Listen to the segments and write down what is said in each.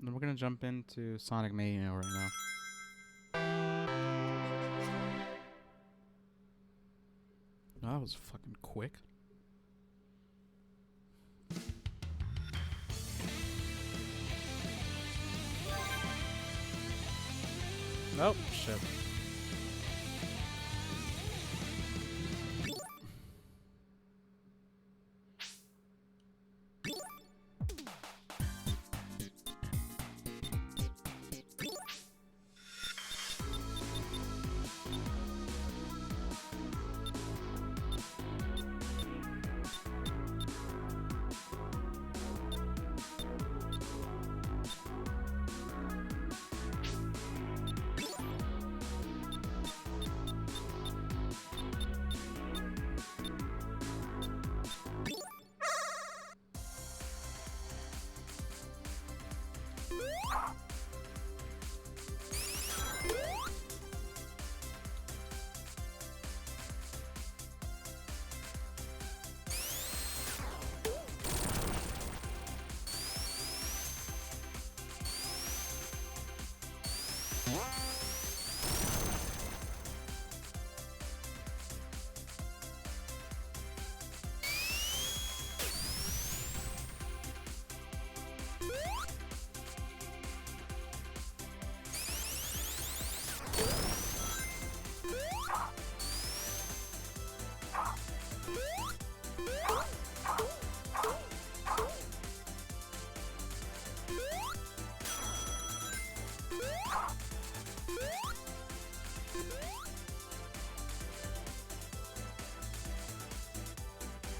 Then we're gonna jump into Sonic Mania right now. Oh, that was fucking quick. Oh, shit.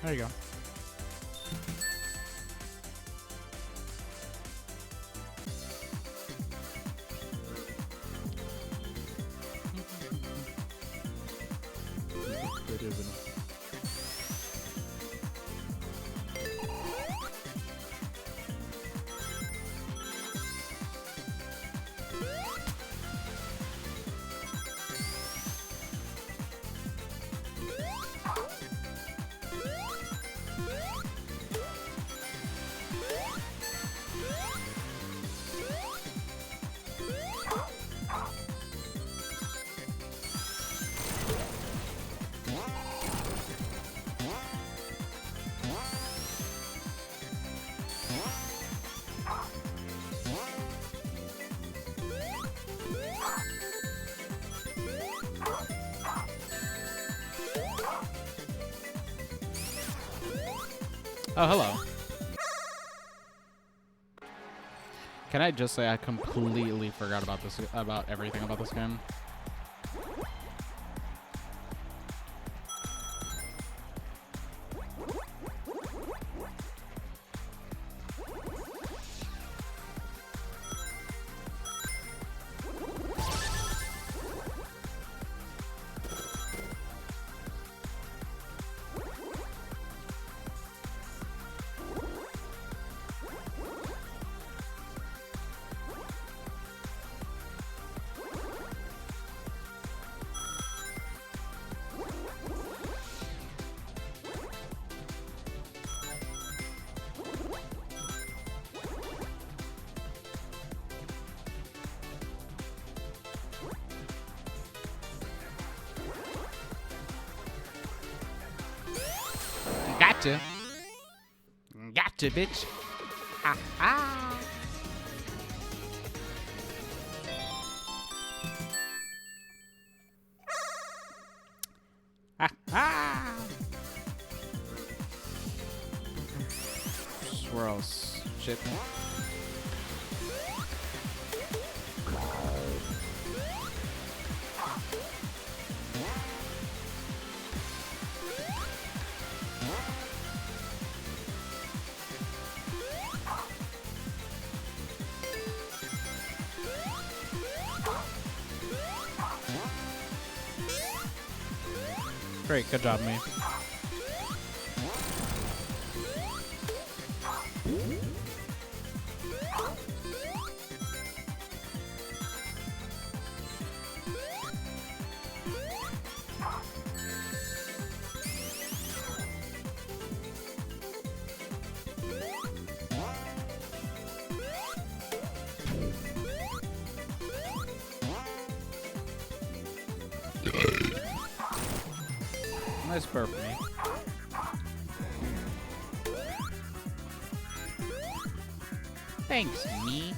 There you go. Good, isn't it? Oh, hello. Can I just say I completely forgot about this, about everything about this game? Gotcha. Gotcha, bitch. Ha ha. Ha ha. Swirls. Shit. Great, good job, me. Nice burp me. Thanks, me.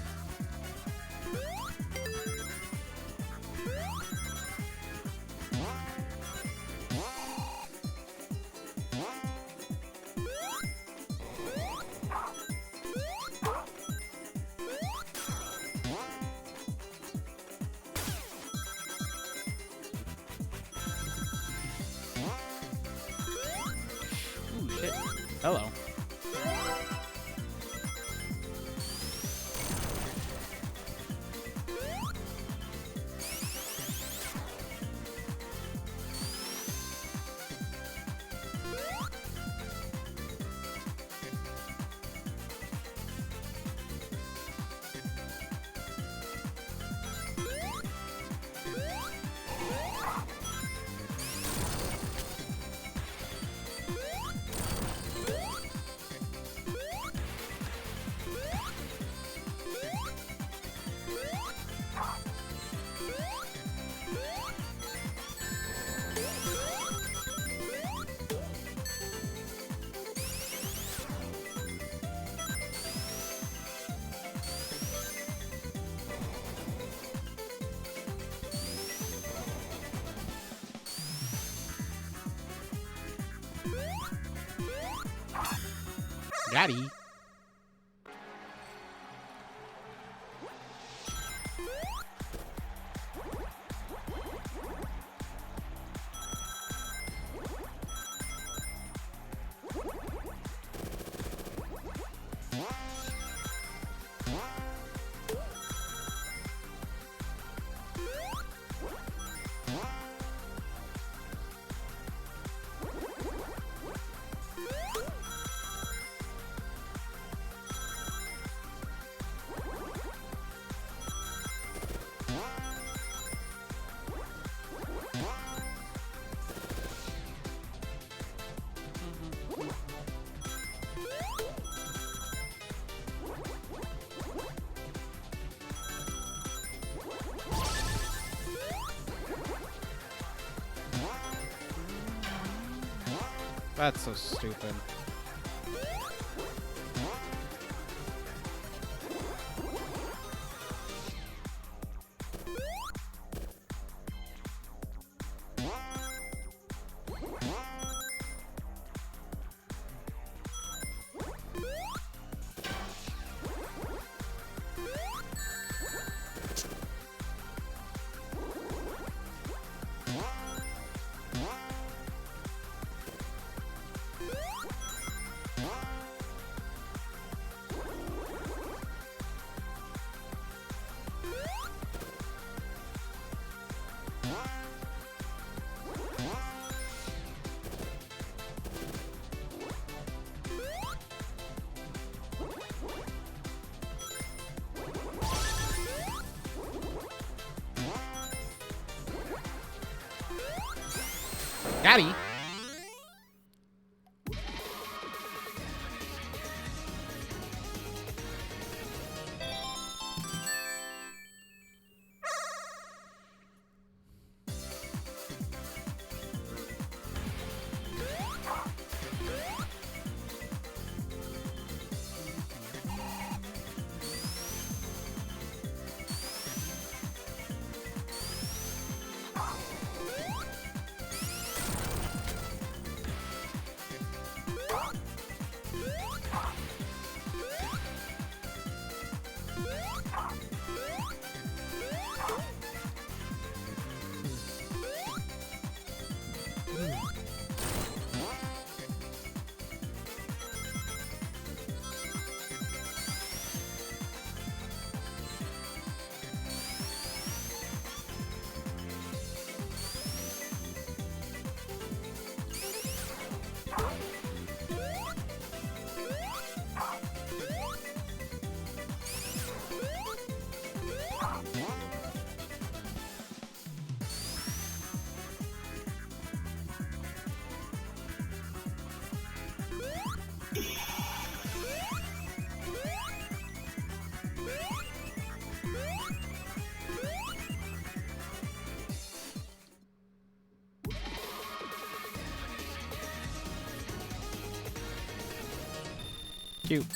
Ooh, shit. Hello. Daddy. That's so stupid. Daddy. Cute.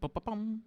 Ba-ba-bum.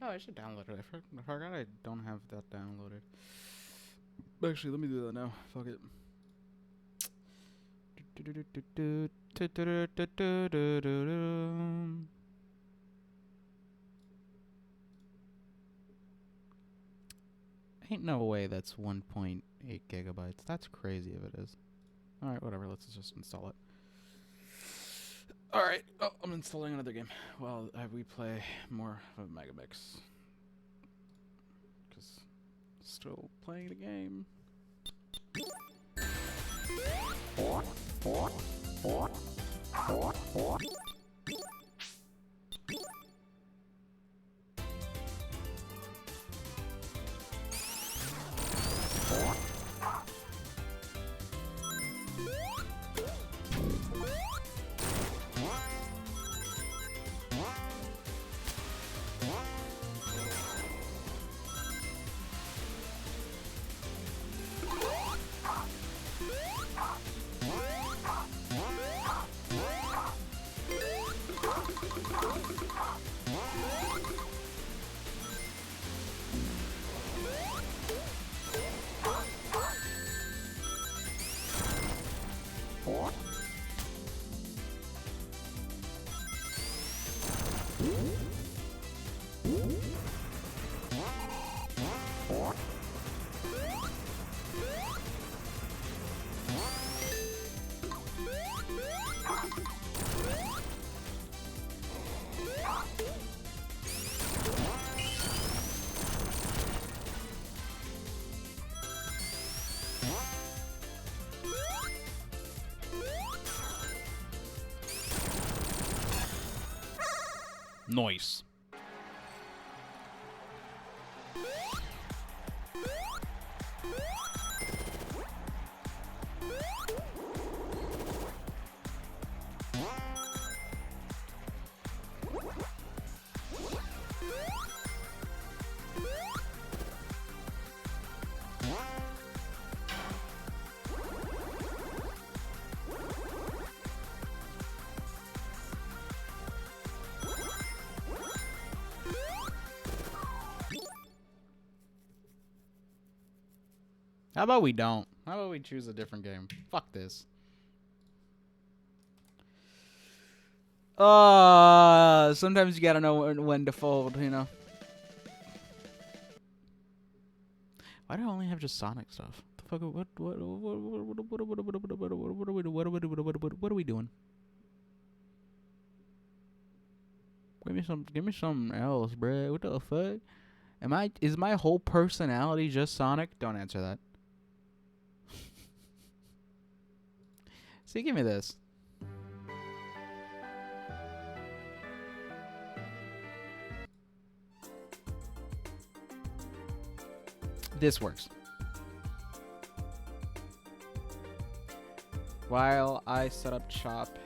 Oh, I should download it. I forgot I don't have that downloaded. Actually, let me do that now. Fuck it. Ain't no way that's 1.8 gigabytes. That's crazy if it is. Alright, whatever. Let's just install it. Alright. Oh, I'm installing another game. Well, we play more of Megamix. Because still playing the game. Noise. How about we don't? How about we choose a different game? Fuck this. Sometimes you gotta know when to fold, you know. Why do I only have just Sonic stuff? The fuck? What are we doing? Give me something else, bruh. What the fuck? Is my whole personality just Sonic? Don't answer that. See, give me this. This works. While I set up Chop.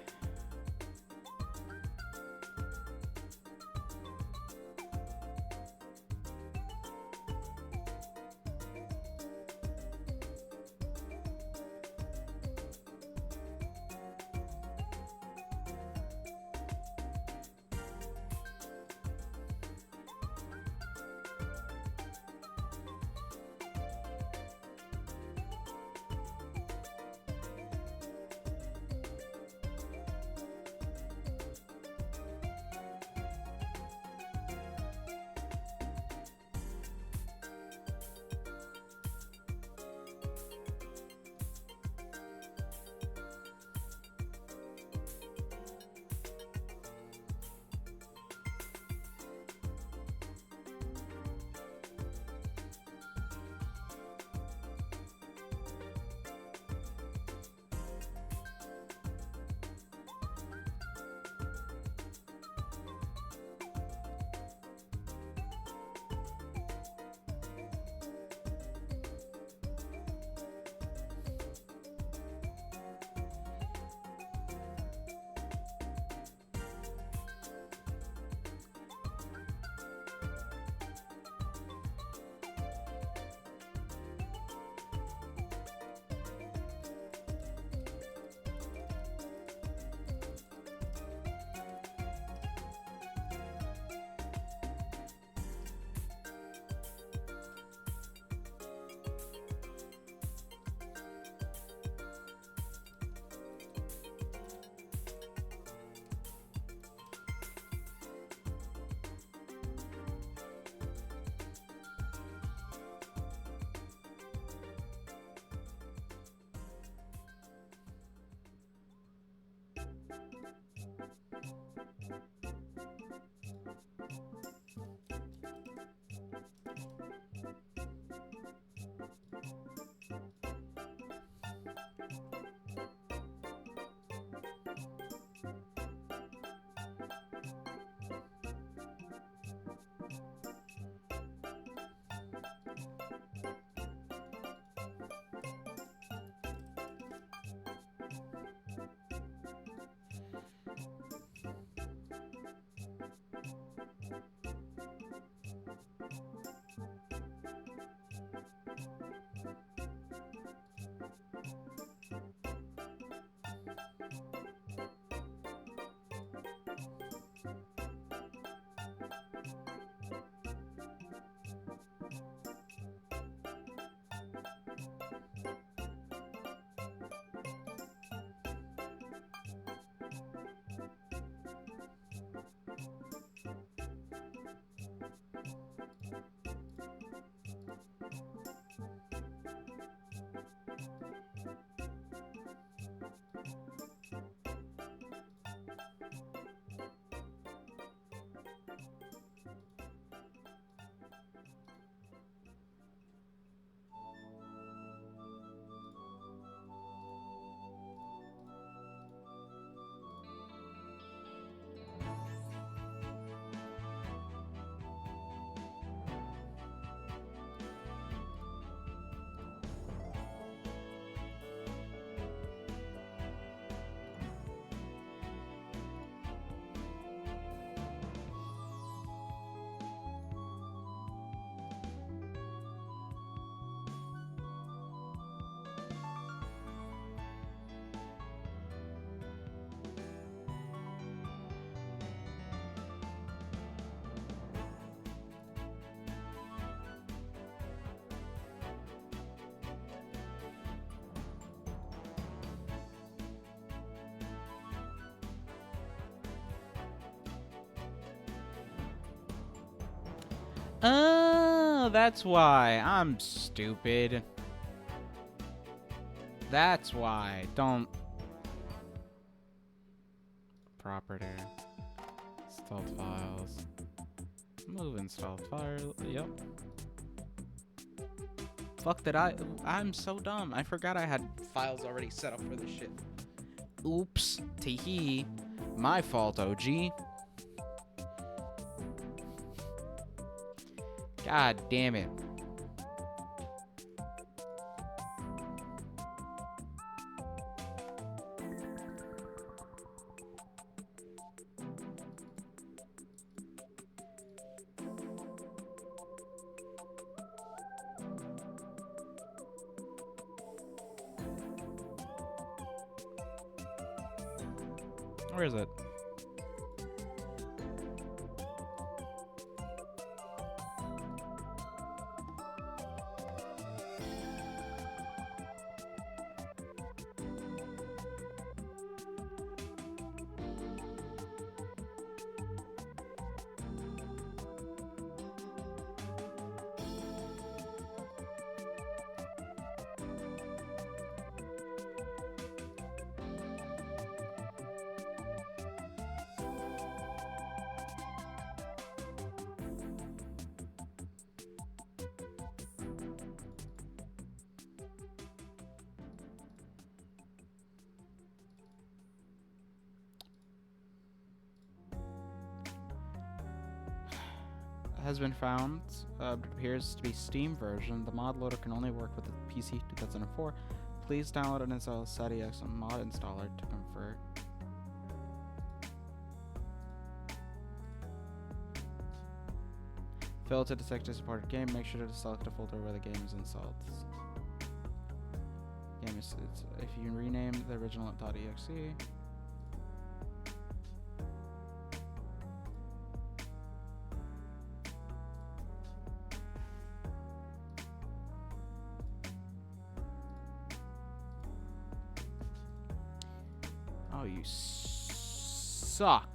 Oh, that's why. I'm stupid. That's why. Don't. Property. Installed files. Move installed file. Yep. Fuck did I'm so dumb. I forgot I had files already set up for this shit. Oops. Teehee. My fault, OG. God damn it. Where is it? Has been found. Appears to be Steam version. The mod loader can only work with the PC 2004. Please download and install SATIX mod installer to convert. Fail to detect a supported game. Make sure to select a folder where the game is installed. Game is if you rename the original .exe. Oh, you suck.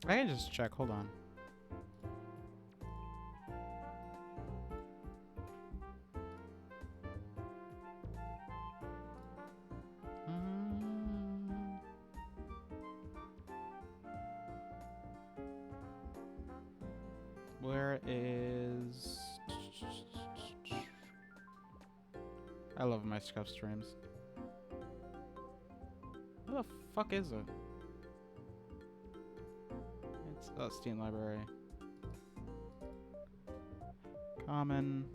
I can just check. Hold on. Where is... I love my scuff streams. Where the fuck is it? It's Steam library. Common.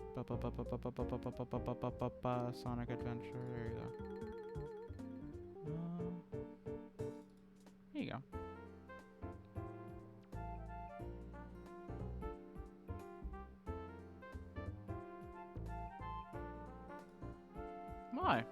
Sonic Adventure. There you go. Here you go. Why?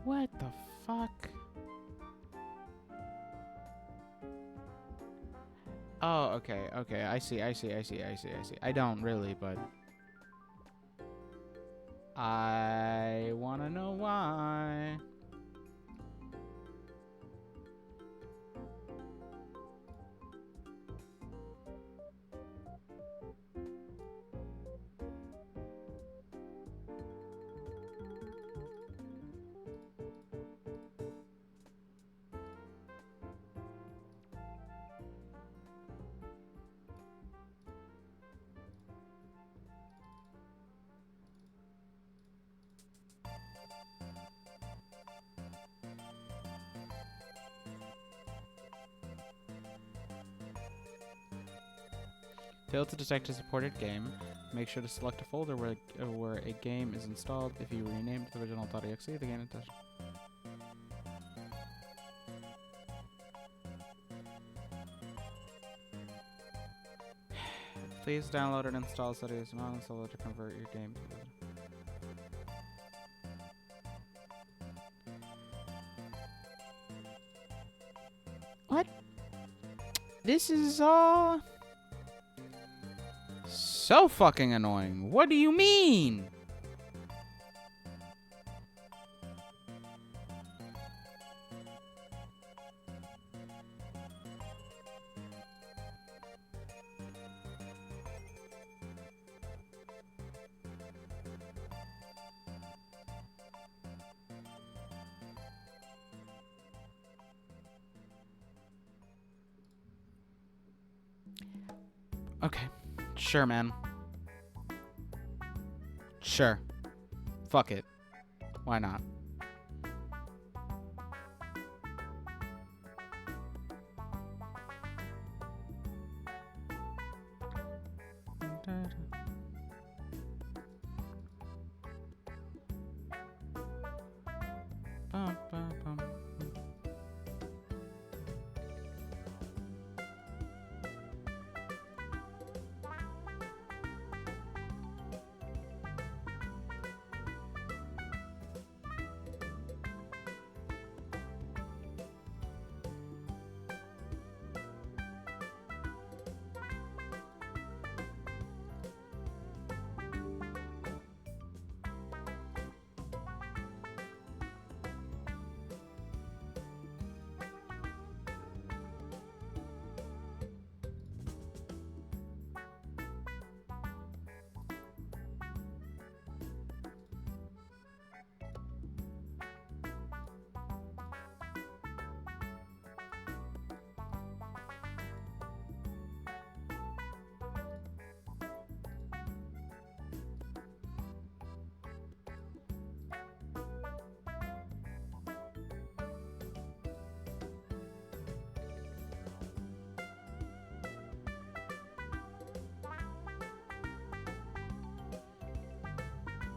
What the fuck? Oh, okay, okay. I see. I don't really, but I wanna know why. Fail to detect a supported game. Make sure to select a folder where a game is installed. If you renamed the original .exe, the game is touched. Please download and install settings and uninstall it to convert your game to the... What? This is all... so fucking annoying. What do you mean? Okay. Sure, man. Sure. Fuck it. Why not?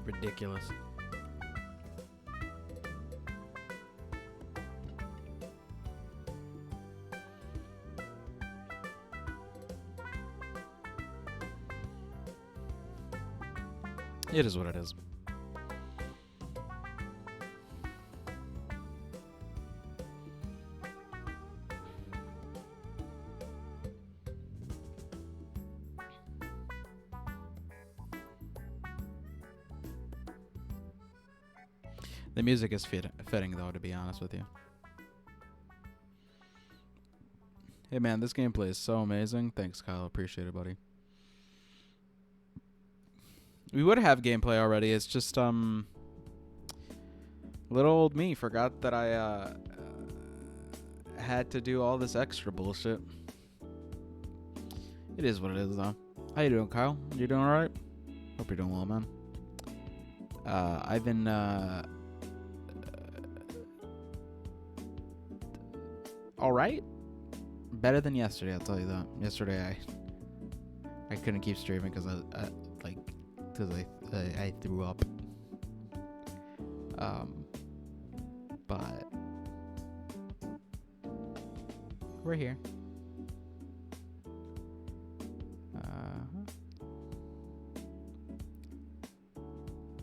Ridiculous. It is what it is. The music is fitting, though, to be honest with you. Hey, man, this gameplay is so amazing. Thanks, Kyle. Appreciate it, buddy. We would have gameplay already. It's just, little old me forgot that I, had to do all this extra bullshit. It is what it is, though. How you doing, Kyle? You doing alright? Hope you're doing well, man. I've been, alright? Better than yesterday, I'll tell you that. Yesterday, I couldn't keep streaming because I threw up. But we're here.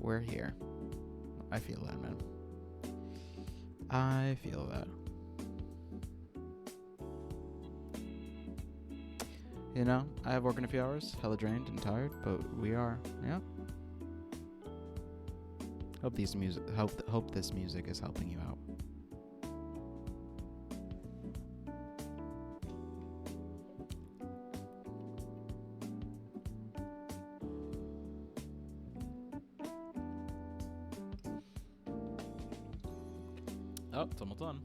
We're here. I feel that, man. I feel that. You know, I have work in a few hours, hella drained and tired, but we are, yeah. Hope this music is helping you out. Oh, it's almost done.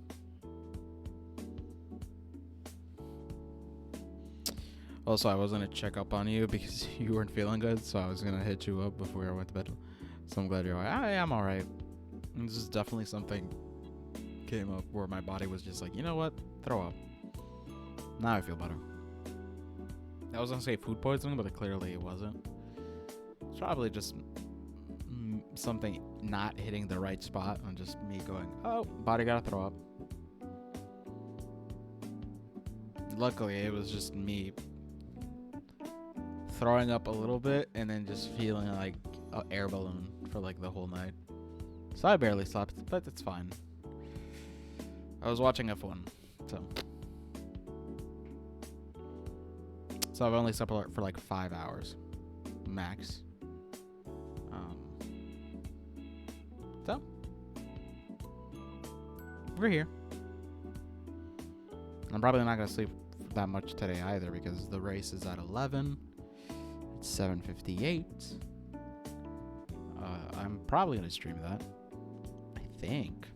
Also, I was gonna check up on you because you weren't feeling good, so I was gonna hit you up before I went to bed. So I'm glad you're alright. I am alright. This is definitely something came up where my body was just like, you know what? Throw up. Now I feel better. I was gonna say food poisoning, but clearly it wasn't. It's probably just something not hitting the right spot and just me going, oh, body gotta throw up. Luckily, it was just me throwing up a little bit and then just feeling like an air balloon for like the whole night. So I barely slept, but it's fine. I was watching F1, so I've only slept for like 5 hours max. So we're here. I'm probably not gonna sleep that much today either because the race is at 11. It's 7:58. I'm probably gonna stream that. I think.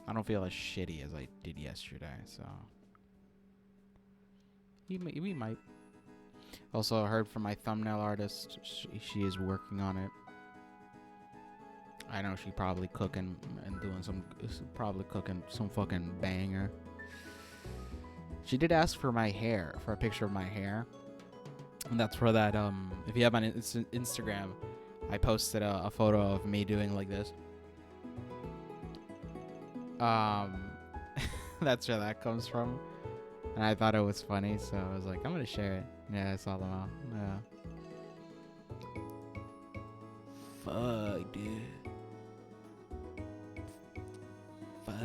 I don't feel as shitty as I did yesterday, so we might. Also, I heard from my thumbnail artist. She is working on it. I know she's probably cooking and doing some fucking banger. She did ask for my hair, for a picture of my hair. And that's for that, if you have my Instagram, I posted a photo of me doing like this. That's where that comes from. And I thought it was funny, so I was like, I'm gonna share it. Yeah, I saw them all. Yeah. Fuck, dude. Fuck.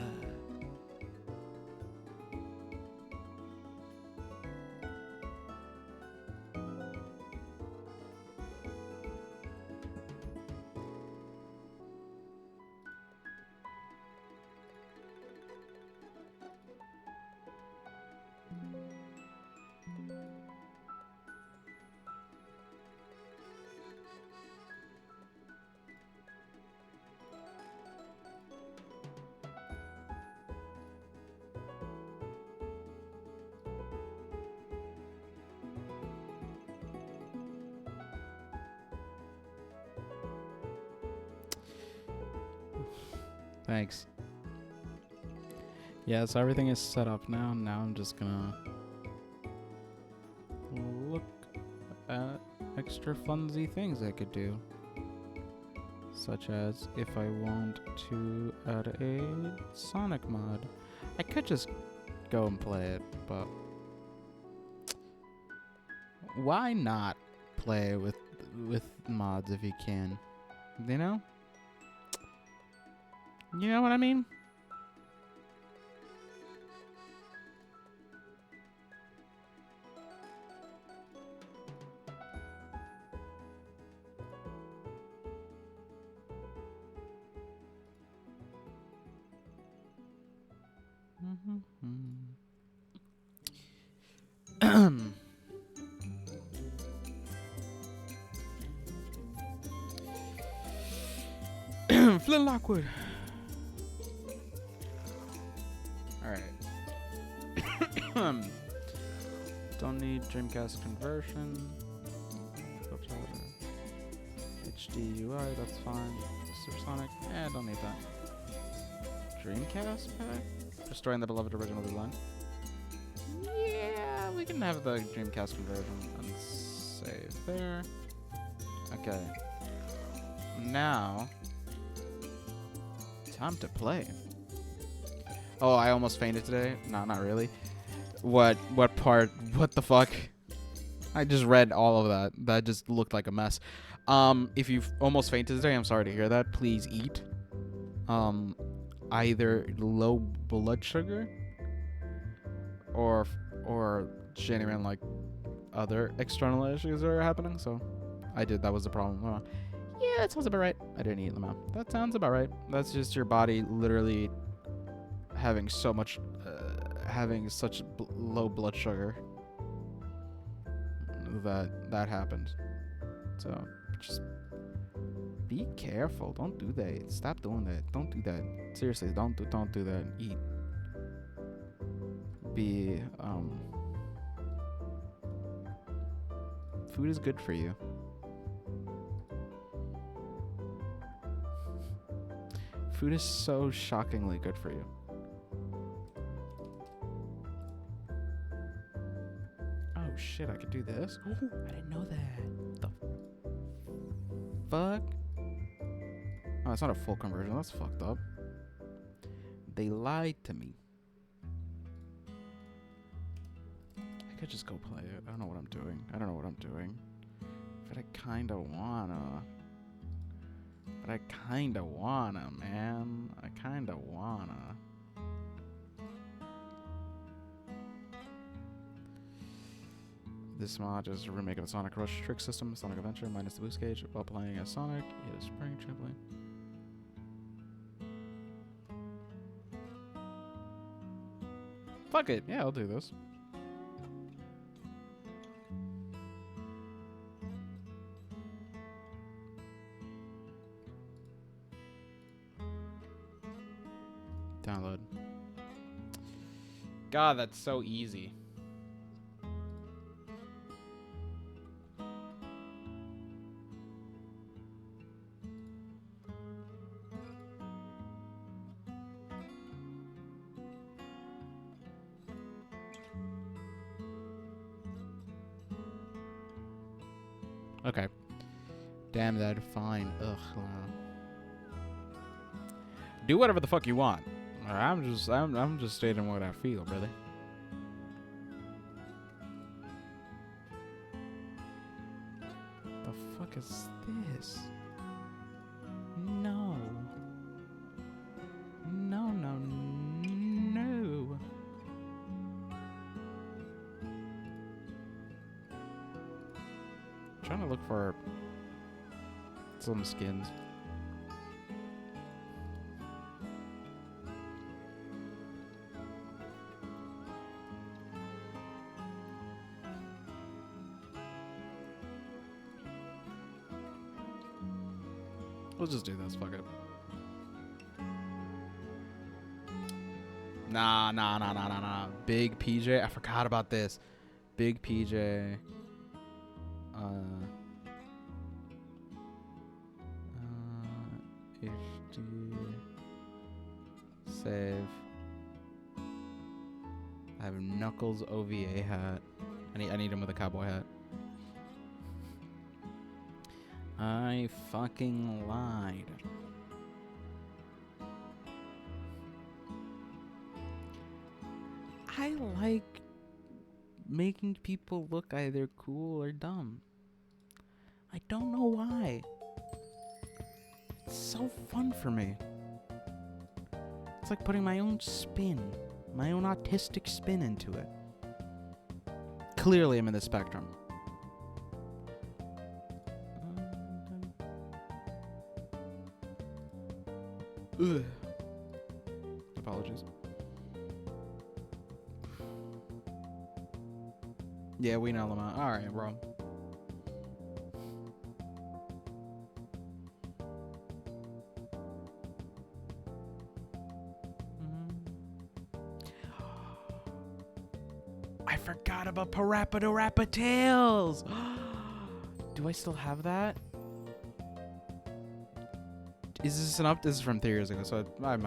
Thanks. Yeah, so everything is set up now. Now I'm just gonna look at extra funsy things I could do. Such as if I want to add a Sonic mod. I could just go and play it, but why not play with mods if you can? You know? You know what I mean? Flint Lockwood. Alright. Don't need Dreamcast conversion. HD UI, that's fine. Supersonic, don't need that. Dreamcast pack? Restoring the beloved original design. Yeah, we can have the Dreamcast conversion and save there. Okay. Now, time to play. Oh, I almost fainted today. No, not really. What part? What the fuck? I just read all of that. That just looked like a mess. If you've almost fainted today, I'm sorry to hear that. Please eat. Either low blood sugar or genuine like other external issues are happening. So I did. That was the problem. Yeah, that sounds about right. I didn't eat them out. That sounds about right. That's just your body literally having so much, having such low blood sugar that happened. So just be careful. Don't do that. Stop doing that. Don't do that. Seriously, don't do that. Eat. Be food is good for you. Food is so shockingly good for you. Oh shit, I could do this? Ooh, I didn't know that. The fuck? Oh, it's not a full conversion. That's fucked up. They lied to me. I could just go play it. I don't know what I'm doing. But I kinda wanna. Man. I kinda wanna. This mod is a remake of the Sonic Rush trick system, Sonic Adventure, minus the boost gauge. While playing as Sonic, you have a spring trampoline. Fuck it. Yeah, I'll do this. Download. God, that's so easy. Okay. Damn that. Fine. Ugh. Do whatever the fuck you want. I'm just stating what I feel, brother. The fuck is this? No. No, no, no. I'm trying to look for some skins. We'll just do this, fuck it. Nah. Big PJ. I forgot about this. Big PJ. HD. Save. I have Knuckles OVA hat. I need him with a cowboy hat. I fucking lied. I like making people look either cool or dumb. I don't know why. It's so fun for me. It's like putting my own spin, my own autistic spin into it. Clearly I'm in the spectrum. Ugh. Apologies. Yeah, we know Lamont. Alright, bro. I forgot about Parappa the Rappa Tails. Do I still have that? Is this an up? This is from 3 years ago, so I have.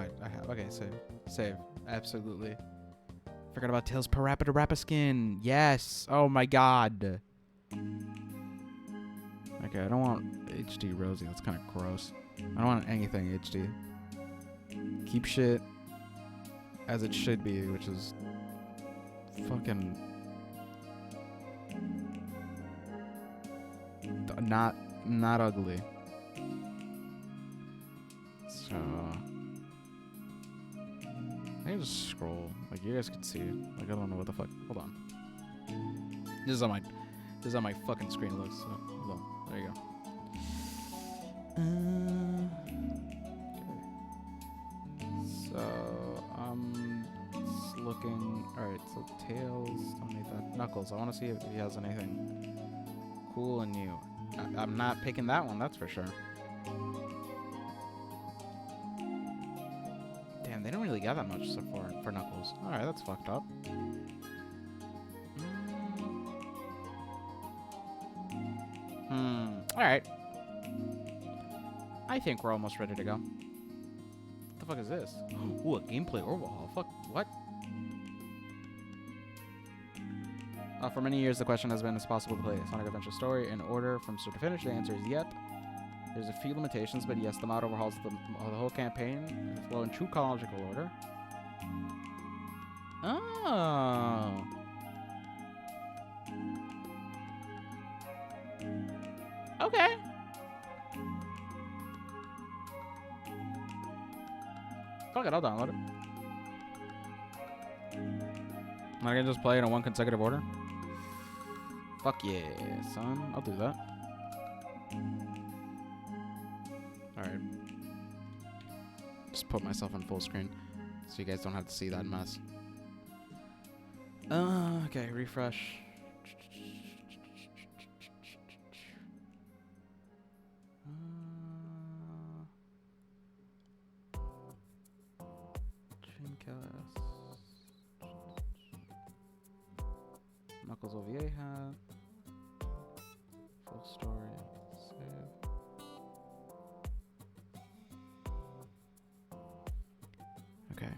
Okay, save. Absolutely. Forgot about Tails Parappa the Rappa skin. Yes. Oh my god. Okay, I don't want HD Rosie. That's kind of gross. I don't want anything HD. Keep shit as it should be, which is fucking not ugly. So I can just scroll. Like you guys can see. Like I don't know what the fuck. Hold on. This is how my fucking screen looks. So hold on. There you go. Okay. So it's looking. All right. So tails. Don't need that. Knuckles. I want to see if he has anything cool and new. I'm not picking that one. That's for sure. Damn, they don't really got that much so far for Knuckles. All right, that's fucked up. All right. I think we're almost ready to go. What the fuck is this? Ooh, a gameplay overhaul. Fuck, what? For many years, the question has been, is it possible to play a Sonic Adventure story in order from start to finish? The answer is yep. There's a few limitations, but yes, the mod overhauls the whole campaign and flow in true chronological order. Oh. Okay. Fuck it, I'll download it. Am I gonna just play it in one consecutive order? Fuck yeah, son. I'll do that. Alright. Just put myself on full screen so you guys don't have to see that mess. Okay, refresh. Dreamcast. Knuckles OVA hat. Full story. Save. Okay.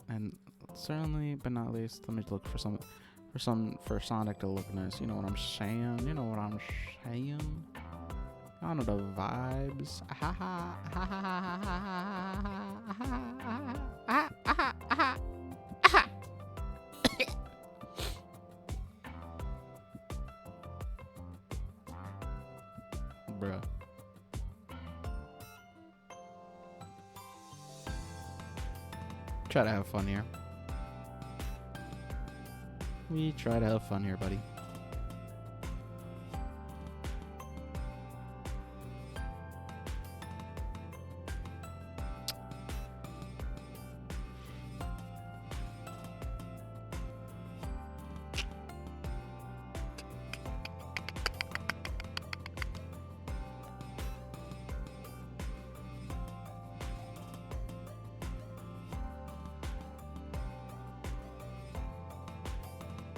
And certainly, but not least, let me look for Sonic to look nice. You know what I'm saying? You know what I'm saying? I know the vibes. Bruh. Try to have fun here. We try to have fun here, buddy.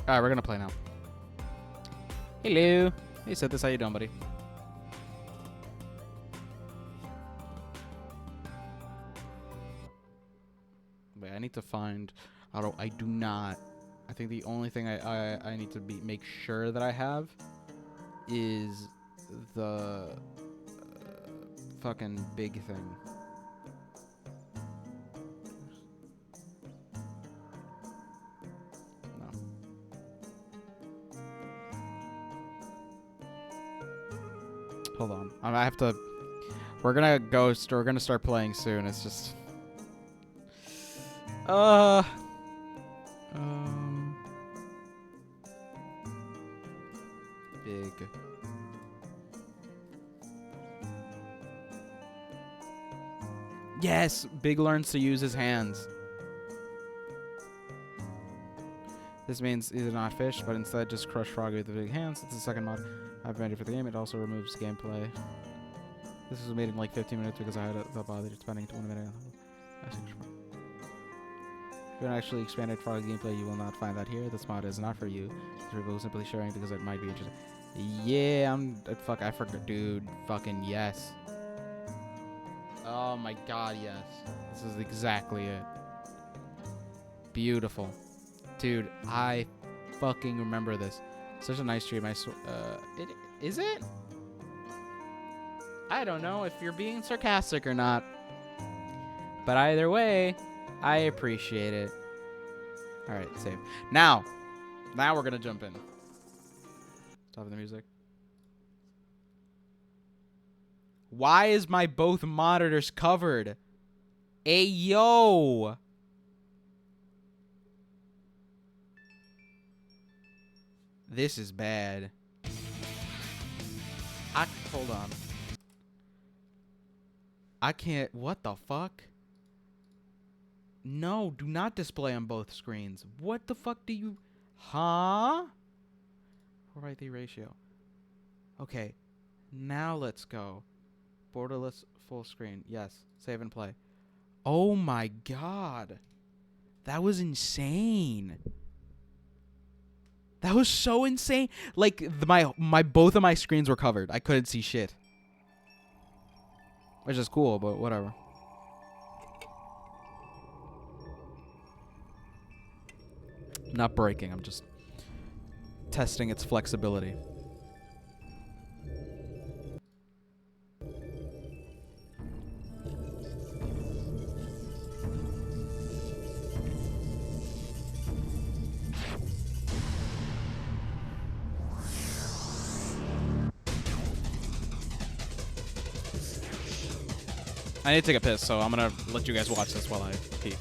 Alright, we're gonna play now. Hello. Hey, Sithis, how you doing, buddy? Wait, I need to find. I do not. I think the only thing I need to make sure that I have is the fucking big thing. Hold on. I have to. We're gonna go. We're gonna start playing soon. It's just. Big. Yes, Big learns to use his hands. This means either not fish, but instead just crush Froggy with the big hands. It's the second mod I've made for the game. It also removes gameplay. This was made in like 15 minutes because I had the bother spending 20 minutes. If you actually expanded Froggy gameplay, you will not find that here. This mod is not for you. People simply sharing because it might be interesting. Yeah, I forgot, dude. Fucking yes. Oh my god, yes. This is exactly it. Beautiful. Dude, I fucking remember this. Such a nice stream. Is it? I don't know if you're being sarcastic or not. But either way, I appreciate it. Alright, save. Now we're gonna jump in. Stop the music. Why is my both monitors covered? Ayo! This is bad. Hold on. I can't. What the fuck? No, do not display on both screens. What the fuck do you... Huh? 4:3 ratio. Okay. Now let's go. Borderless full screen. Yes. Save and play. Oh my god. That was insane. That was so insane. Like, my both of my screens were covered. I couldn't see shit. Which is cool, but whatever. Not breaking, I'm just testing its flexibility. I need to take a piss, so I'm gonna let you guys watch this while I pee.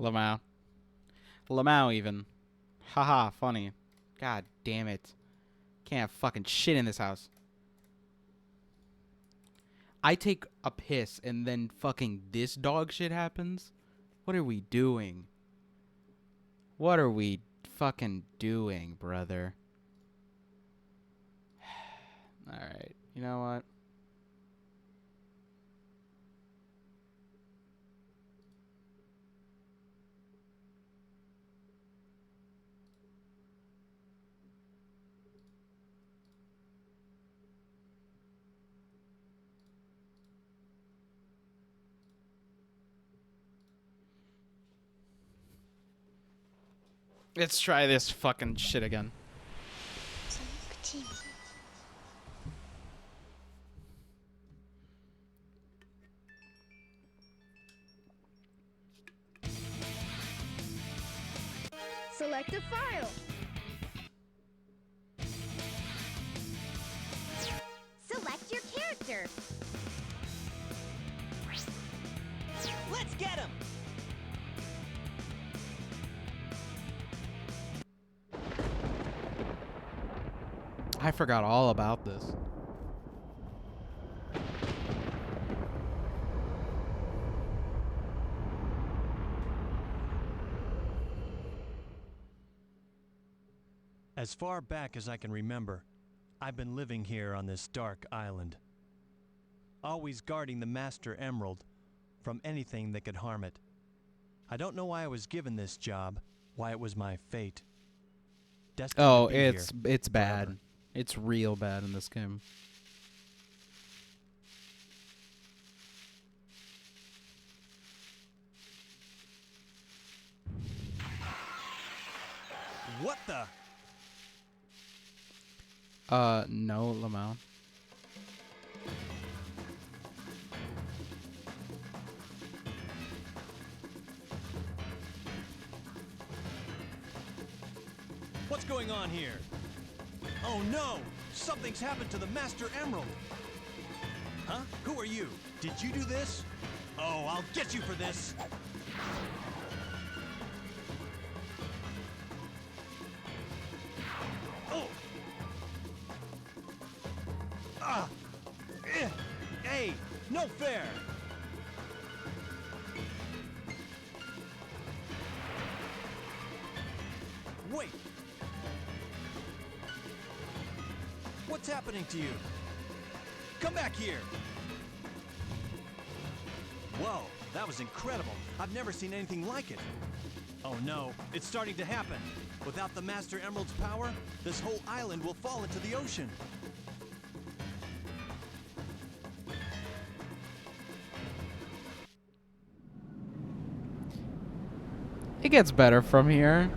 Lamau. Lamau even. Haha, funny. God damn it. Can't have fucking shit in this house. I take a piss and then fucking this dog shit happens? What are we doing? What are we fucking doing, brother? Alright, you know what? Let's try this fucking shit again. Select a file. Select your character. Let's get him! I forgot all about this. As far back as I can remember, I've been living here on this dark island, always guarding the Master Emerald from anything that could harm it. I don't know why I was given this job, why it was my fate. Destined Oh, to be it's here bad. forever. It's real bad in this game. What the? No, Lamau. What's going on here? Oh no! Something's happened to the Master Emerald! Huh? Who are you? Did you do this? Oh, I'll get you for this! Oh! Ah! Hey! No fair! Wait! What's happening to you? Come back here! Whoa, that was incredible. I've never seen anything like it. Oh no, it's starting to happen. Without the Master Emerald's power, this whole island will fall into the ocean. It gets better from here.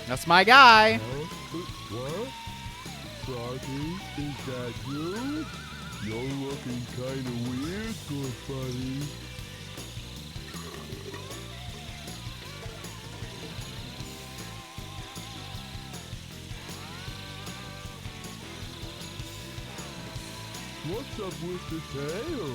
That's my guy. What? Froggy, is that you? You're looking kinda weird, good buddy. What's up with the tail?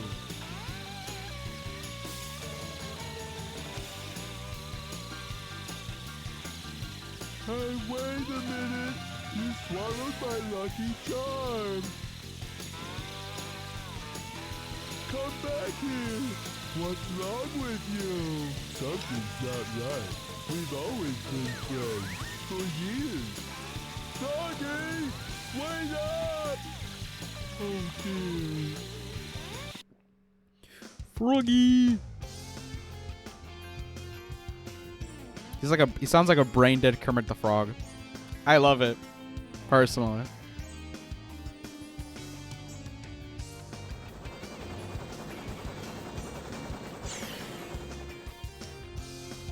Hey, wait a minute! You swallowed my lucky charm! Come back here! What's wrong with you? Something's not right. We've always been friends. For years. Froggy! Wait up! Oh dear. Froggy. He sounds like a brain dead Kermit the Frog. I love it, personally.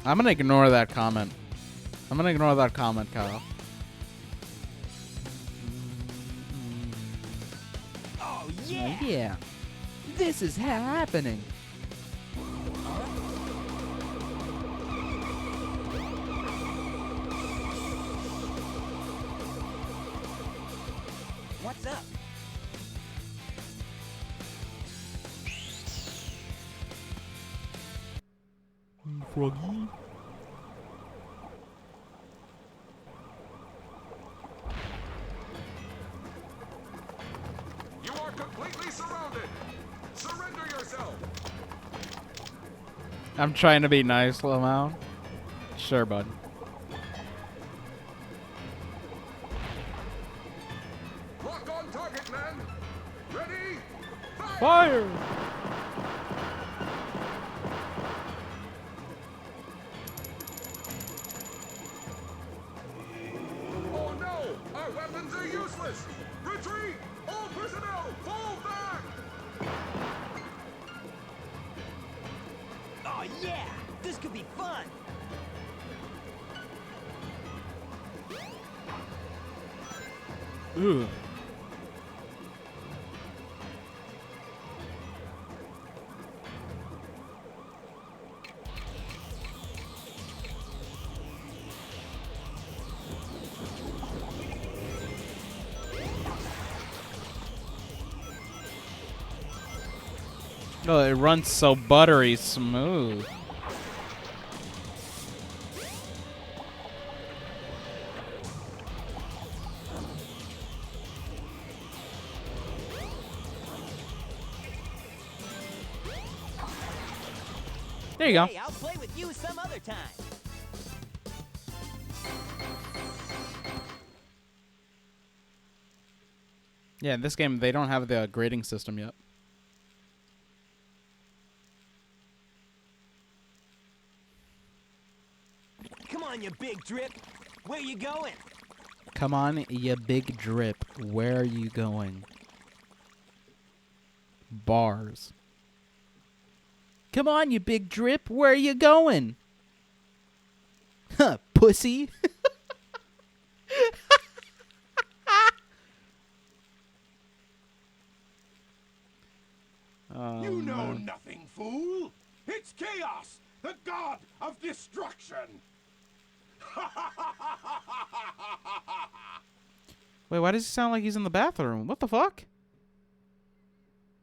I'm gonna ignore that comment. I'm gonna ignore that comment, Kyle. Oh, yeah! Yeah. This is happening. What's up? Froggy? You are completely surrounded. Surrender yourself. I'm trying to be nice, Lamau. Sure, bud. Lock on target, man. Ready? Fire! Oh no! Our weapons are useless. Retreat! All personnel, fall back! Oh, yeah! This could be fun! Ooh. Oh, it runs so buttery smooth. There you go. Hey, I'll play with you some other time. Yeah, in this game, they don't have the grading system yet. Come on, you big drip. Where you going? Come on, you big drip. Where are you going? Bars. Come on, you big drip. Where are you going? Huh, pussy. You know nothing, fool. It's Chaos, the god of destruction. Wait, why does he sound like he's in the bathroom? What the fuck?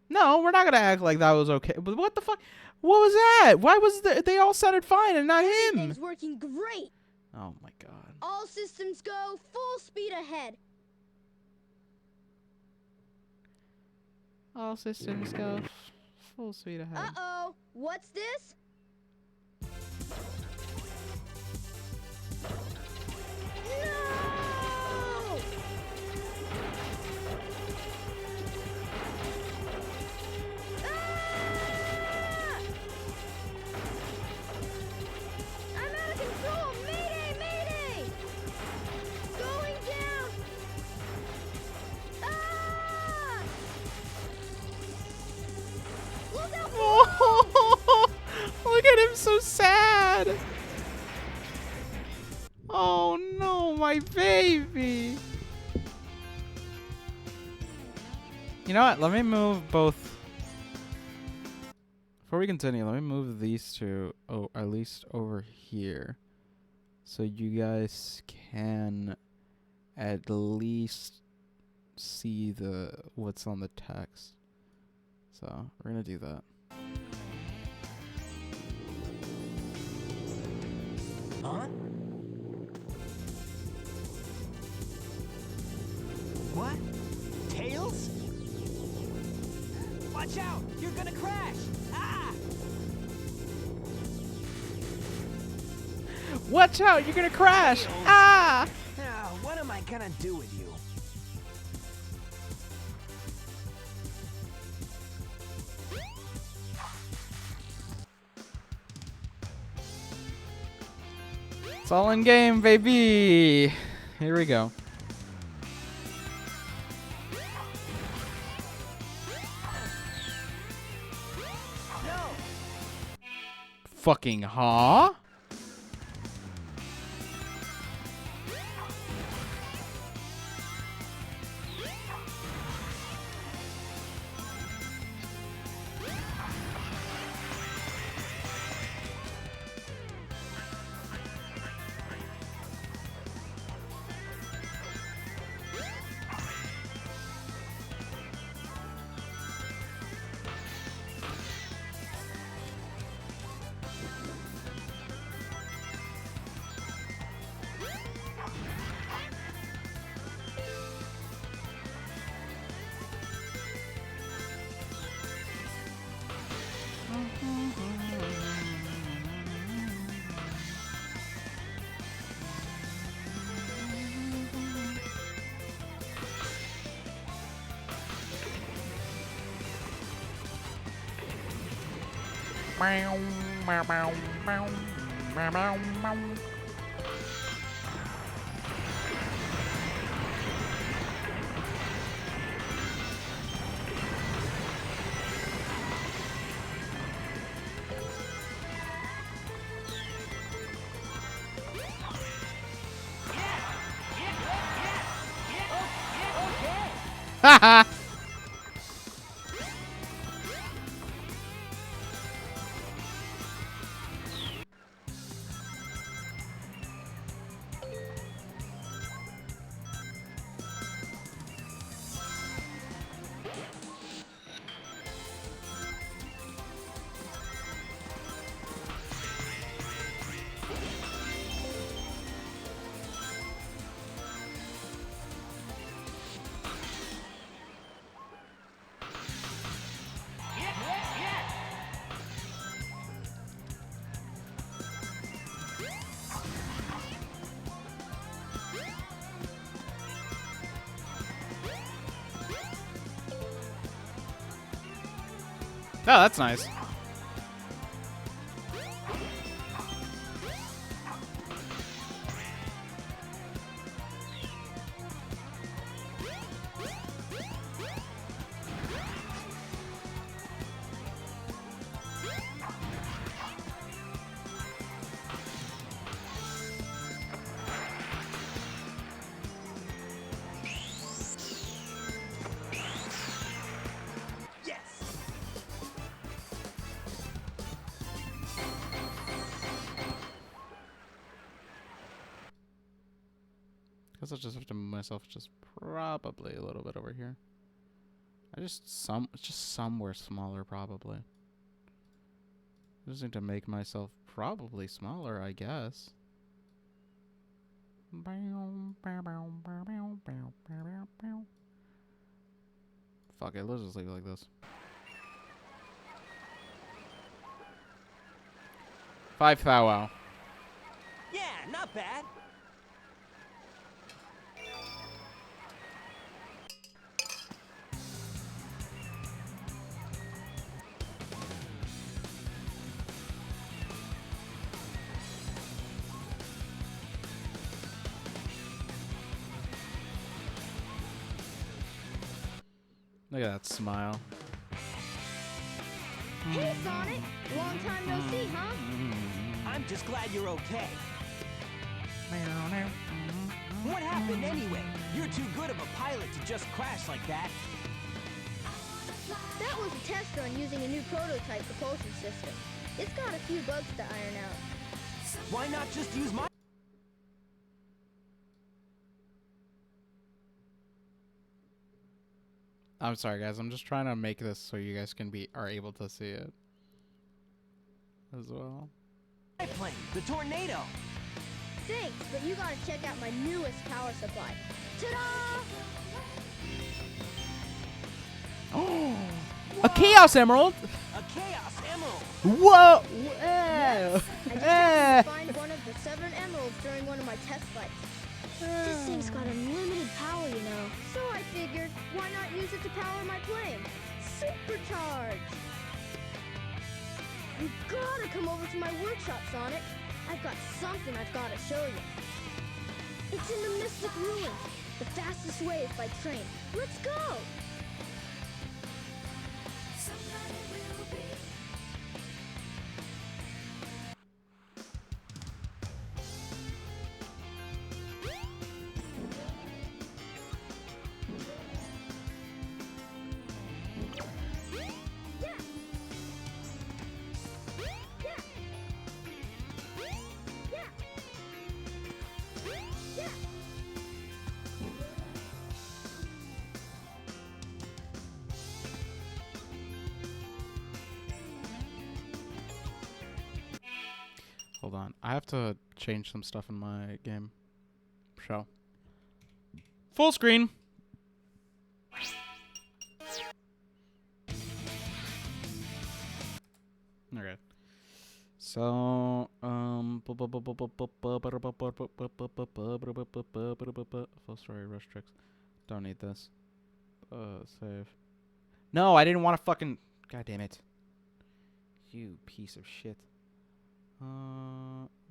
No, we're not gonna act like that was okay. But what the fuck? What was that? Why was they all sounded fine and not him? Everything's working great. Oh my god. All systems go full speed ahead. All systems go full speed ahead. Uh-oh. What's this? No! Ah! I'm out of control! Mayday! Mayday! Going down! Ah! Look out! Oh, look at him, so sad. Oh no, my baby. You know what? Let me move both. Before we continue, let me move these two, at least over here, so you guys can at least see what's on the text. So we're gonna do that. Huh? What? Tails? Watch out! You're gonna crash! Ah! Watch out! You're gonna crash! Tails. Ah! Now, what am I gonna do with you? It's all in game, baby. Here we go. No! Fucking huh? Haha. that's nice. Yes! Guess I'll just have to move myself just probably a little bit over here. Just somewhere smaller probably. I just need to make myself probably smaller, I guess. Fuck it, let's just leave it like this. 5 Thou Wow. Yeah, not bad. Look at that smile. Hey, Sonic! Long time no see, huh? I'm just glad you're okay. What happened anyway? You're too good of a pilot to just crash like that. That was a test run using a new prototype propulsion system. It's got a few bugs to iron out. Why not just use my... I'm sorry guys, I'm just trying to make this so you guys are able to see it as well. plane, the tornado. Thanks, but you gotta check out my newest power supply. Ta-da! Oh, a Chaos Emerald! A Chaos Emerald. Whoa! Yes! I just happened to find one of the 7 emeralds during one of my test flights. This thing's got unlimited power, you know. So I figured, why not use it to power my plane? Supercharged! You gotta come over to my workshop, Sonic. I've got something I've gotta show you. It's in the Mystic Ruins. The fastest way is by train. Let's go! Hold on. I have to change some stuff in my game. Show. Full screen. Okay. So, full story rush tricks. Don't need this. Save. No, I didn't want to fucking. God damn it. You piece of shit.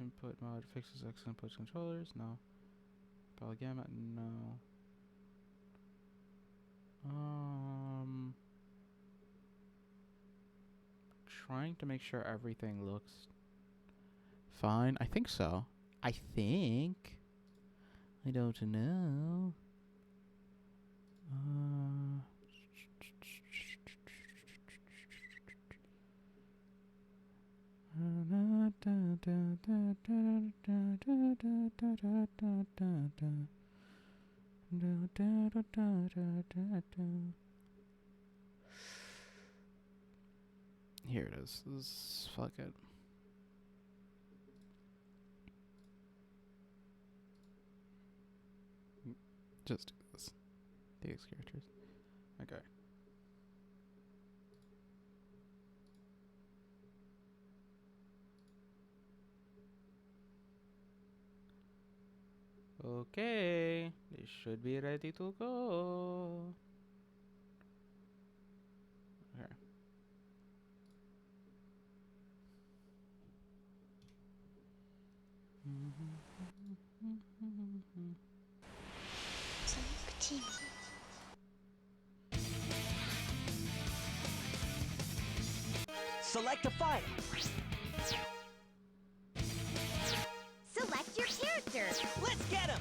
Input mode fixes X input controllers. No. Bell gamma. No. Trying to make sure everything looks fine. I think so. I think. I don't know. Here it is. Fuck it. Just do this. These characters. Okay. Okay, they should be ready to go. Okay. Team. Select a file. Select your character. Let's get him!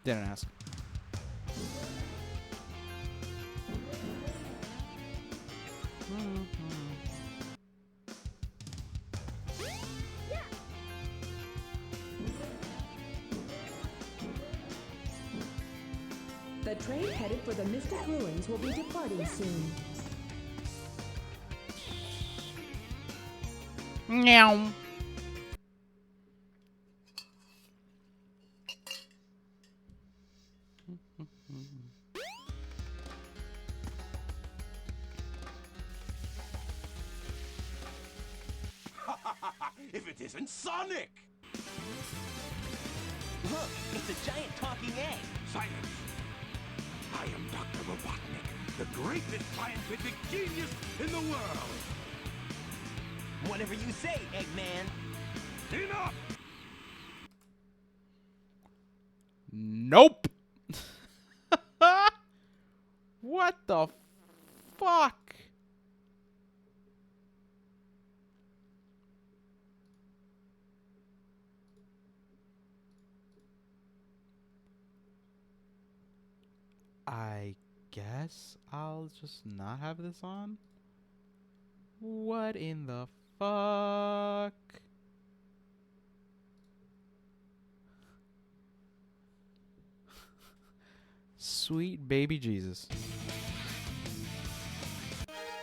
Didn't ask. The train headed for the Mystic Ruins will be departing soon. Meow. If it isn't Sonic! Look, it's a giant talking egg. Silence! I am Dr. Robotnik, the greatest scientific genius in the world! Whatever you say, Eggman. Enough! Nope. What the fuck? I guess I'll just not have this on. What in the fuck? Sweet baby Jesus.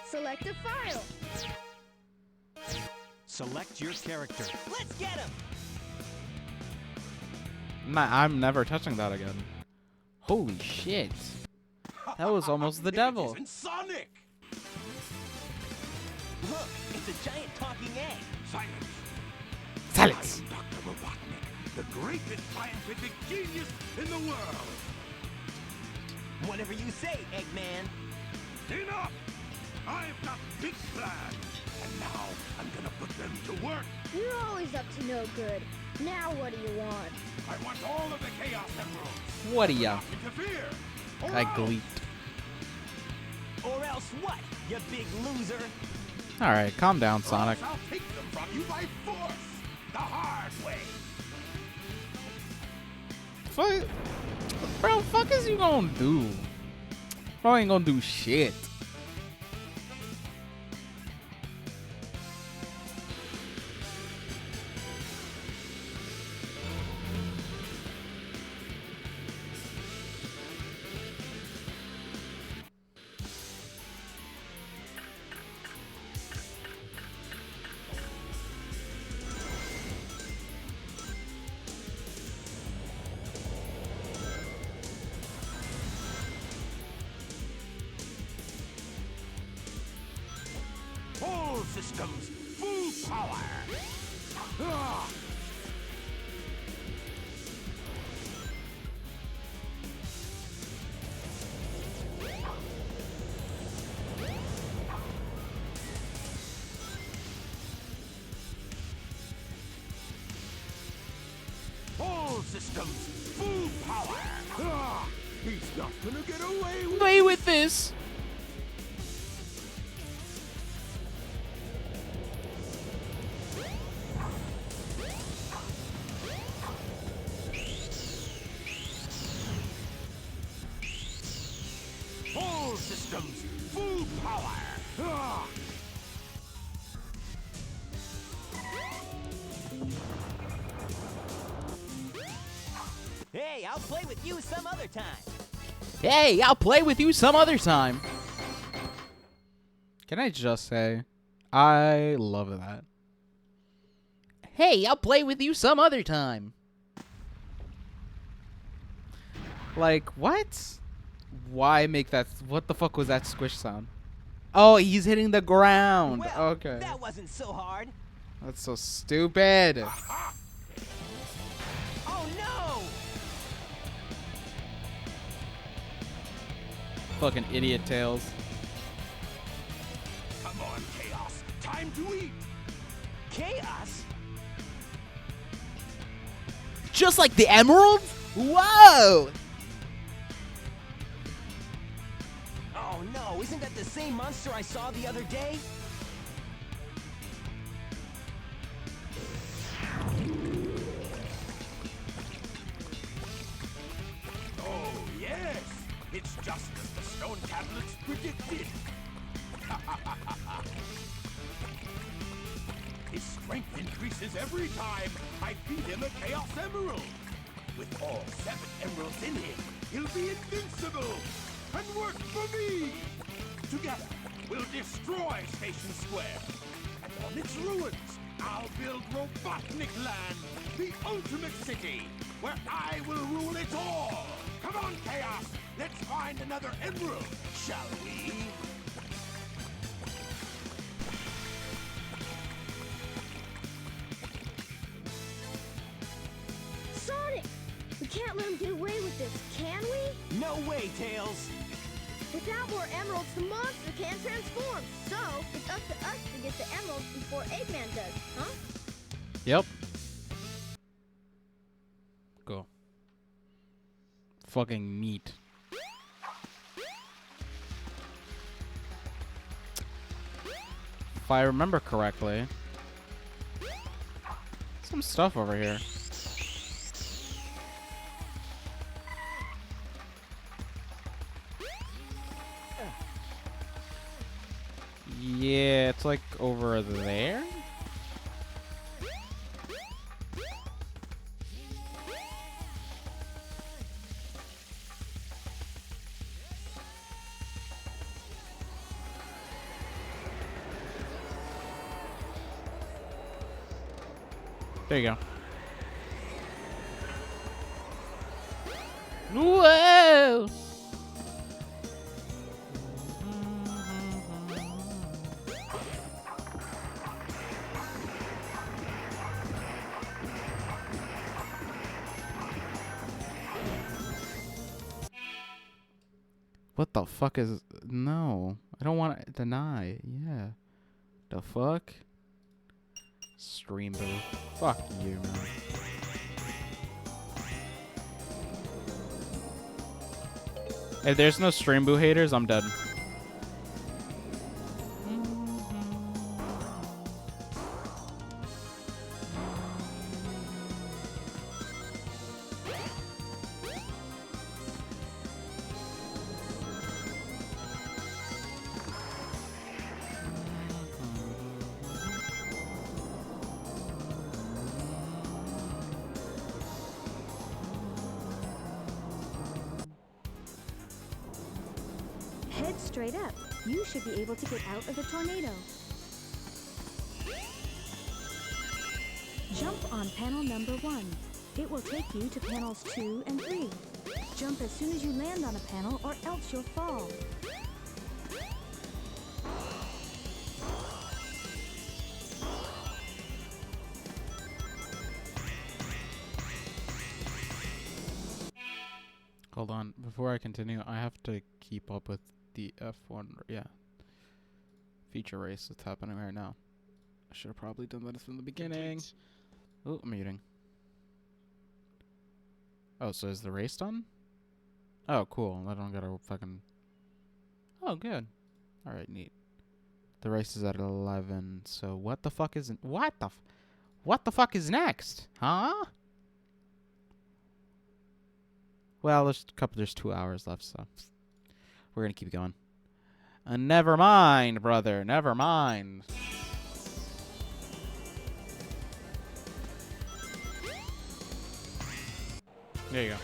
Select a file. Select your character. Let's get him! I'm never touching that again. Holy shit. That was almost the If devil. It isn't Sonic! Look, it's a giant talking egg. Silence! Silence. I am Dr. Robotnik, the greatest scientific genius in the world! Whatever you say, Eggman. Enough! I've got big plans, and now I'm gonna put them to work. You're always up to no good. Now what do you want? I want all of the Chaos Emeralds. What are ya? Interfere! Or I else. gleeped. Or else what, you big loser? Alright, calm down, Or Sonic. else I'll take them from you by force, the hard way. Fuck. Bro, fuck is you gonna do? Bro ain't gonna do shit. All systems, full power. Ah! All systems, full power. Ah! He's not gonna get away with Play with this. all systems, full power. Ah! Hey, I'll play with you some other time. Hey, I'll play with you some other time. Can I just say, I love that. Hey, I'll play with you some other time. Like, what? Why make that? What the fuck was that squish sound? Oh, he's hitting the ground. Well, Okay. that wasn't so hard. That's so stupid. Oh no! Fucking idiot Tails. Come on, Chaos. Time to eat. Chaos? Just like the emeralds? Whoa! Oh no, isn't that the same monster I saw the other day? Oh, yes! It's just as the stone tablets predicted. His strength increases every time I feed him a Chaos Emerald. With all 7 emeralds in him, he'll be invincible and work for me. Together, we'll destroy Station Square. And on its ruins, I'll build Robotnik Land, the ultimate city, where I will rule it all. Come on, Chaos! Let's find another emerald, shall we? Sonic! We can't let him get away with this, can we? No way, Tails! Without more emeralds, the monster can't transform. So, it's up to us to get the emeralds before Eggman does, huh? Yep. Go. Fucking meat. If I remember correctly, some stuff over here. Yeah, it's like over there. There you go. Whoa! What the fuck is... No. I don't want to deny. Yeah. The fuck? Stream boo. Fuck you, man. If there's no stream boo haters, I'm dead. Head straight up. You should be able to get out of the tornado. Jump on panel number 1. It will take you to panels 2 and 3. Jump as soon as you land on a panel or else you'll fall. Hold on. Before I continue, I have to keep up with the F1, feature race that's happening right now. I should have probably done that from the beginning. Oh, I'm muting. Oh, so is the race done? Oh, cool. I don't gotta fucking... Oh, good. Alright, neat. The race is at 11, so what the fuck is... What the fuck is next? Huh? Well, there's 2 hours left, so we're gonna keep going. Never mind, brother. Never mind. There you go.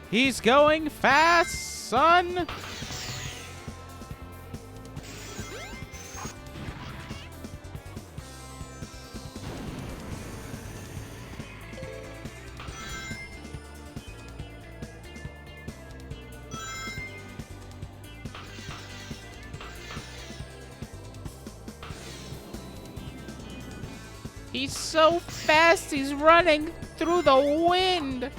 He's going fast, son! He's so fast, he's running through the wind.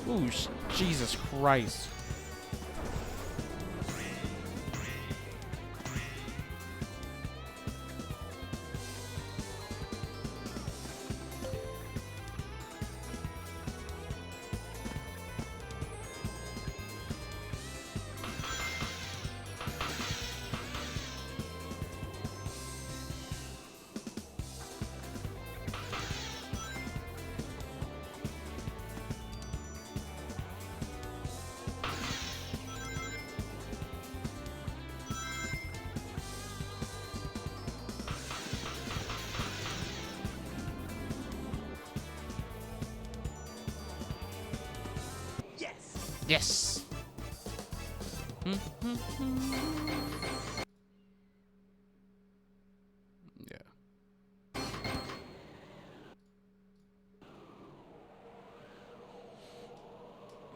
Ooh, Jesus Christ. Yes. Yeah.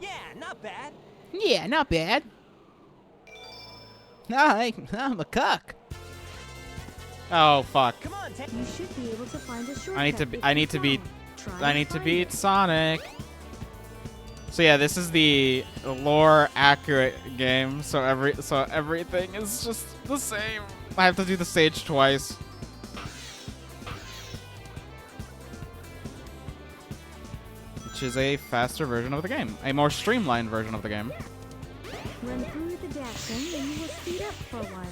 Yeah, not bad. Yeah, not bad. I'm a cuck. Oh fuck. Come on, take. You should be able to find a shortcut. I need to beat Try to find it. Sonic. So yeah, this is the lore accurate game. So everything is just the same. I have to do the stage twice. Which is a faster version of the game, a more streamlined version of the game. Run through the dashing and you will speed up for a while.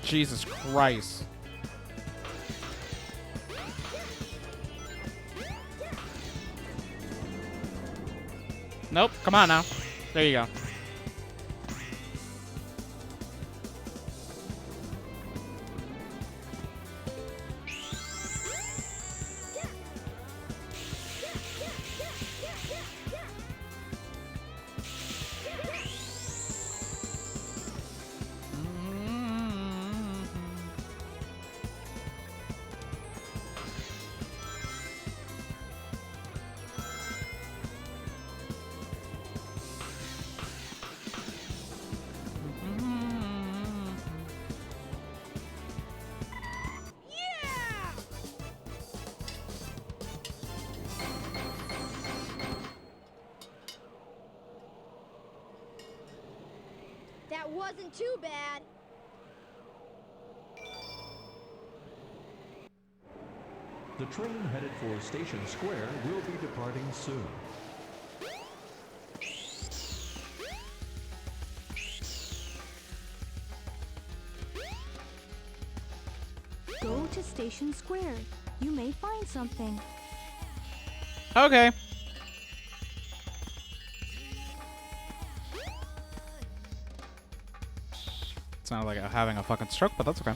Jesus Christ. Nope, come on now. There you go. That wasn't too bad. The train headed for Station Square will be departing soon. Go to Station Square. You may find something. Okay. Sounded like I'm having a fucking stroke, but that's okay.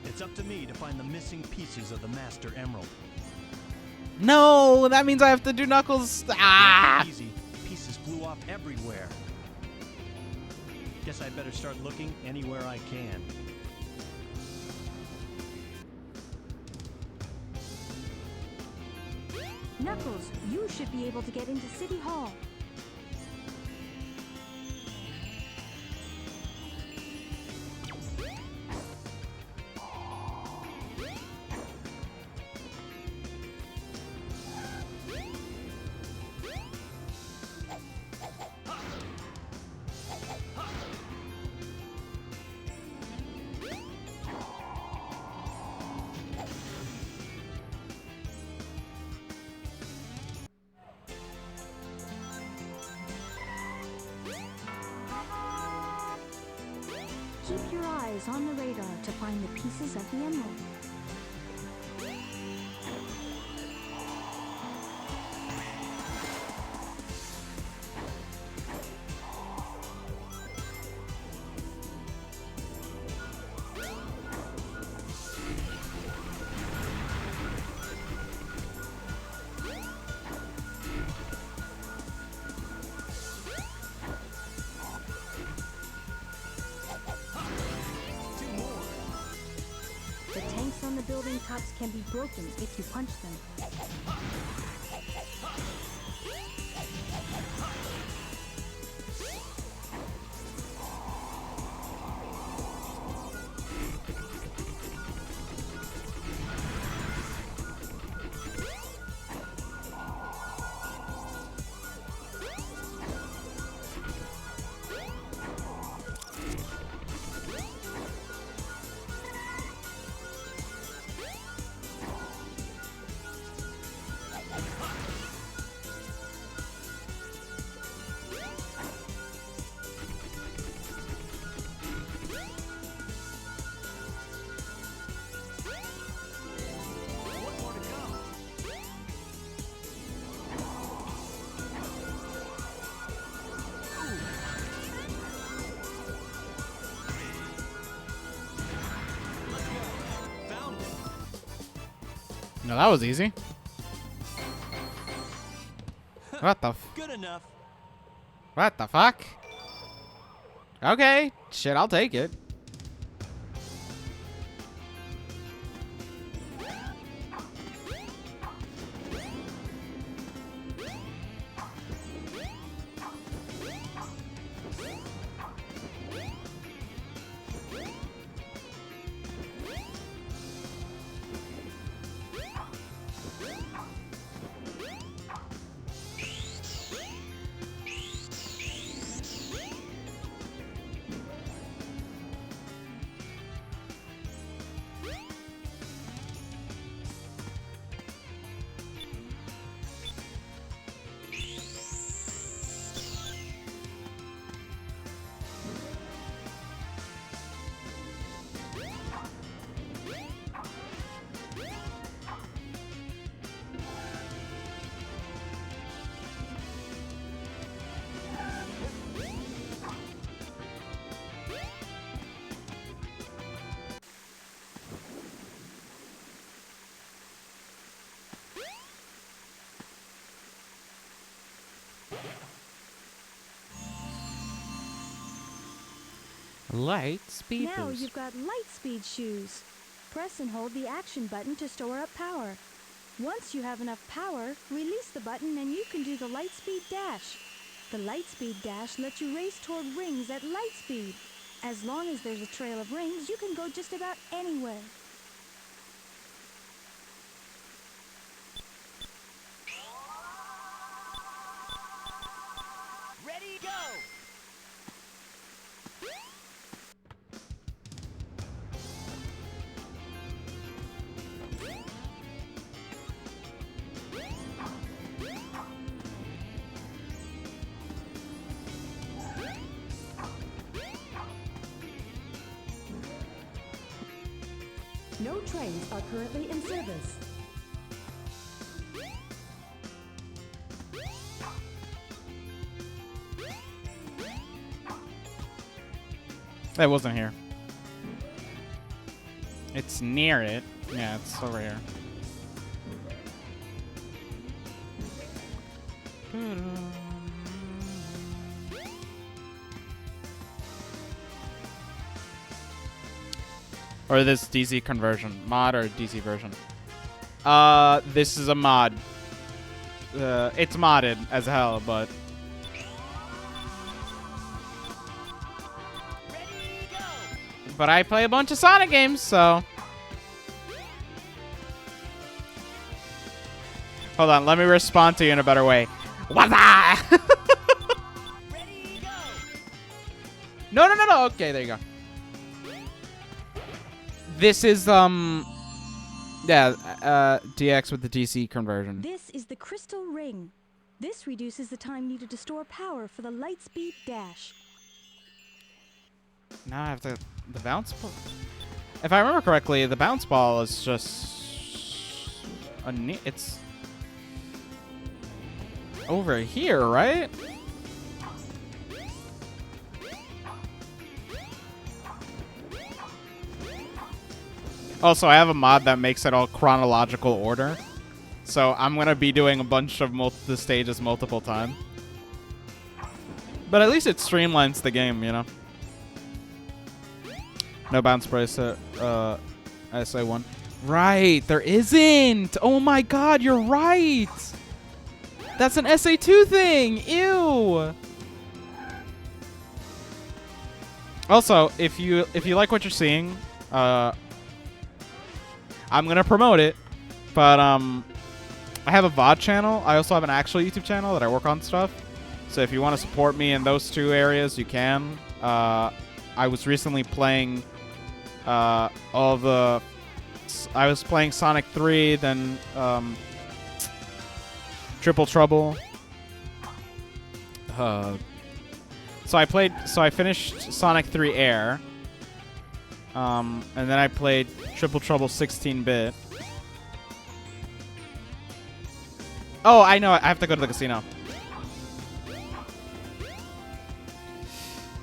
It's up to me to find the missing pieces of the Master Emerald. No, that means I have to do Knuckles. Ah! Easy. Pieces flew off everywhere. Guess I'd better start looking anywhere I can. Knuckles, you should be able to get into City Hall. Keep your eyes on the radar to find the pieces of the emerald. on the building tops can be broken if you punch them. No, that was easy. What the Good enough. What the fuck? Okay, shit, I'll take it. Light speed Now boost. you've got light speed shoes. Press and hold the action button to store up power. Once you have enough power, release the button and you can do the light speed dash. The light speed dash lets you race toward rings at light speed. As long as there's a trail of rings, you can go just about anywhere. Ready, go! No trains are currently in service. That wasn't here. It's near it. Yeah, it's over here. Or this DC conversion. Mod or DC version? This is a mod. It's modded as hell, but... But I play a bunch of Sonic games, so... Hold on, let me respond to you in a better way. What's that? No. Okay, there you go. This is, DX with the DC conversion. This is the crystal ring. This reduces the time needed to store power for the light speed dash. Now I have to... The bounce ball? If I remember correctly, the bounce ball is just... It's... over here, right? Also, I have a mod that makes it all chronological order. So I'm going to be doing a bunch of the stages multiple times. But at least it streamlines the game, you know? No bounce bracelet, SA1. Right, there isn't. Oh my god, you're right. That's an SA2 thing. Ew. Also, if you like what you're seeing, I'm gonna promote it, but I have a VOD channel. I also have an actual YouTube channel that I work on stuff. So if you want to support me in those two areas, you can. I was recently playing I was playing Sonic 3, then Triple Trouble. So I finished Sonic 3 Air. And then I played Triple Trouble 16-bit. Oh, I know. I have to go to the casino.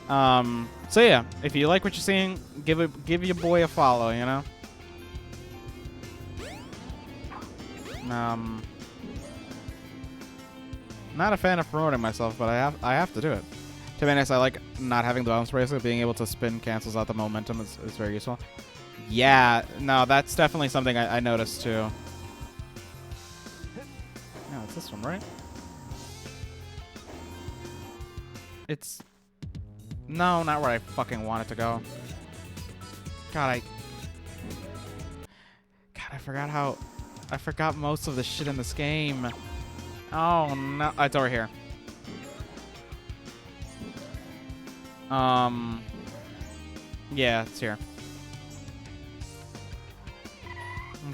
So yeah, if you like what you're seeing, give your boy a follow, you know? Not a fan of promoting myself, but I have to do it. To be honest, I like not having the bounce bracelet. Being able to spin cancels out the momentum is very useful. Yeah, no, that's definitely something I noticed too. Yeah, it's this one, right? It's... No, not where I fucking want it to go. God, I forgot how... I forgot most of the shit in this game. Oh, no. It's over here. Yeah, it's here.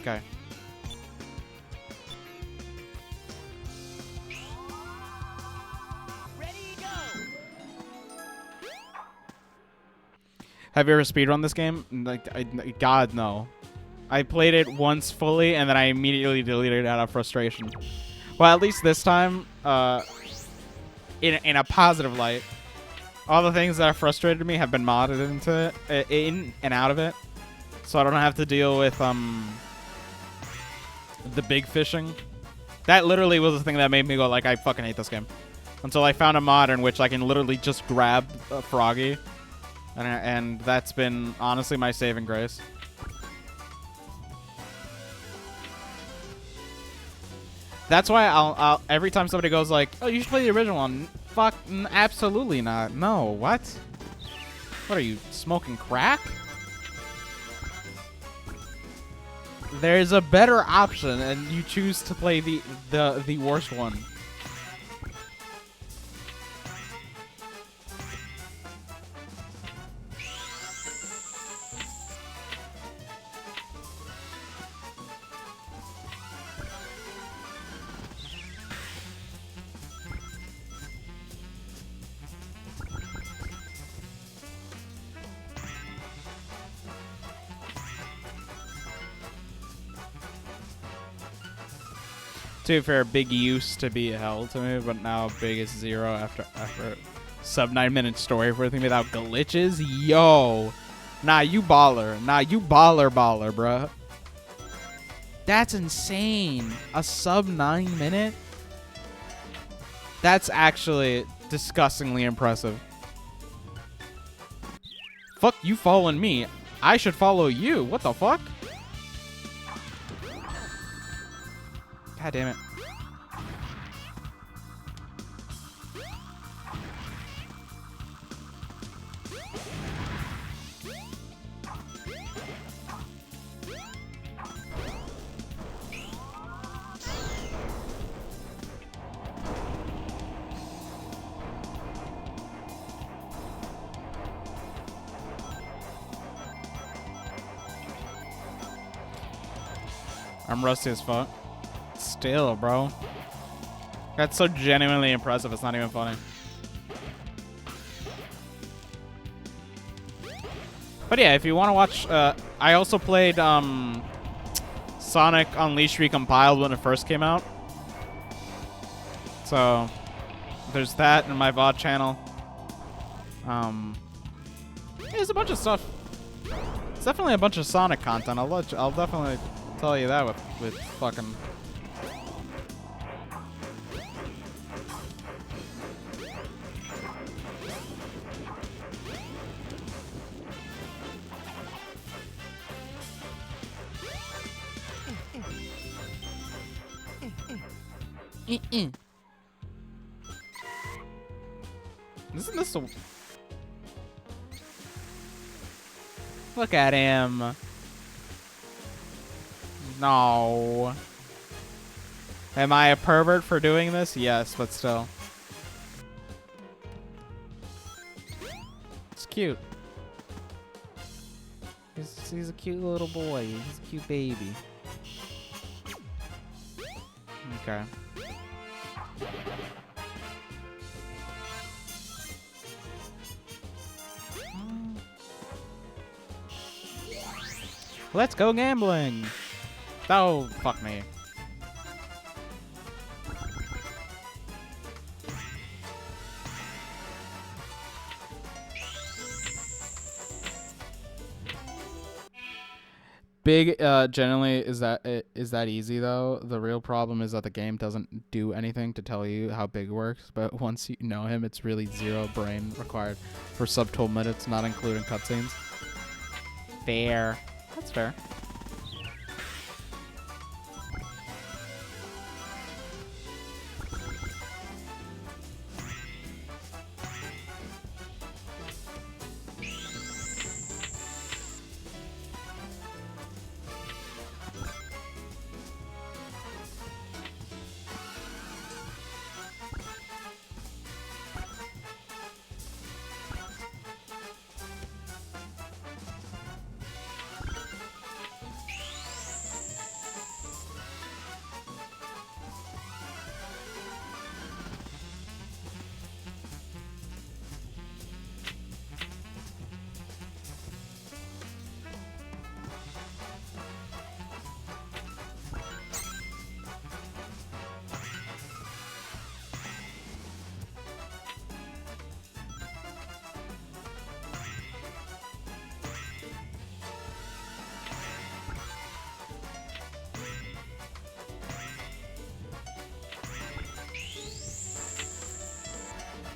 Okay. Have you ever speedrun this game? Like, God, no. I played it once fully, and then I immediately deleted it out of frustration. Well, at least this time, in a positive light, all the things that have frustrated me have been modded into it, in and out of it, so I don't have to deal with the big fishing. That literally was the thing that made me go like, I fucking hate this game. Until I found a mod in which I can literally just grab Froggy. And that's been, honestly, my saving grace. That's why I'll every time somebody goes like, oh, you should play the original one. Fuck, absolutely not. No, what? What are you, smoking crack? There's a better option, and you choose to play the worst one. To be fair, Big used to be hell to me, but now Big is 0 after sub 9-minute story for everything without glitches. Yo, nah, you baller. Nah, you baller, bruh. That's insane. A sub 9-minute? That's actually disgustingly impressive. Fuck you following me. I should follow you. What the fuck? God damn it. I'm rusty as fuck. Still, bro. That's so genuinely impressive, it's not even funny. But yeah, if you want to watch, I also played Sonic Unleashed Recompiled when it first came out. So there's that in my VOD channel. There's a bunch of stuff. It's definitely a bunch of Sonic content. I'll definitely tell you that with fucking... Isn't this a... Look at him. No. Am I a pervert for doing this? Yes, but still. It's cute. He's a cute little boy. He's a cute baby. Okay. Let's go gambling. Oh, fuck me. Big generally is that easy though. The real problem is that the game doesn't do anything to tell you how Big works, but once you know him, it's really zero brain required for sub 12 minutes, not including cutscenes. Fair. That's fair.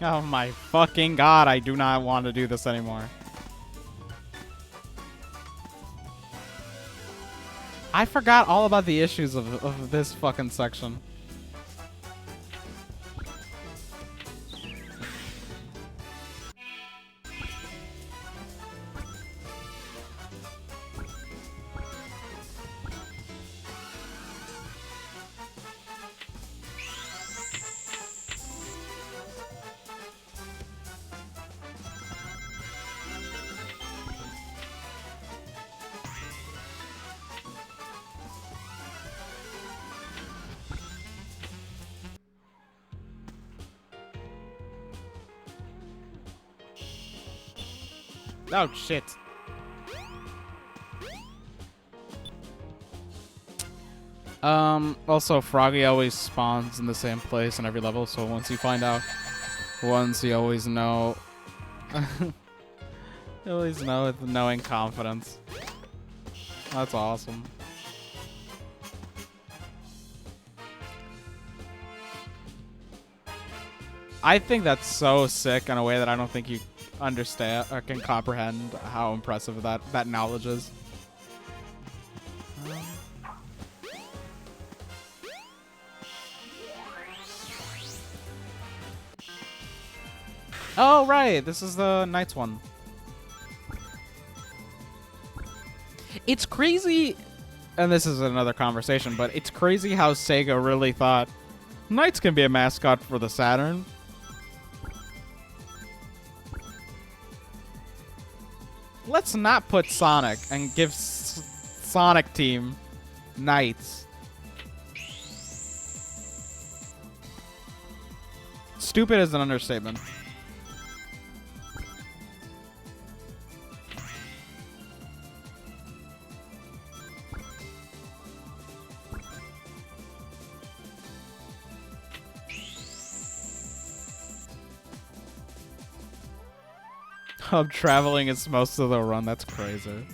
Oh my fucking god, I do not want to do this anymore. I forgot all about the issues of this fucking section. Oh, shit. Also, Froggy always spawns in the same place in every level, so once you find out once, you always know. You always know with knowing confidence. That's awesome. I think that's so sick in a way that I don't think you understand or can comprehend how impressive that knowledge is. Oh right, this is the Knights one. It's crazy, and this is another conversation, but it's crazy how Sega really thought Knights can be a mascot for the Saturn. Let's not put Sonic and give Sonic Team Knights. Stupid is an understatement. Hub traveling is most of the run. That's crazy.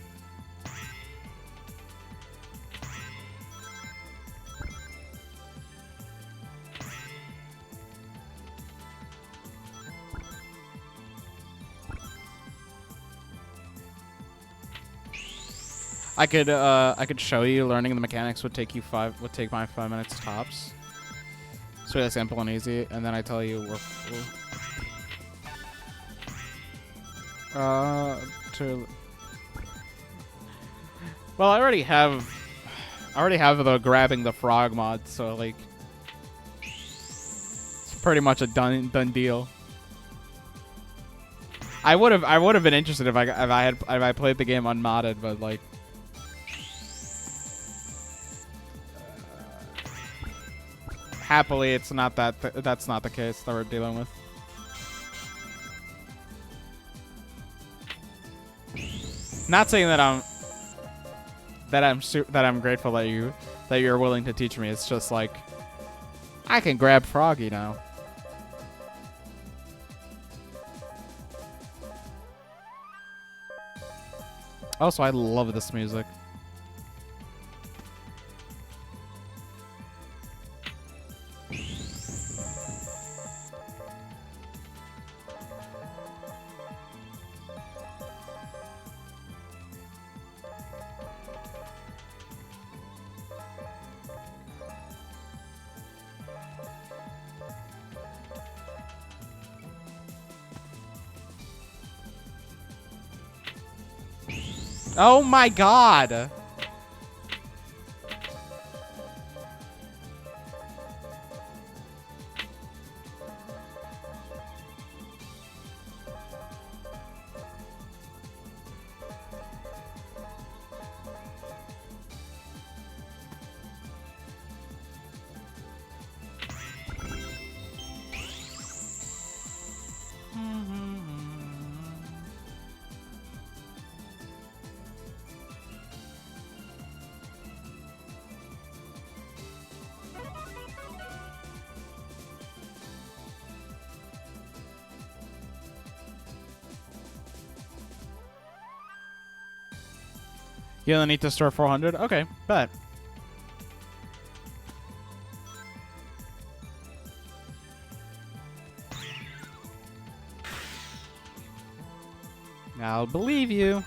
I could show you. Learning the mechanics would take my 5 minutes tops. It's really simple and easy, and then I tell you well, I already have the grabbing the frog mod, so like it's pretty much a done deal. I would have been interested if I played the game unmodded, but like happily it's not that's not the case that we're dealing with. Not saying that I'm grateful that you're willing to teach me. It's just like I can grab Froggy now. Also, I love this music. Oh my god! You only need to store 400? Okay, bet. I'll believe you.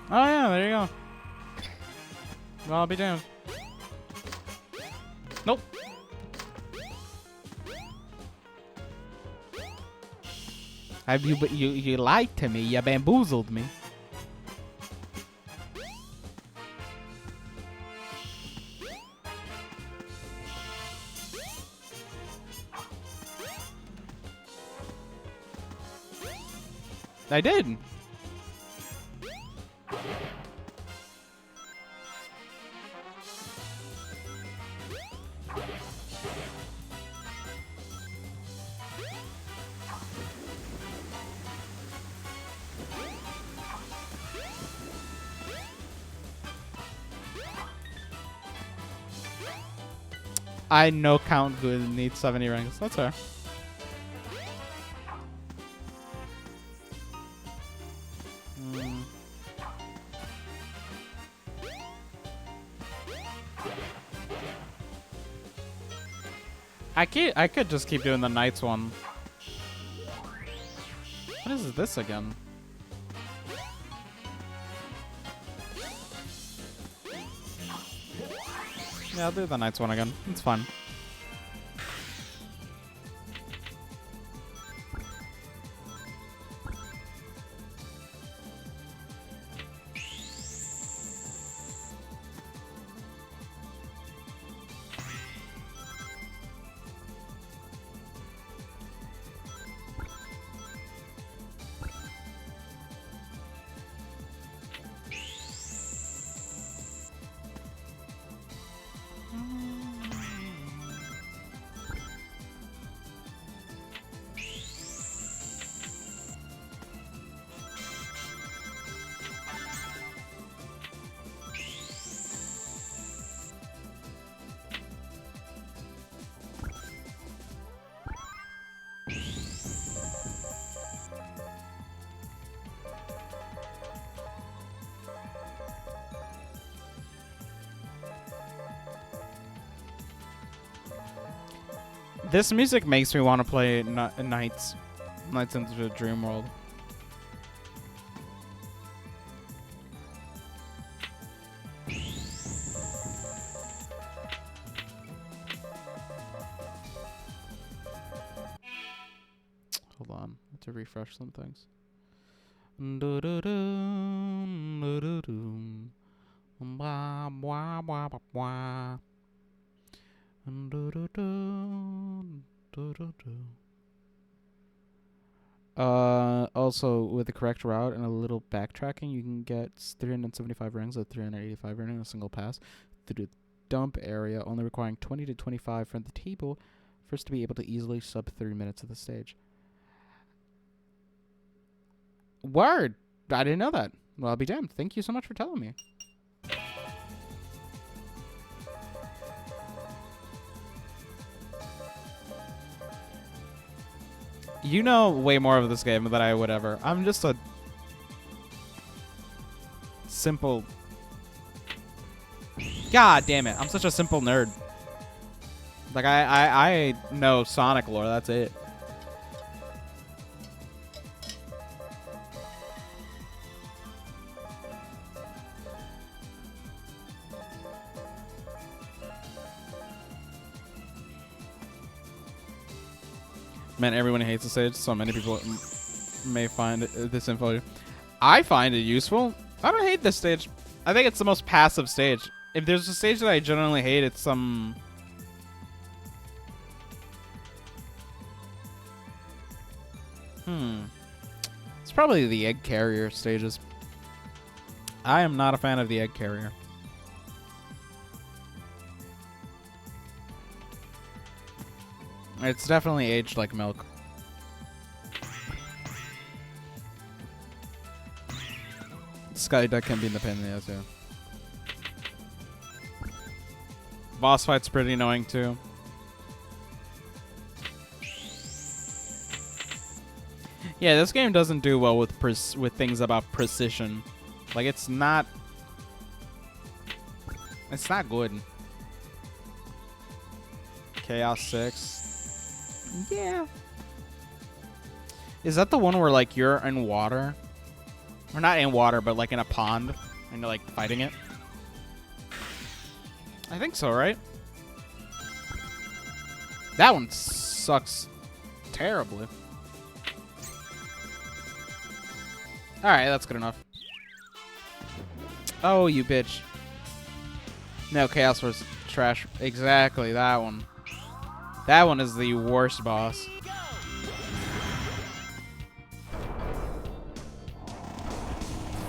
Oh yeah, there you go. Well, I'll be damned. Nope. You lied to me. You bamboozled me. I did. I no count good need 70 rings. That's fair. I could just keep doing the Knights one. What is this again? Yeah, I'll do the Knights one again. It's fun. This music makes me want to play Nights into the Dream World. Hold on, I have to refresh some things. Also, with the correct route and a little backtracking, you can get 375 rings at 385 rings in a single pass through the dump area, only requiring 20 to 25 from the table for us to be able to easily sub 3 minutes of the stage. Word! I didn't know that. Well, I'll be damned. Thank you so much for telling me. You know way more of this game than I would ever. I'm just a simple... God damn it. I'm such a simple nerd. Like, I know Sonic lore. That's it. Man, everyone hates the stage. So many people may find this info. I find it useful. I don't hate this stage. I think it's the most passive stage. If there's a stage that I generally hate, it's some... It's probably the egg carrier stages. I am not a fan of the egg carrier. It's definitely aged like milk. Sky Duck can be in the pain in the ass, yeah. Boss fight's pretty annoying too. Yeah, this game doesn't do well with things about precision. Like, it's not good. Chaos 6. Yeah. Is that the one where, like, you're in water? Or not in water, but, like, in a pond, and you're, like, fighting it? I think so, right? That one sucks terribly. Alright, that's good enough. Oh, you bitch. No, Chaos Force trash. Exactly, that one. That one is the worst boss.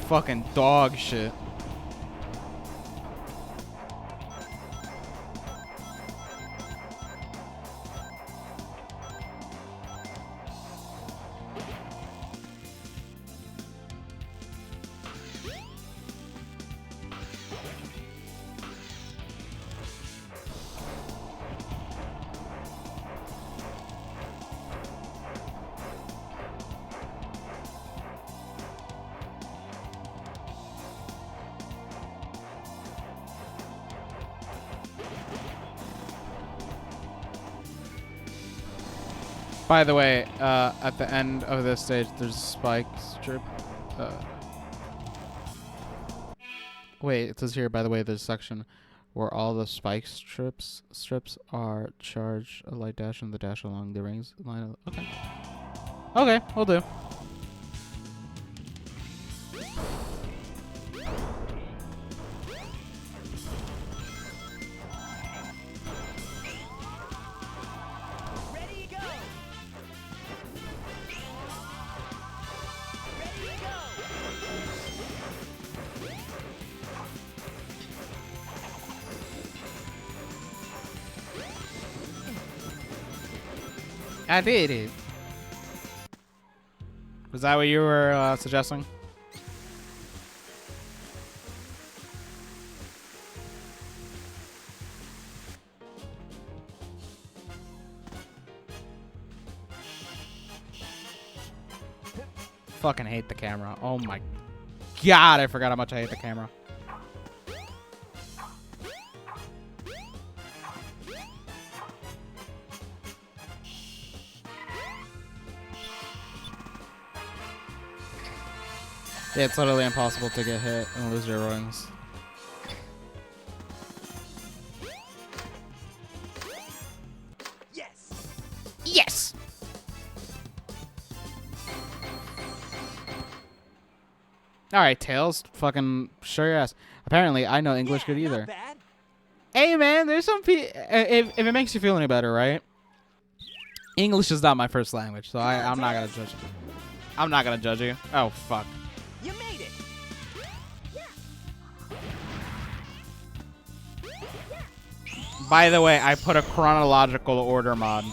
Fucking dog shit. By the way, at the end of this stage, there's a spike strip. Wait, it says here, by the way, there's a section where all the spike strips are charged, a light dash, and the dash along the rings line. Okay. Okay, we'll do. I did it. Was that what you were suggesting? Fucking hate the camera. Oh my god, I forgot how much I hate the camera. Yeah, it's literally impossible to get hit and lose your rings. Yes. Yes! Alright, Tails. Fucking show your ass. Apparently, I know English good either. Not bad. Hey, man, there's some if it makes you feel any better, right? English is not my first language, so I'm not gonna judge you. I'm not gonna judge you. Oh, fuck. You made it. By the way, I put a chronological order mod.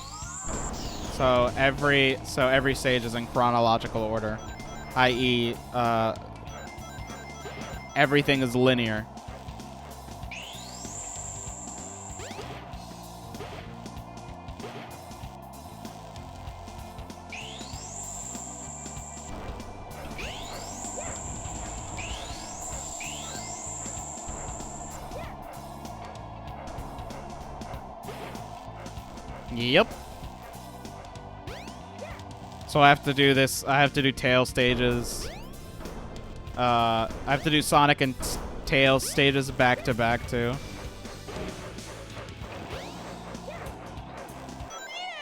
So every stage is in chronological order. I.e., everything is linear. Yep. So I have to do this. I have to do tail stages. I have to do Sonic and Tails stages back to back too.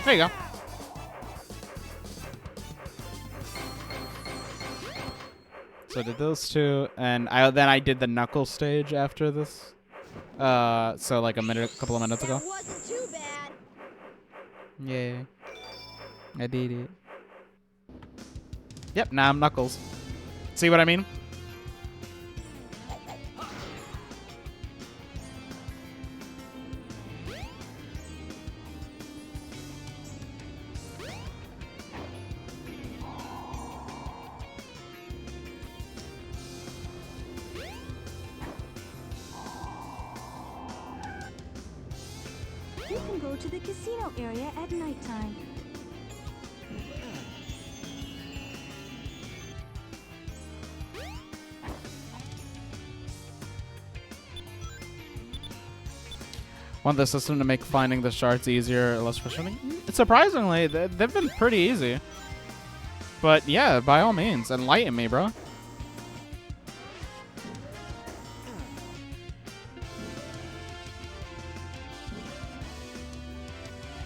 There you go. So I did those two, and then I did the Knuckles stage after this. So like a couple of minutes ago. That wasn't too bad. Yeah, I did it. Yep, now I'm Knuckles. See what I mean? You can go to the casino area at nighttime. Want the system to make finding the shards easier or less frustrating? Surprisingly, they've been pretty easy. But yeah, by all means, enlighten me, bro.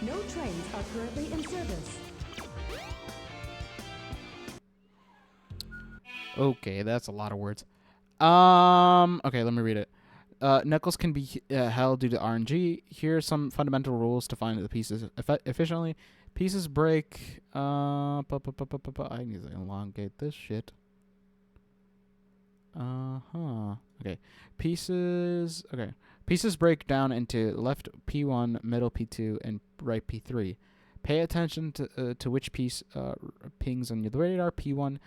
No trains are currently in service. Okay, that's a lot of words. Okay, let me read it. Knuckles can be held due to RNG. Here are some fundamental rules to find the pieces efficiently. Pieces break. I need to elongate this shit. Okay. Pieces. Okay. Pieces break down into left P1, middle P2, and right P3. Pay attention to which piece pings on the radar. P1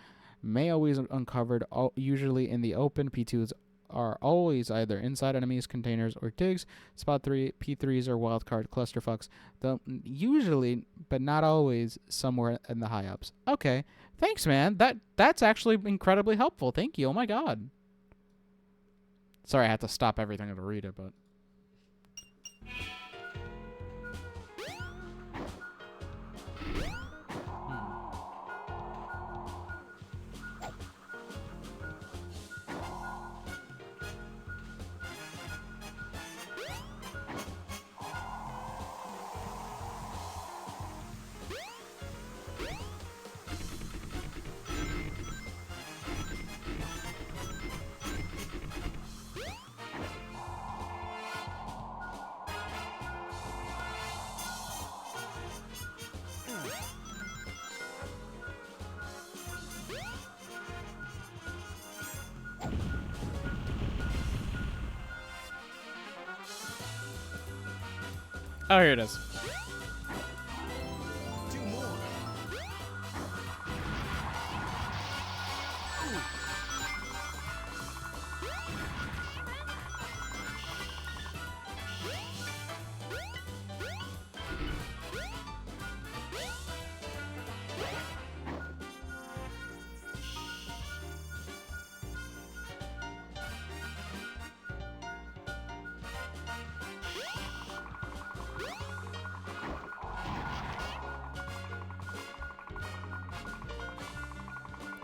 may always uncovered, usually in the open. P2s are always either inside enemies, containers, or digs. Spot 3, P3s are wildcard clusterfucks, though usually, but not always, somewhere in the high ups. Okay, thanks, man. That's actually incredibly helpful. Thank you. Oh my god. Sorry, I had to stop everything to read it, but. Oh, here it is. Two more.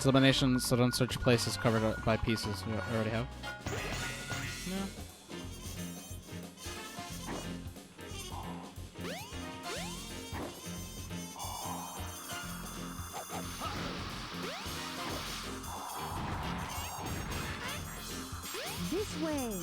Elimination, so don't search places covered by pieces. You already have. No. This way.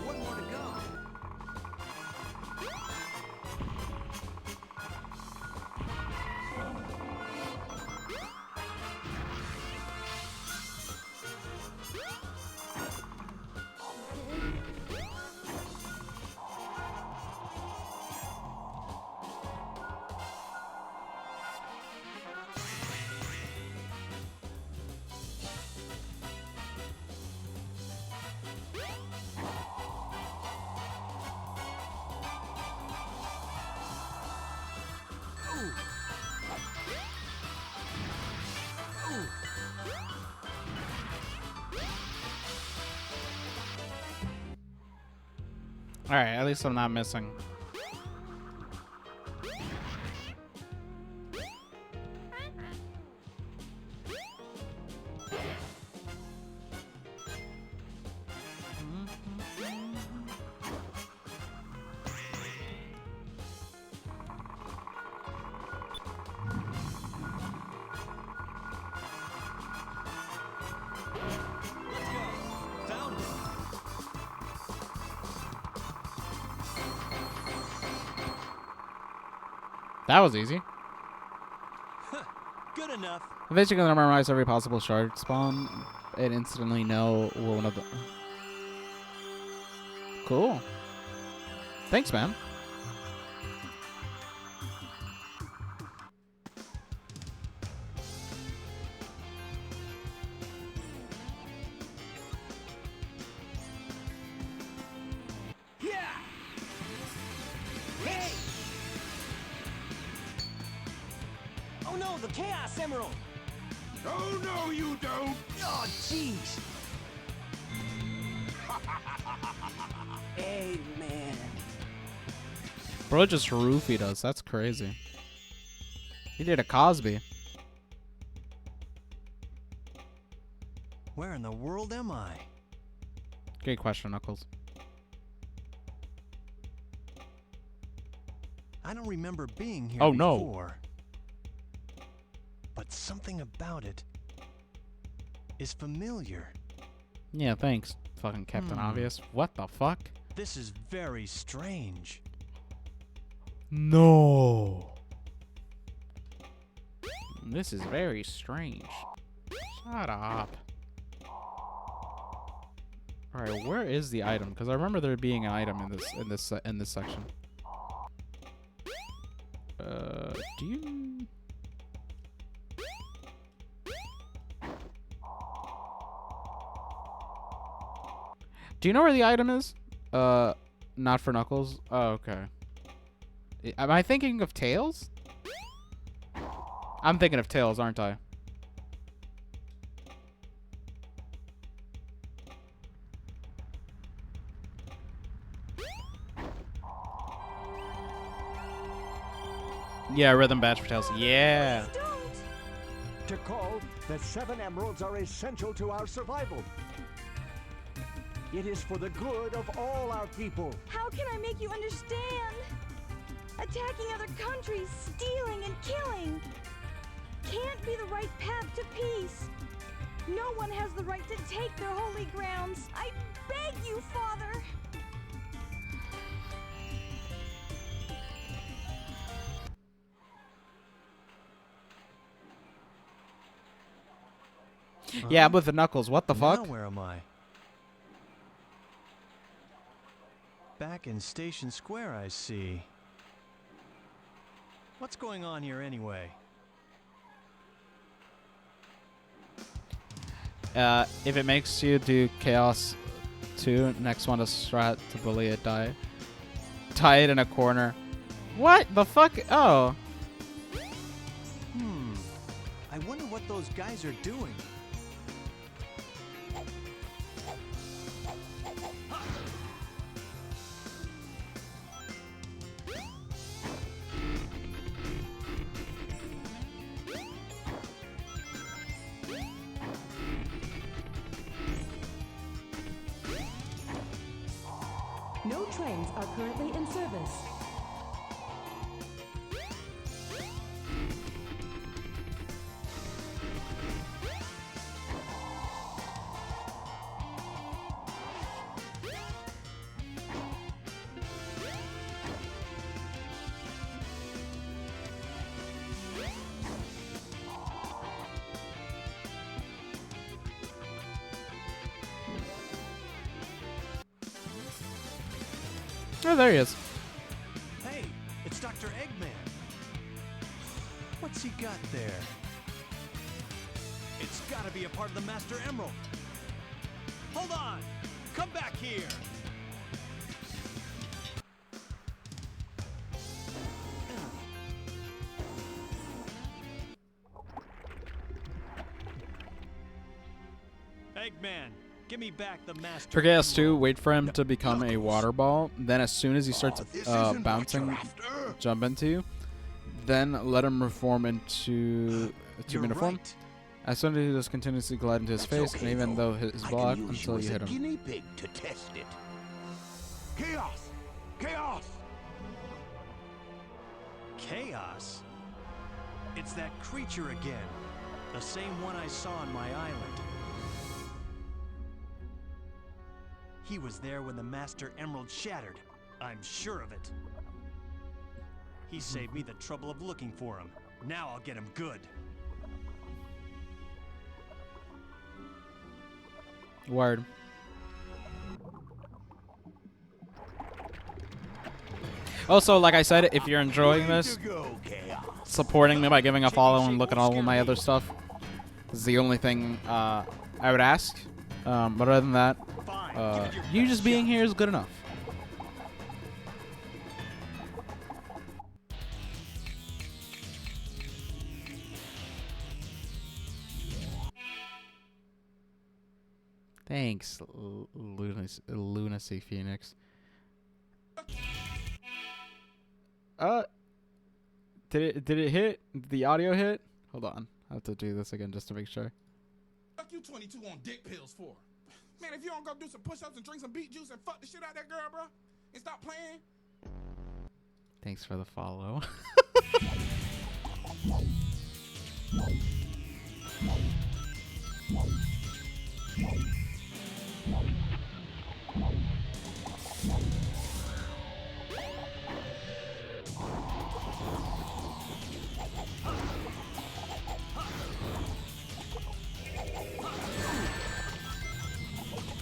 One more to go. All right, at least I'm not missing. Let's go. Found it. That was easy. Good enough. Eventually, gonna memorize every possible shard spawn and instantly know one of the. Cool. Thanks, man. Yeah. Hey. Oh no, the Chaos Emerald. Oh, no, you don't. Oh, jeez. Amen. Bro just roofied us. That's crazy. He did a Cosby. Where in the world am I? Great question, Knuckles. I don't remember being here Oh, no. before. But something about it is familiar. Yeah, thanks, fucking Captain Obvious. What the fuck? This is very strange. No. This is very strange. Shut up. All right, where is the item? Because I remember there being an item in this section. Do you? Do you know where the item is? Not for Knuckles. Oh, okay. Am I thinking of Tails? I'm thinking of Tails, aren't I? Yeah, rhythm badge for Tails. Yeah. To call, the 7 emeralds are essential to our survival. It is for the good of all our people. How can I make you understand? Attacking other countries, stealing and killing can't be the right path to peace. No one has the right to take their holy grounds. I beg you, Father. Yeah, I'm with the Knuckles. What the Now fuck? where am I? Back in Station Square, I see. What's going on here anyway? If it makes you do Chaos 2, next one to strat to bully it, die. Tie it in a corner. What the fuck? Oh. I wonder what those guys are doing. No trains are currently in service. Oh, there he is. Hey, it's Dr. Eggman. What's he got there? It's gotta be a part of the Master Emerald. Hold on! Come back here! Eggman, give me back the Master For Chaos 2, Emerald. wait for him to become a water ball. Then as soon as he starts bouncing, jump into you. Then let him reform into a two-minute form. Right. As soon as he just continuously glide into his face, and even though his block until you hit him. Guinea pig to test it. Chaos! Chaos! Chaos? It's that creature again. The same one I saw on my island. He was there when the Master Emerald shattered. I'm sure of it. He saved me the trouble of looking for him. Now I'll get him good. Word. Also, like I said, if you're enjoying this, supporting me by giving a follow and look at all of my other stuff is the only thing I would ask. But other than that, you just being here is good enough. Thanks, Lunacy Phoenix. Did it hit? Did the audio hit? Hold on. I have to do this again just to make sure. Fuck you 22 on dick pills for? Man, if you don't go do some push-ups and drink some beet juice and fuck the shit out of that girl, bro, and stop playing. Thanks for the follow.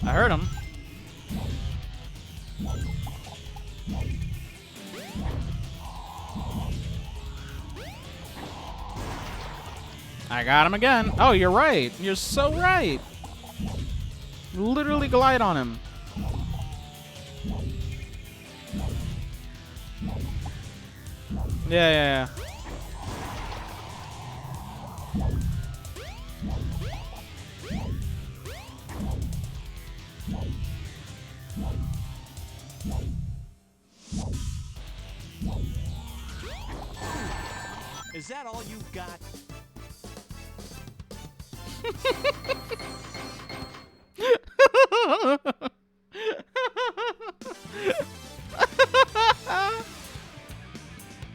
I heard him. I got him again. Oh, you're right. You're so right. Literally glide on him. Yeah. Is that all you got?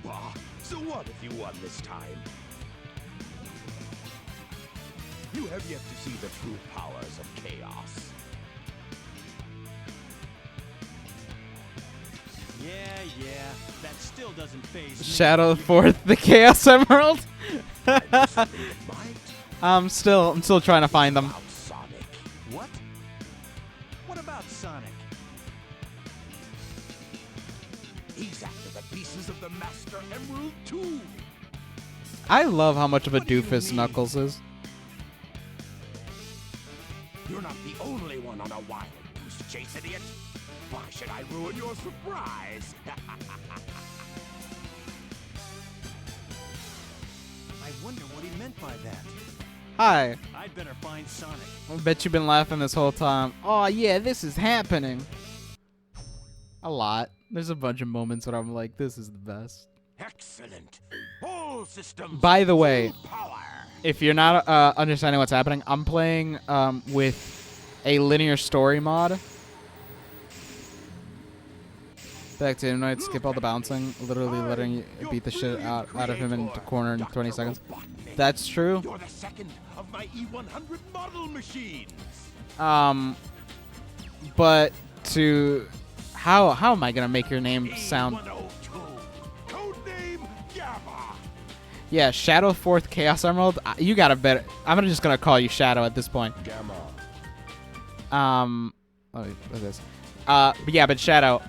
Bah, so what if you won this time? You have yet to see the true powers of chaos. Yeah, that still doesn't faze me. Shadow Forth the Chaos Emerald. I'm still trying to find them. Sonic. What? What about Sonic? He's after the pieces of the Master Emerald too. I love how much of a doofus Knuckles is. chase, idiot. Why should I ruin your surprise? I wonder what he meant by that. Hi. I'd better find Sonic. I bet you've been laughing this whole time. Oh, yeah, this is happening. A lot. There's a bunch of moments where I'm like, this is the best. Excellent. All systems. By the way, full power. if you're not understanding what's happening, I'm playing with a linear story mod. Back to him, I'd skip all the bouncing, literally letting you beat the shit out of him in the corner in 20 seconds. That's true. You're the second of my E100 model machines. But to how am I gonna make your name sound? Codename Gamma. Yeah, Shadow 4th Chaos Emerald. You got a better. I'm just gonna call you Shadow at this point. Gamma. What is this? But yeah, but Shadow,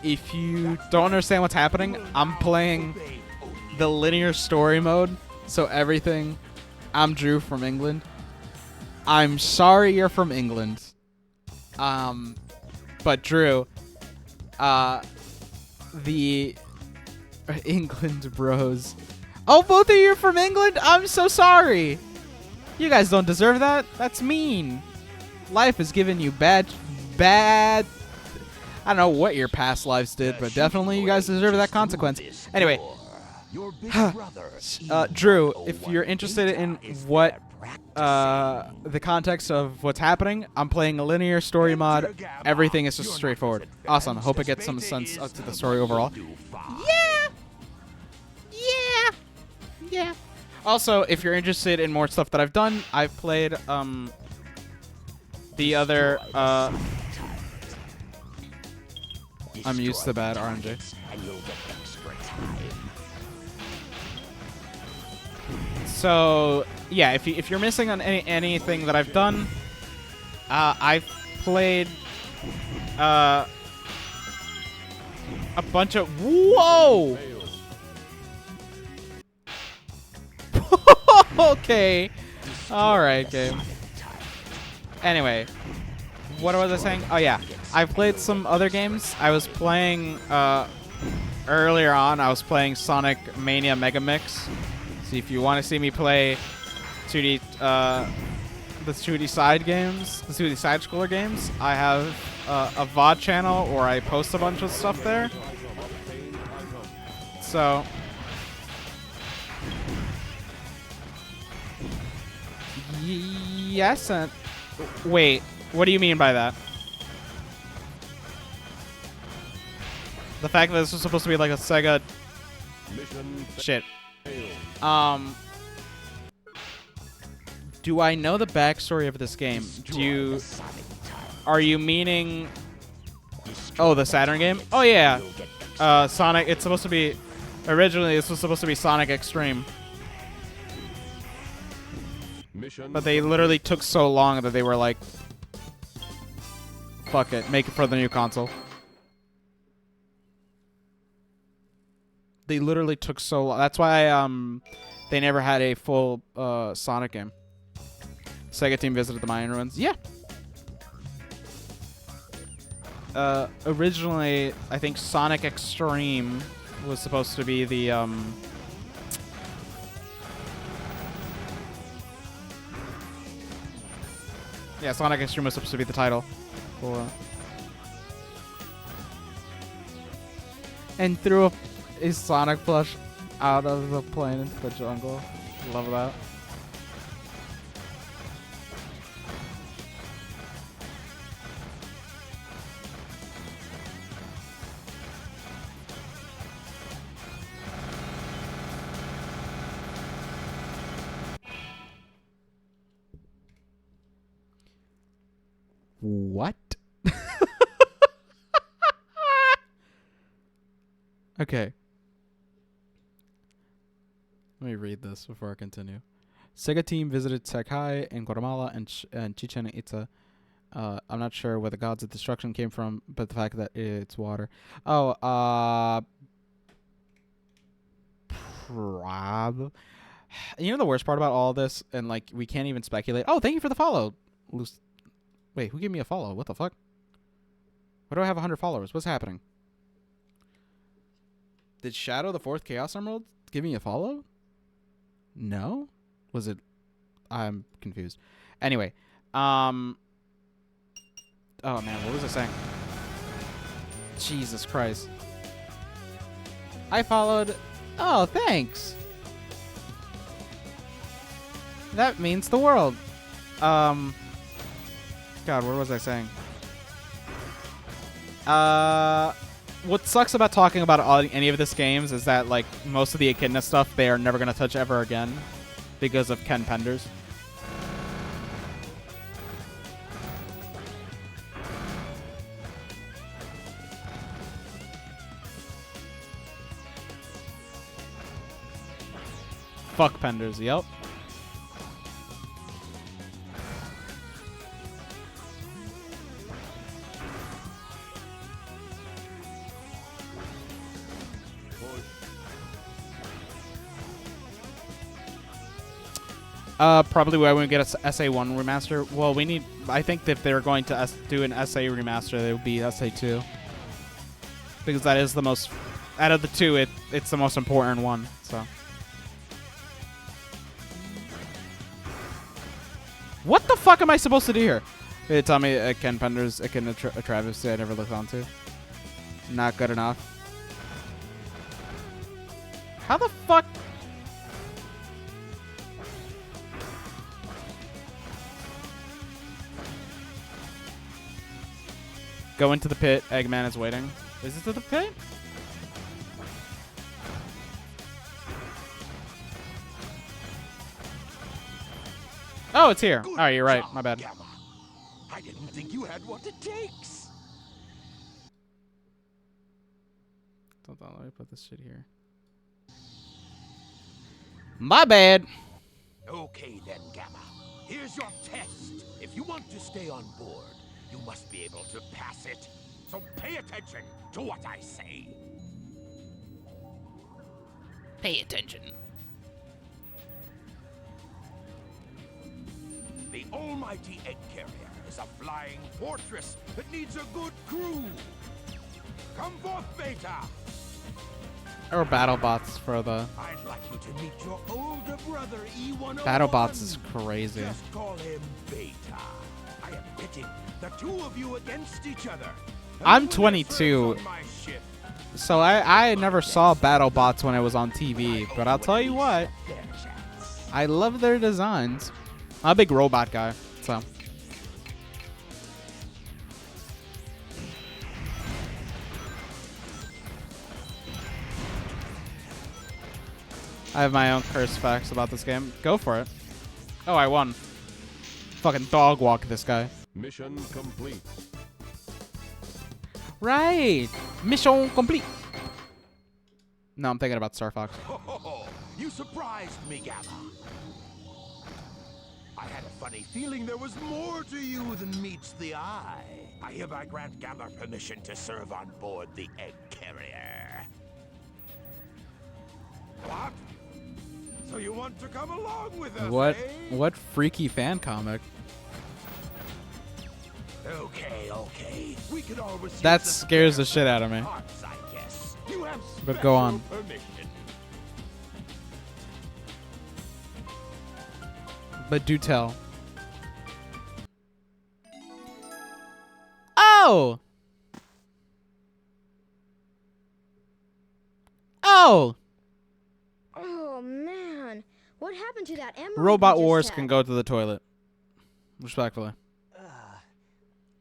if you don't understand what's happening, I'm playing the linear story mode, so everything. I'm Drew from England. I'm sorry you're from England. But Drew, the England bros. Oh, both of you are from England? I'm so sorry. You guys don't deserve that. That's mean. Life has given you bad. I don't know what your past lives did, but definitely you guys deserve that consequence. Anyway, Drew, if you're interested in what the context of what's happening, I'm playing a linear story mod. Everything is just straightforward. Awesome. I hope it gets some sense to the story overall. Yeah. Also, if you're interested in more stuff that I've done, I've played the other I'm used to bad RNG. So yeah, if you're missing on anything that I've done, I've played a bunch of whoa. Okay, all right, game. Anyway, what was I saying? Oh yeah, I played some other games. I was playing earlier on. I was playing Sonic Mania Megamix. So if you want to see me play 2D, the 2D side games, the 2D side scroller games, I have a VOD channel where I post a bunch of stuff there. So. Yes, and wait, what do you mean by that? The fact that this was supposed to be like a Sega shit. Do I know the backstory of this game? Are you meaning the Saturn game? Oh yeah. Sonic, it's supposed to be originally this was supposed to be Sonic Extreme. But they literally took so long that they were like, fuck it, make it for the new console. They literally took so long. That's why they never had a full Sonic game. Sega team visited the Mayan ruins. Yeah. Originally, I think Sonic Extreme was supposed to be the yeah, Sonic Extreme was supposed to be the title. For and threw a Sonic plush out of the plane into the jungle. Love that. What? Okay. Let me read this before I continue. Sega team visited Sakai in Guatemala and Chichen Itza. I'm not sure where the gods of destruction came from, but the fact that it's water. Oh, you know the worst part about all this, and like we can't even speculate. Oh, thank you for the follow. Wait, who gave me a follow? What the fuck? Why do I have 100 followers? What's happening? Did Shadow the 4th Chaos Emerald give me a follow? No? Was it? I'm confused. Anyway, oh man, what was I saying? Jesus Christ. I followed. Oh, thanks. That means the world. God, what was I saying? What sucks about talking about any of these games is that, like, most of the Echidna stuff they are never going to touch ever again because of Ken Penders. Fuck Penders, yep. Probably why we get a SA1 remaster. Well, we need. I think that if they're going to do an SA remaster, it would be SA2, because that is the most. Out of the two, it's the most important one. So. What the fuck am I supposed to do here? Hey, tell me, Ken Penders, Ken Travis. I never looked onto. Not good enough. How the fuck? Go into the pit. Eggman is waiting. Is it to the pit? Oh, it's here. Oh, you're right. My bad. Gamma. I didn't think you had what it takes. Hold on, let me put this shit here. My bad. Okay then, Gamma. Here's your test. If you want to stay on board, you must be able to pass it. So pay attention to what I say. Pay attention. The almighty egg carrier is a flying fortress that needs a good crew. Come forth, Beta. Or BattleBots for the. I'd like you to meet your older brother, E101. BattleBots is crazy. Just call him Beta. I am pitting the two of you against each other. I'm 22, so I never saw BattleBots when it was on TV, but I'll tell you what, I love their designs. I'm a big robot guy, so. I have my own curse facts about this game. Go for it. Oh, I won. Fucking dog walk this guy. Mission complete. Right. Mission complete. No, I'm thinking about Star Fox. You surprised me, Gamma. I had a funny feeling there was more to you than meets the eye. I hereby grant Gamma permission to serve on board the egg carrier. What? So you want to come along with us, What? eh? What freaky fan comic? Okay. We could always That scares the shit out of me. parts, I guess. You have But go on. special permission. But do tell. Oh! Oh! Oh man, what happened to that emerald? Robot we just Wars had? can go to the toilet. Respectfully.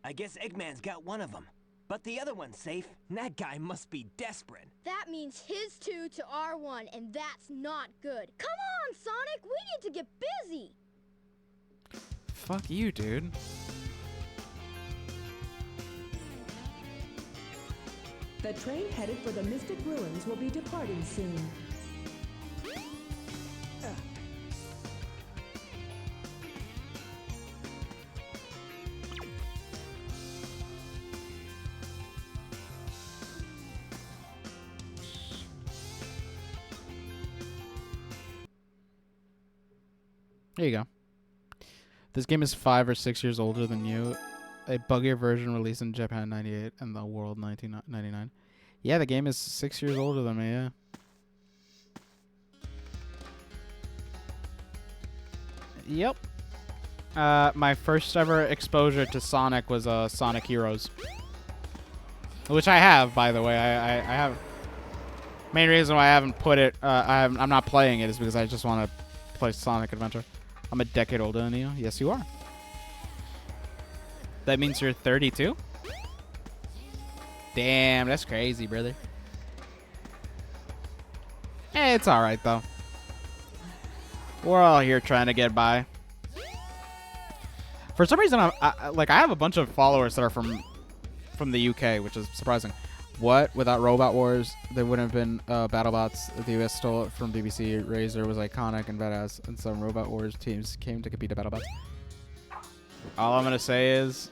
I guess Eggman's got one of them. But the other one's safe. That guy must be desperate. That means his 2 to our 1, and that's not good. Come on, Sonic, we need to get busy. Fuck you, dude. The train headed for the Mystic Ruins will be departing soon. There you go. This game is 5 or 6 years older than you. a buggier version released in Japan 98 and the world 1999. Yeah, the game is 6 years older than me, yeah. Yep. My first ever exposure to Sonic was Sonic Heroes. Which I have, by the way. I have. Main reason why I haven't put it, I'm not playing it is because I just want to play Sonic Adventure. I'm a decade older than you. Yes, you are. That means you're 32? Damn, that's crazy, brother. Hey, it's alright, though. We're all here trying to get by. For some reason, I have a bunch of followers that are from the UK, which is surprising. What? Without Robot Wars, there wouldn't have been BattleBots. The US stole it from BBC. Razor was iconic and badass, and some Robot Wars teams came to compete at BattleBots. All I'm gonna say is,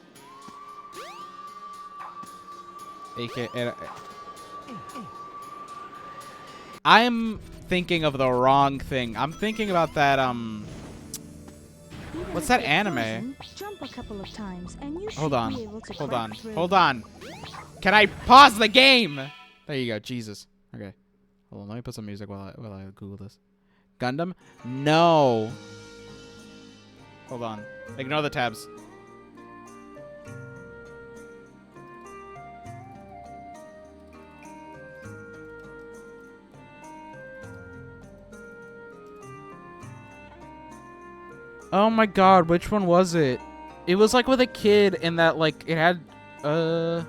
I'm thinking of the wrong thing. I'm thinking about that what's that anime? Jump a couple of times and you Hold on. be able to Hold crack on. through. Hold on. Can I pause the game? There you go. Jesus. Okay. Hold on. Let me put some music while I Google this. Gundam? No. Hold on. Ignore the tabs. Oh my god, which one was it? It was like with a kid and that like it had that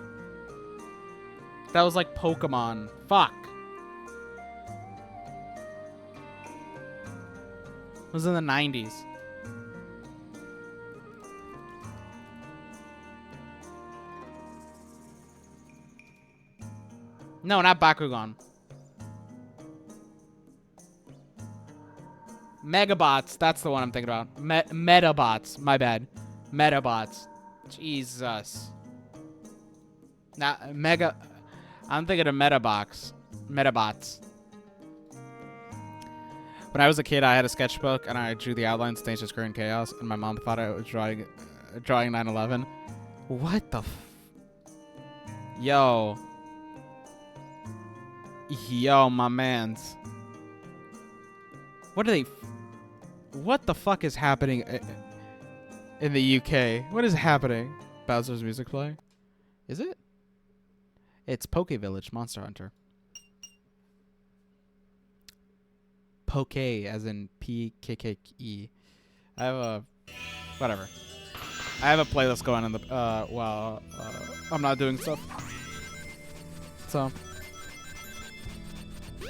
was like Pokemon. Fuck. It was in the 90s. No, not Bakugan. Megabots, that's the one I'm thinking about. Metabots, my bad. Metabots. Jesus. I'm thinking of Metabots. When I was a kid, I had a sketchbook and I drew the outlines, Dangerous Current Chaos, and my mom thought I was drawing 9/11. What the Yo, my mans. What the fuck is happening in the UK? What is happening? Bowser's Music Play? Is it? It's Poke Village Monster Hunter. Poke, as in P-K-K-E. I have a... whatever. I have a playlist going in the... while I'm not doing stuff. So...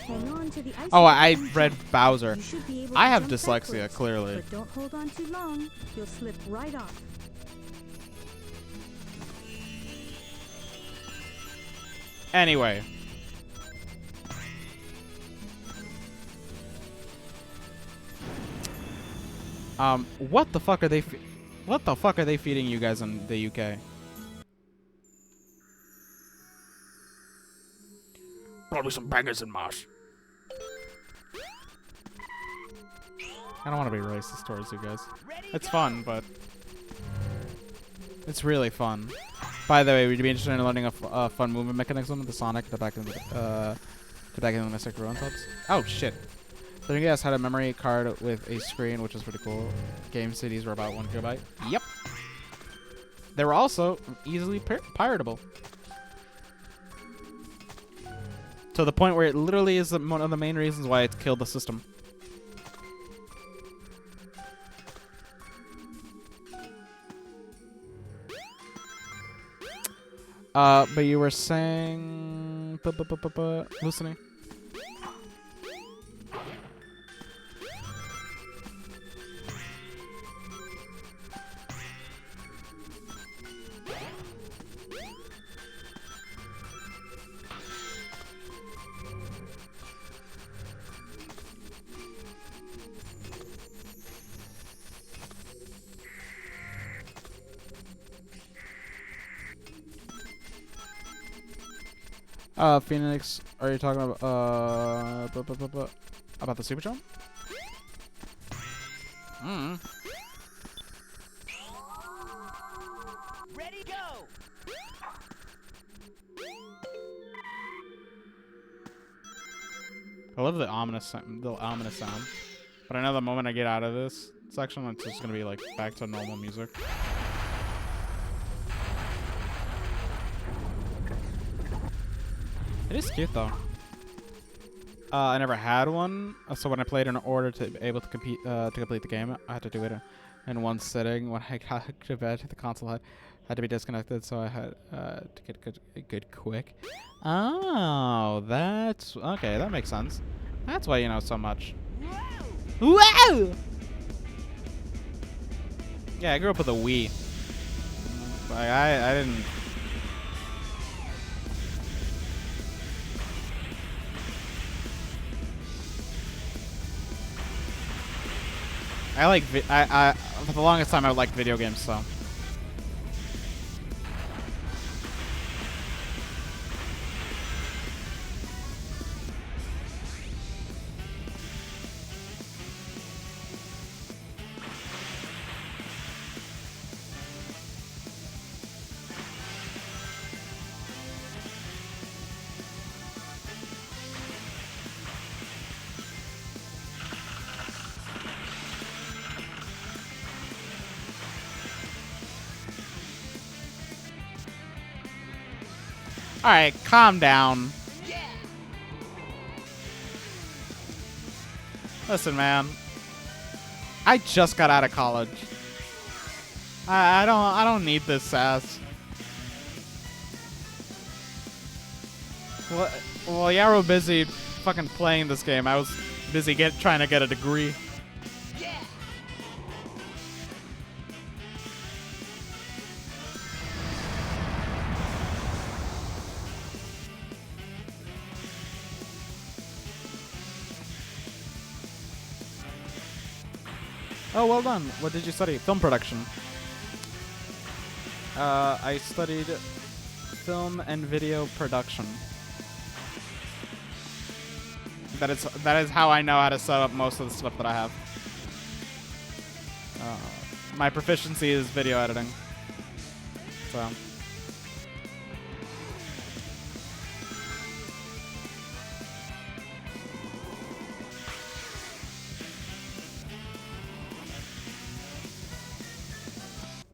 Hang on to the ice. Oh, I read Bowser. You should be able I to have jump dyslexia, backwards, clearly. But don't hold on too long. You'll slip right off. Anyway. What the fuck are they feeding you guys in the UK? Probably some bangers and mash. I don't want to be racist towards you guys. It's fun, but it's really fun. By the way, would you be interested in learning a fun movement mechanism with the Sonic to back in the Mystic Ruin subs? Oh shit! So you guys had a memory card with a screen, which is pretty cool. Game CDs were about 1 GB. Yep. They were also easily piratable. To the point where it literally is one of the main reasons why it's killed the system. But you were saying... listening. Phoenix, are you talking about the Superdrome? Ready, go! I love the ominous sound. But I know the moment I get out of this section, it's just gonna be like back to normal music. It is cute though. I never had one, so when I played in order to be able to complete the game, I had to do it in one sitting. When I got to bed, the console had to be disconnected, so I had to get good quick. Oh, that's okay. That makes sense. That's why you know so much. Whoa! Yeah, I grew up with a Wii. Like I didn't. I for the longest time I liked video games, so. Alright, calm down. Listen, man. I just got out of college. I don't need this sass. Well, yeah, we're busy fucking playing this game. I was busy trying to get a degree. Oh, well done. What did you study? Film production. I studied film and video production. That is how I know how to set up most of the stuff that I have. My proficiency is video editing. So.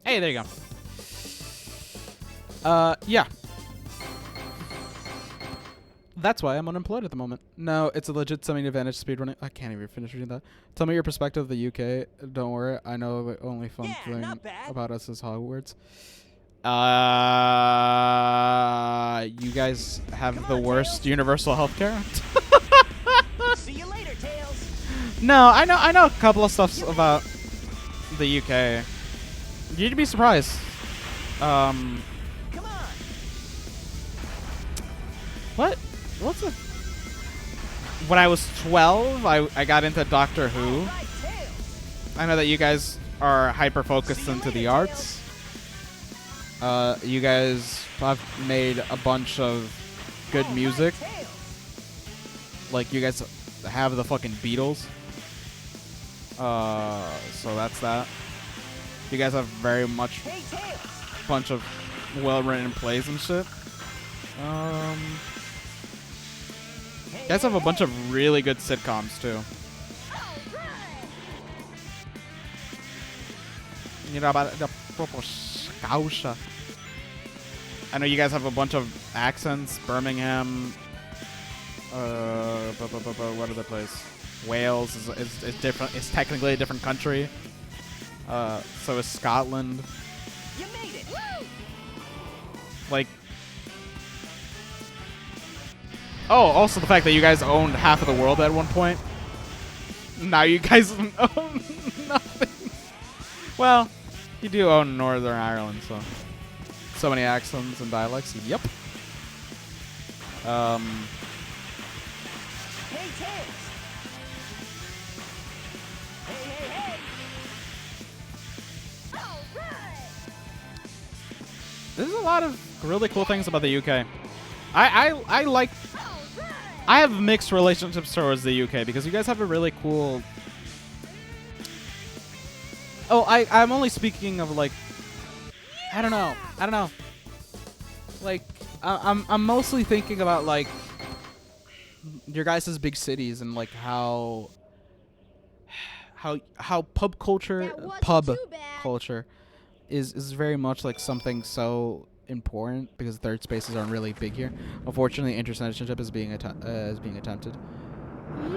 Hey, there you go. Yeah. That's why I'm unemployed at the moment. No, it's a legit semi-advantage speedrunning. I can't even finish reading that. Tell me your perspective of the UK. Don't worry, I know the only fun thing about us is Hogwarts. You guys have the worst universal healthcare. See you later, Tails. No, I know a couple of stuff about the UK. You'd be surprised. Come on. What's it? When I was 12, I got into Doctor Who. Right, I know that you guys are hyper focused into the arts. You guys have made a bunch of good music. Like you guys have the fucking Beatles. So that's that. You guys have very much bunch of well-written plays and shit. You guys have a bunch of really good sitcoms too. You know about the proper Scotia. I know you guys have a bunch of accents. Birmingham. What other place? Wales is different. It's technically a different country. So is Scotland. You made it. Woo! Like. Oh, also the fact that you guys owned half of the world at one point. Now you guys own nothing. Well, you do own Northern Ireland, so many accents and dialects. Yep. Hey, Tails. Hey. All right. There's a lot of really cool things about the UK. I like. I have mixed relationships towards the UK because you guys have a really cool. Oh, I'm only speaking of like. I don't know. Like I'm mostly thinking about like your guys' big cities and like how pub culture culture is very much like something so important because third spaces aren't really big here. Unfortunately, intercitizenship is being attempted.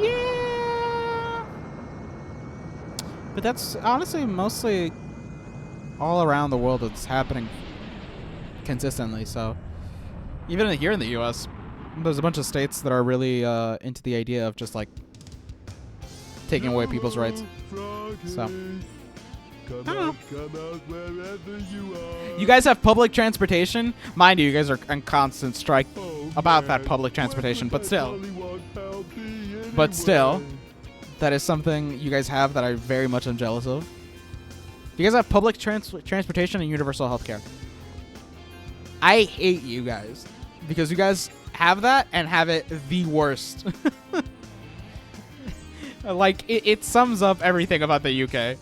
Yeah, but that's honestly mostly all around the world. It's happening consistently. So even here in the U.S., there's a bunch of states that are really into the idea of just like taking away people's rights. So. Come out wherever you are. You guys have public transportation? Mind you guys are on constant strike about that public transportation, but still. But still, that is something you guys have that I very much am jealous of. You guys have public transportation and universal healthcare. I hate you guys because you guys have that and have it the worst. Like, it sums up everything about the UK.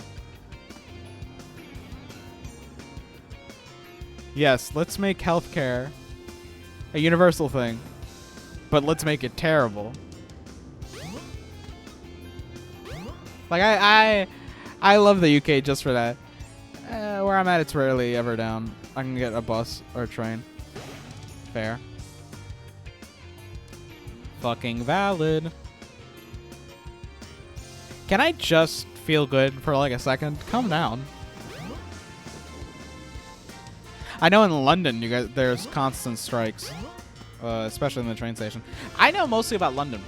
Yes, let's make healthcare a universal thing, but let's make it terrible. Like I love the UK just for that. Where I'm at, it's rarely ever down. I can get a bus or a train. Fair. Fucking valid. Can I just feel good for like a second? Calm down. I know in London, you guys, there's constant strikes, especially in the train station. I know mostly about London.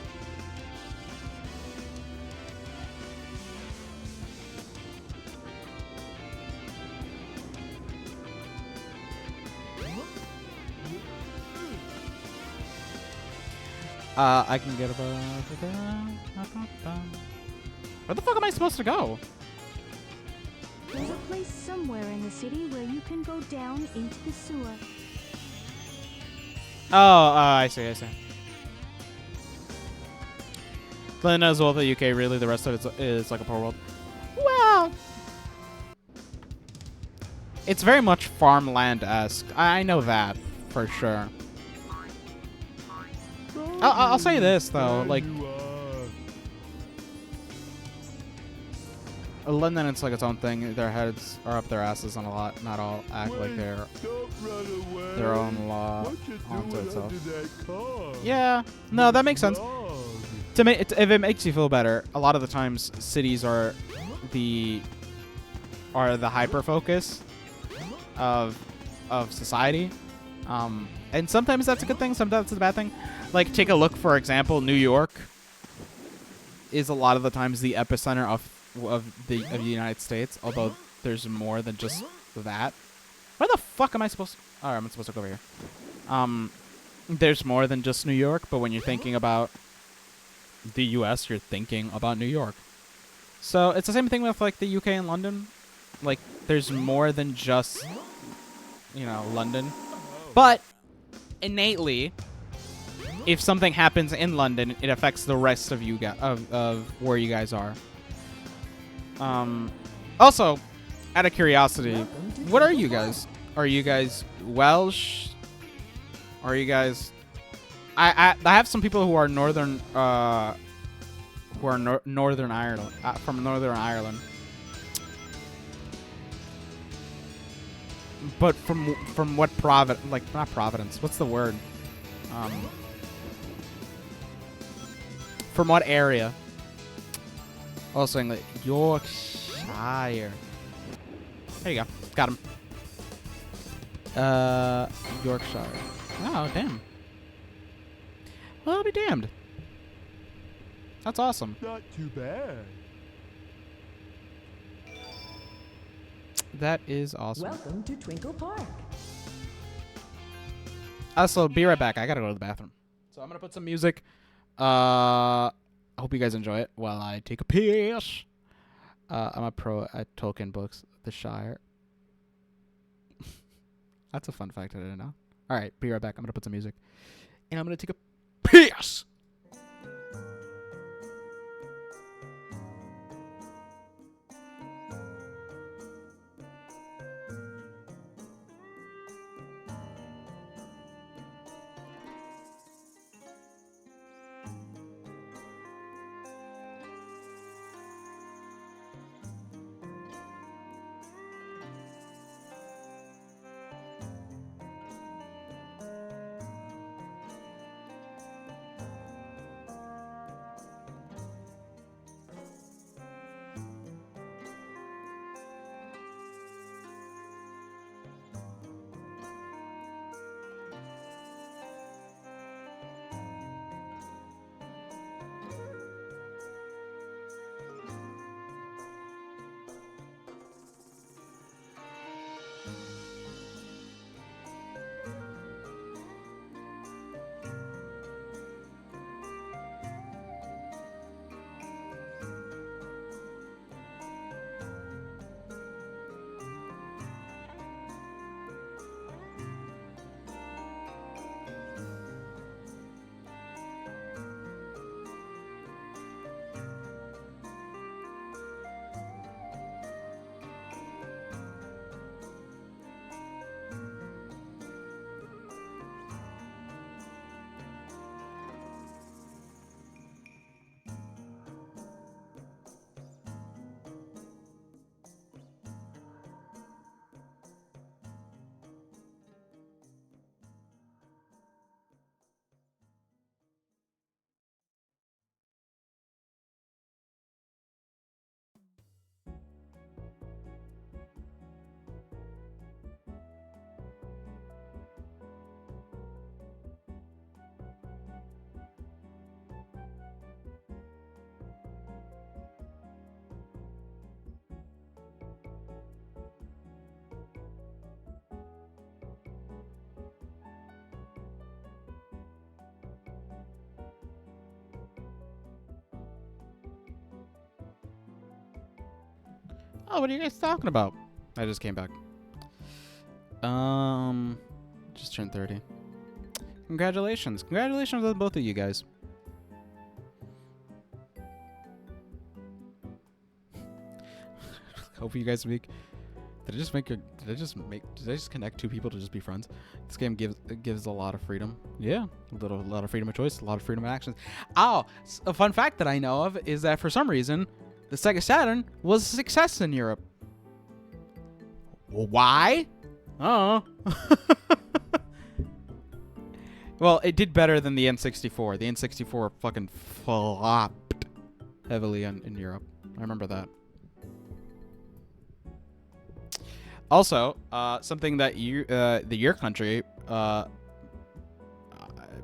I can get about. Where the fuck am I supposed to go? There's a place somewhere in the city where you can go down into the sewer. Oh, I see. London as well, the UK, really, the rest of it is like a poor world. Well, it's very much farmland-esque. I know that, for sure. I'll say this, though, like... London, it's like its own thing. Their heads are up their asses and a lot. Not all act like they're their own law onto itself. Yeah, no, that makes sense. If it makes you feel better, a lot of the times cities are the hyper focus of society, and sometimes that's a good thing. Sometimes it's a bad thing. Like take a look, for example, New York is a lot of the times the epicenter of the United States, although there's more than just that. Where the fuck am I supposed to... Alright, I'm supposed to go over here. There's more than just New York, but when you're thinking about the US, you're thinking about New York. So it's the same thing with like the UK and London. Like there's more than just, you know, London. But innately, if something happens in London, it affects the rest of you of where you guys are. Also, out of curiosity, what are you guys? Are you guys Welsh? Are you guys... I have some people who are Northern Northern Ireland, from Northern Ireland. But from what like not Providence? What's the word? From what area? Also English. Yorkshire. There you go. Got him. Yorkshire. Oh, damn. Well, I'll be damned. That's awesome. Not too bad. That is awesome. Welcome to Twinkle Park. Also, be right back. I gotta go to the bathroom. So I'm gonna put some music. I hope you guys enjoy it while I take a piss. I'm a pro at Tolkien books. The Shire. That's a fun fact I didn't know. All right, be right back. I'm gonna put some music, and I'm gonna take a piss. Oh, what are you guys talking about? I just came back. Just turned 30. Congratulations. Congratulations on both of you guys. Hope you guys make. Did I just connect two people to just be friends? This game gives a lot of freedom. Yeah, a lot of freedom of choice, a lot of freedom of actions. Oh, a fun fact that I know of is that for some reason, the Sega Saturn was a success in Europe. Well, why? Oh. Well, it did better than the N64. The N64 fucking flopped heavily in Europe. I remember that. Also, something that your country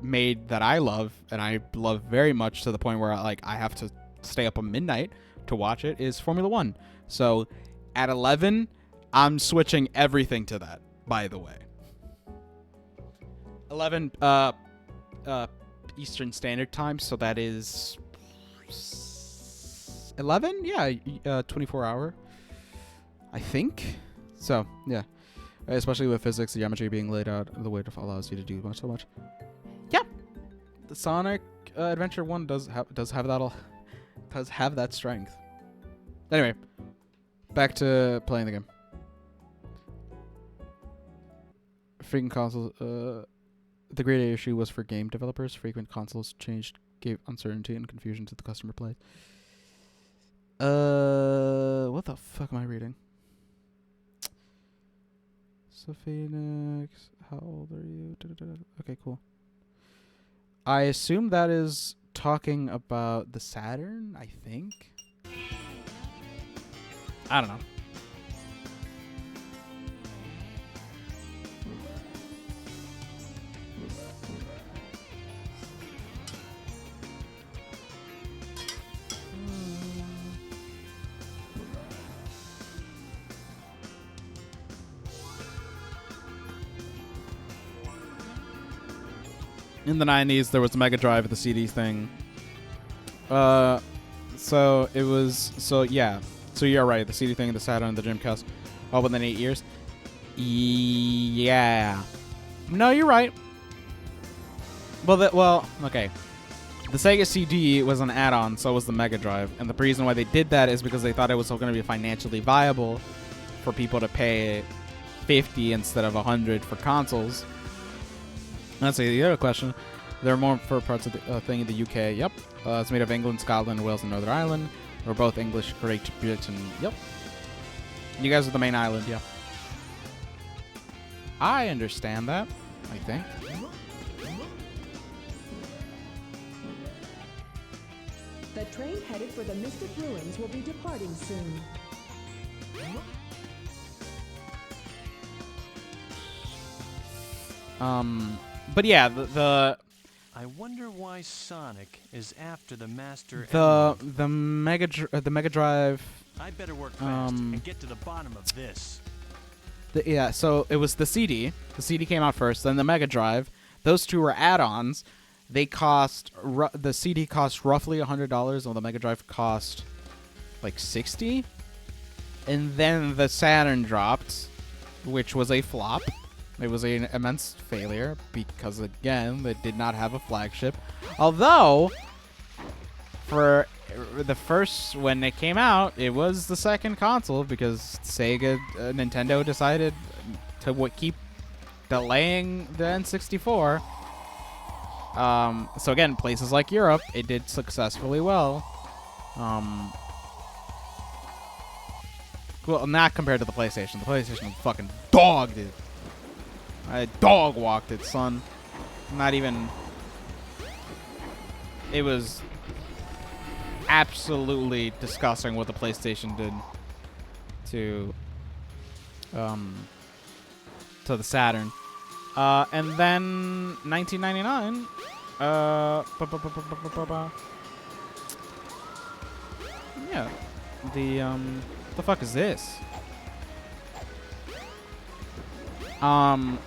made that I love, and I love very much to the point where I have to stay up at midnight to watch it, is Formula 1. So at 11, I'm switching everything to that, by the way. 11 Eastern Standard Time, so that is 11? Yeah, 24 hour, I think. So, yeah. Especially with physics, the geometry being laid out the way it allows you to do so much. Yeah. The Sonic Adventure 1 does have that strength. Anyway, back to playing the game. Frequent consoles, the great issue was for game developers. Frequent consoles changed gave uncertainty and confusion to the customer play. What the fuck am I reading? So Phoenix, how old are you? Okay, cool. I assume that is talking about the Saturn, I think. I don't know. In the 90s, there was a Mega Drive, the CD thing. So it was, yeah. So you're right, the CD thing, the Saturn, the Dreamcast, all within 8 years. Yeah. No, you're right. Well, okay. The Sega CD was an add-on, so was the Mega Drive. And the reason why they did that is because they thought it was going to be financially viable for people to pay $50 instead of $100 for consoles. Let's see, the other question. There are more for parts of the thing in the UK. Yep. It's made of England, Scotland, Wales, and Northern Ireland. We're both English, Great Britain. Yep. You guys are the main island, yeah. I understand that, I think. The train headed for the Mystic Ruins will be departing soon. But yeah, the I wonder why Sonic is after the Master the Emerald. the Mega Drive. I better work fast and get to the bottom of this. Yeah, so it was the CD. The CD came out first, then the Mega Drive. Those two were add-ons. They cost the CD cost roughly $100, while the Mega Drive cost like $60. And then the Saturn dropped, which was a flop. It was an immense failure because, again, they did not have a flagship. Although, for the first, when it came out, it was the second console because Nintendo decided to keep delaying the N64. So again, places like Europe, it did successfully well. Well, not compared to the PlayStation. The PlayStation fucking dogged it. I dog walked it, son. Not even. It was absolutely disgusting what the PlayStation did to the Saturn. And then 1999. Yeah. The fuck is this?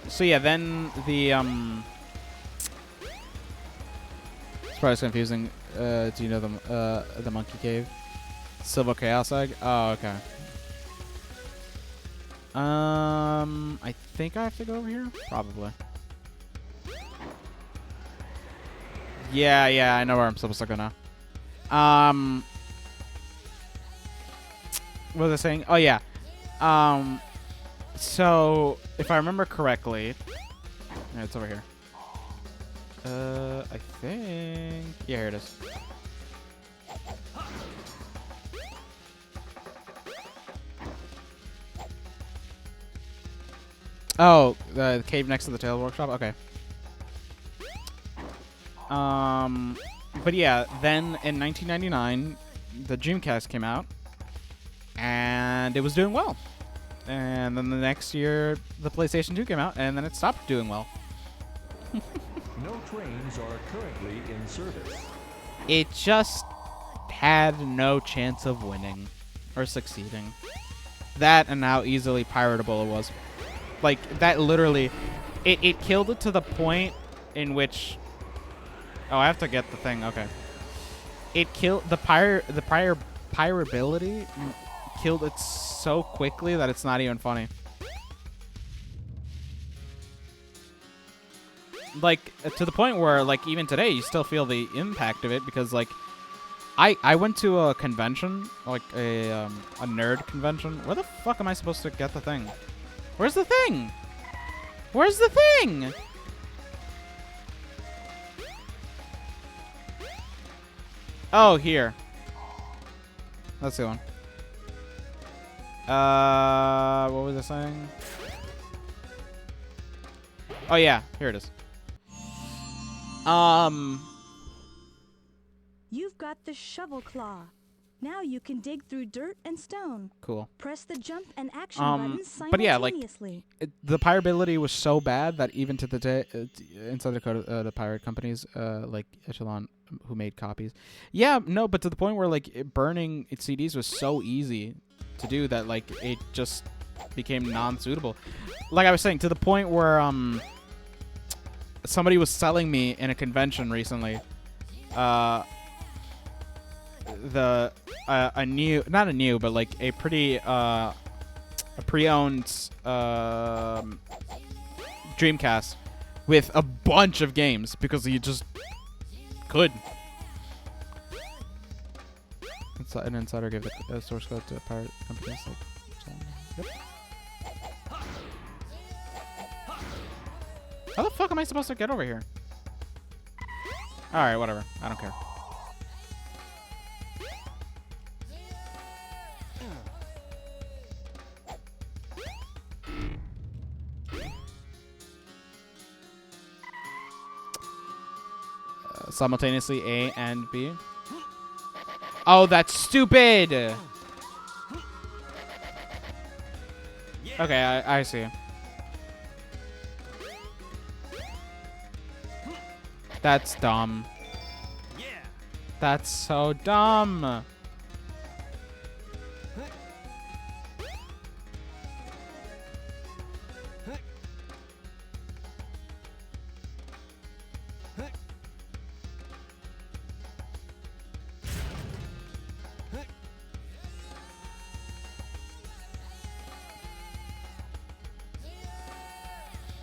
So yeah, then the it's probably confusing. Do you know the Monkey Cave? Silver Chaos Egg? Oh, okay. I think I have to go over here. Probably. Yeah, I know where I'm supposed to go now. What was I saying? Oh yeah. So if I remember correctly, yeah, it's over here. I think. Yeah, here it is. Oh, the cave next to the Tail Workshop? Okay. But yeah, then in 1999, the Dreamcast came out, and it was doing well. And then the next year, the PlayStation 2 came out, and then it stopped doing well. No trains are currently in service. It just had no chance of winning or succeeding. That and how easily piratable it was. Like, that literally, it killed it to the point in which... Oh, I have to get the thing. Okay. It killed the pirability killed it so quickly that it's not even funny. Like, to the point where, like, even today, you still feel the impact of it because, like, I went to a convention, like a nerd convention. Where the fuck am I supposed to get the thing? Where's the thing? Where's the thing? Oh, here. That's the one. What was I saying? Oh yeah, here it is. You've got the shovel claw. Now you can dig through dirt and stone. Cool. Press the jump and action buttons simultaneously. But yeah, like the pirability was so bad that even to the day, inside the pirate companies, like Echelon, who made copies. Yeah, no, but to the point where like burning CDs was so easy to do that like it just became non-suitable. Like I was saying, to the point where somebody was selling me in a convention recently. A new, not a new, but like a pretty a pre-owned Dreamcast with a bunch of games because you just could. An insider gave the source code to pirate companies like. So, yep. How the fuck am I supposed to get over here? All right, whatever. I don't care. Simultaneously A and B. Oh, that's stupid! Okay, I see. That's dumb. That's so dumb.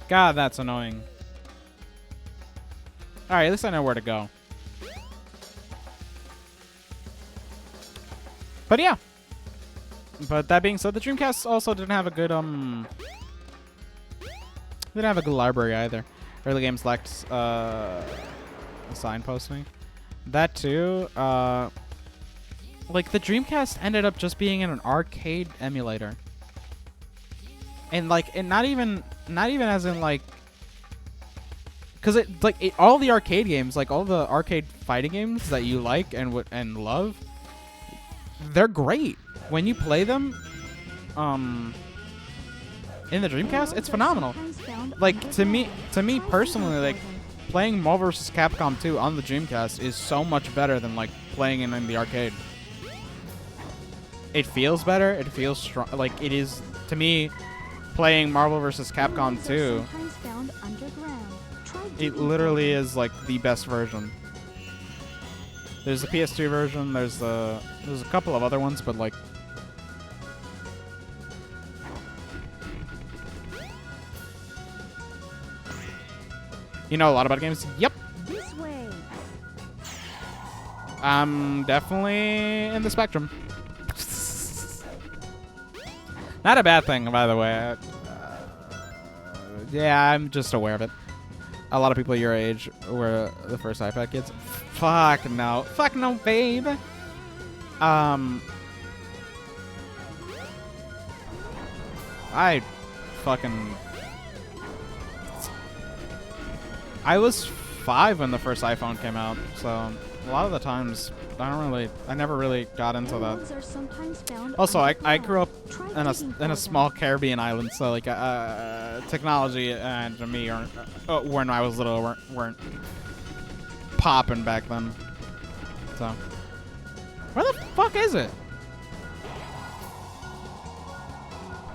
God, that's annoying. Alright, at least I know where to go. But yeah. But that being said, the Dreamcast also didn't have a good library either. Early games lacked signposting. That too. Like the Dreamcast ended up just being an arcade emulator. And like, and not even as in like, because all the arcade games, like all the arcade fighting games that you like and love, they're great when you play them. In the Dreamcast, it's phenomenal. Like to me personally, like playing Marvel vs. Capcom 2 on the Dreamcast is so much better than like playing it in the arcade. It feels better. It feels strong. Like it is to me. Playing Marvel vs. Capcom 2, it literally is like the best version. There's the PS2 version. There's a couple of other ones, but like You know a lot about games? Yep. This way. I'm definitely in the spectrum. Not a bad thing, by the way. Yeah, I'm just aware of it. A lot of people your age were the first iPad kids. Fuck no. Fuck no, babe. I was 5 when the first iPhone came out, so a lot of the times I never really got into that. Also, I grew up in a small Caribbean island, so like technology and me when I was little weren't popping back then. So where the fuck is it?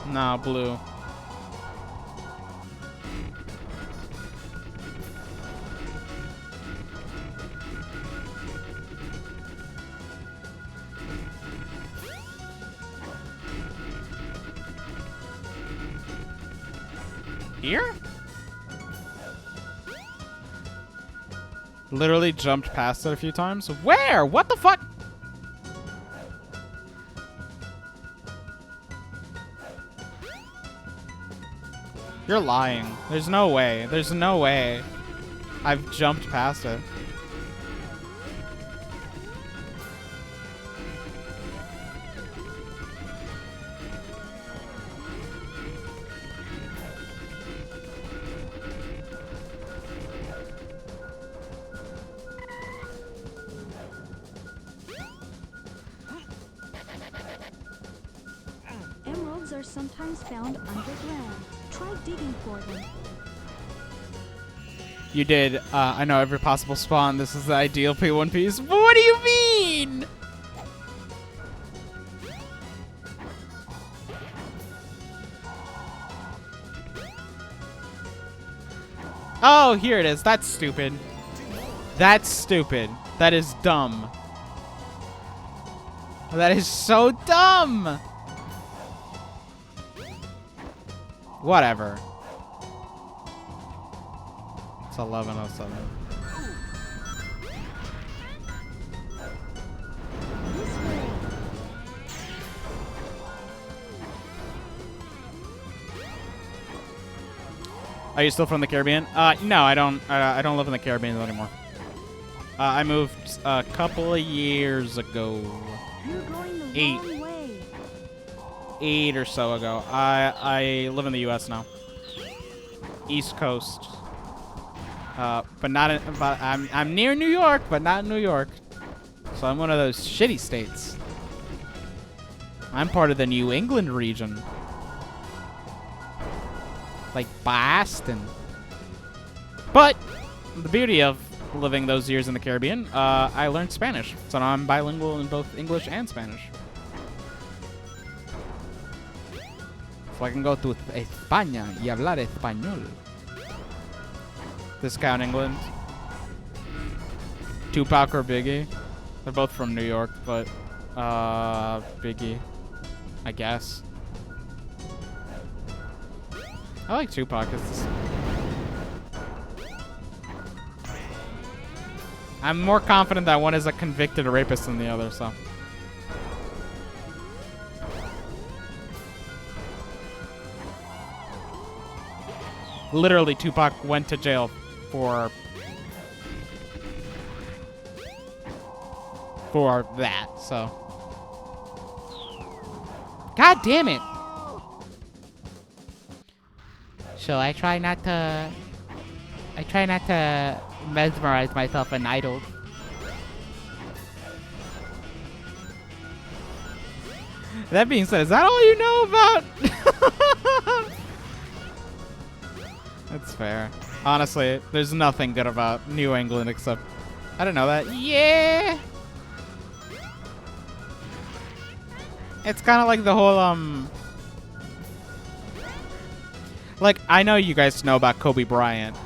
No, blue. Here? Literally jumped past it a few times. Where? What the fuck? You're lying. There's no way. There's no way. I've jumped past it. Emeralds are sometimes found underground. Try digging for them. You did. I know every possible spawn. This is the ideal P1 piece. But what do you mean? Oh, here it is. That's stupid. That's stupid. That is dumb. That is so dumb. Whatever. It's 11:07. Are you still from the Caribbean? No, I don't. I don't live in the Caribbean anymore. I moved a couple of years ago. You're going the 8. wrong way. 8 or so ago. I live in the U.S. now. East Coast. But not in, but I'm near New York, but not in New York. So I'm one of those shitty states. I'm part of the New England region. Like Boston. But the beauty of living those years in the Caribbean, I learned Spanish. So now I'm bilingual in both English and Spanish. So I can go to España y hablar español. Discount England. Tupac or Biggie. They're both from New York, but Biggie, I guess. I like Tupac. I'm more confident that one is a convicted rapist than the other, so. Literally, Tupac went to jail for that, so. God damn it. So I try not to mesmerize myself in idols. That being said, is that all you know about? That's fair. Honestly, there's nothing good about New England except I don't know that. Yeah. It's kind of like the whole like I know you guys know about Kobe Bryant.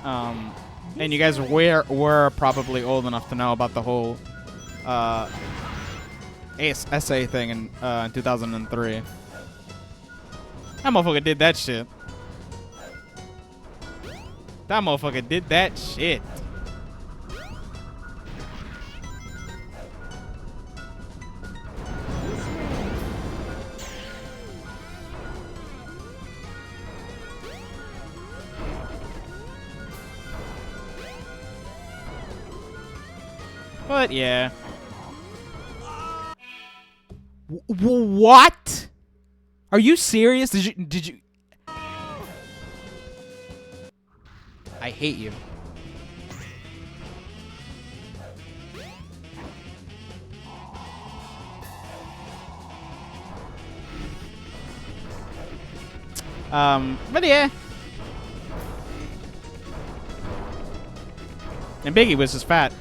And you guys were probably old enough to know about the whole essay thing in 2003. That motherfucker did that shit. That motherfucker did that shit. But yeah. What? Are you serious? Did you I hate you. But yeah. And Biggie was just fat.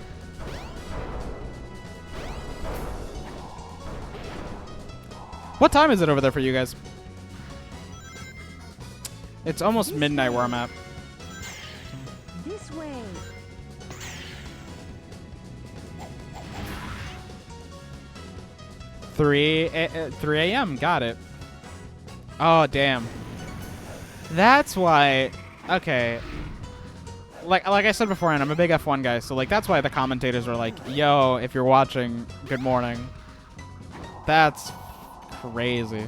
What time is it over there for you guys? It's almost midnight where I'm at. This way. Three a.m. Got it. Oh damn. That's why. Okay. Like I said beforehand, I'm a big F1 guy, so like that's why the commentators are like, "Yo, if you're watching, good morning." That's crazy.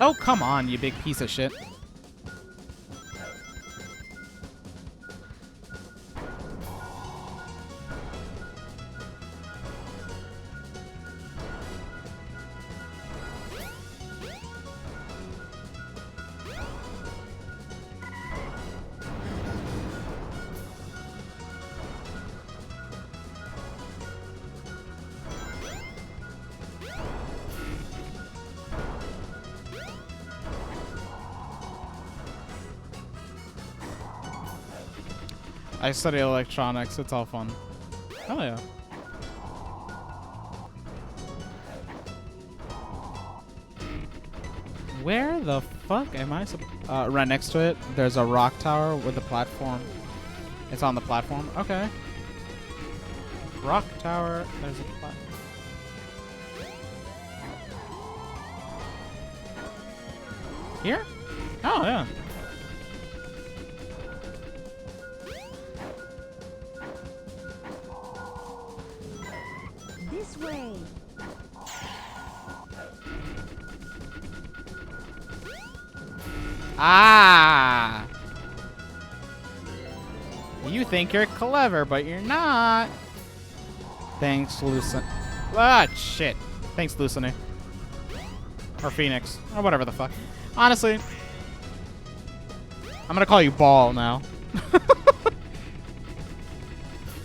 Oh, come on, you big piece of shit. I study electronics. It's all fun. Oh yeah. Where the fuck am I? Right next to it, there's a rock tower with a platform. It's on the platform. Okay. Rock tower. There's a platform. Here? Oh yeah. This way. Ah! You think you're clever, but you're not. Thanks, Lucent. Ah, shit. Thanks, Lucene. Or Phoenix. Or whatever the fuck. Honestly, I'm gonna call you Ball now.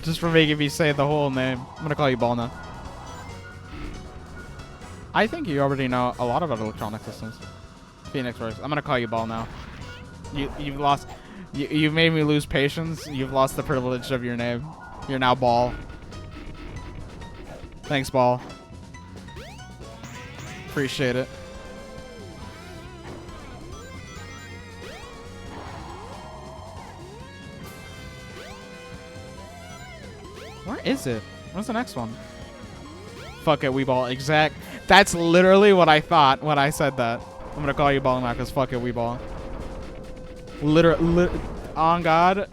Just for making me say the whole name. I'm gonna call you Ball now. I think you already know a lot about electronic systems. Phoenix works. I'm gonna call you Ball now. You've lost. You've made me lose patience. You've lost the privilege of your name. You're now Ball. Thanks, Ball. Appreciate it. Where is it? What's the next one? Fuck it, we Ball. Exact. That's literally what I thought when I said that. I'm gonna call you Ball now because fuck it, we Ball. Literally, on God,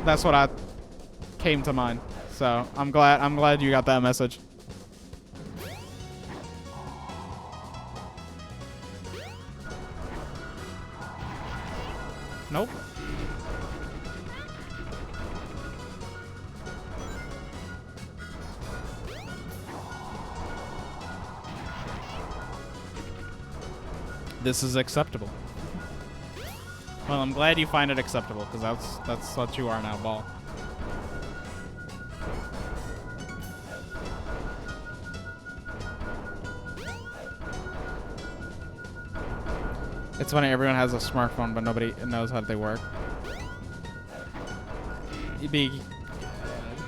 that's what I came to mind. So I'm glad you got that message. Nope. This is acceptable. Well, I'm glad you find it acceptable, because that's what you are now, Ball. It's funny, everyone has a smartphone, but nobody knows how they work.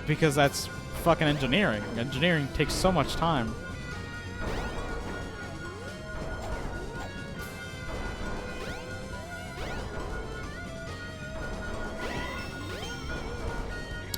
Because that's fucking engineering. Engineering takes so much time.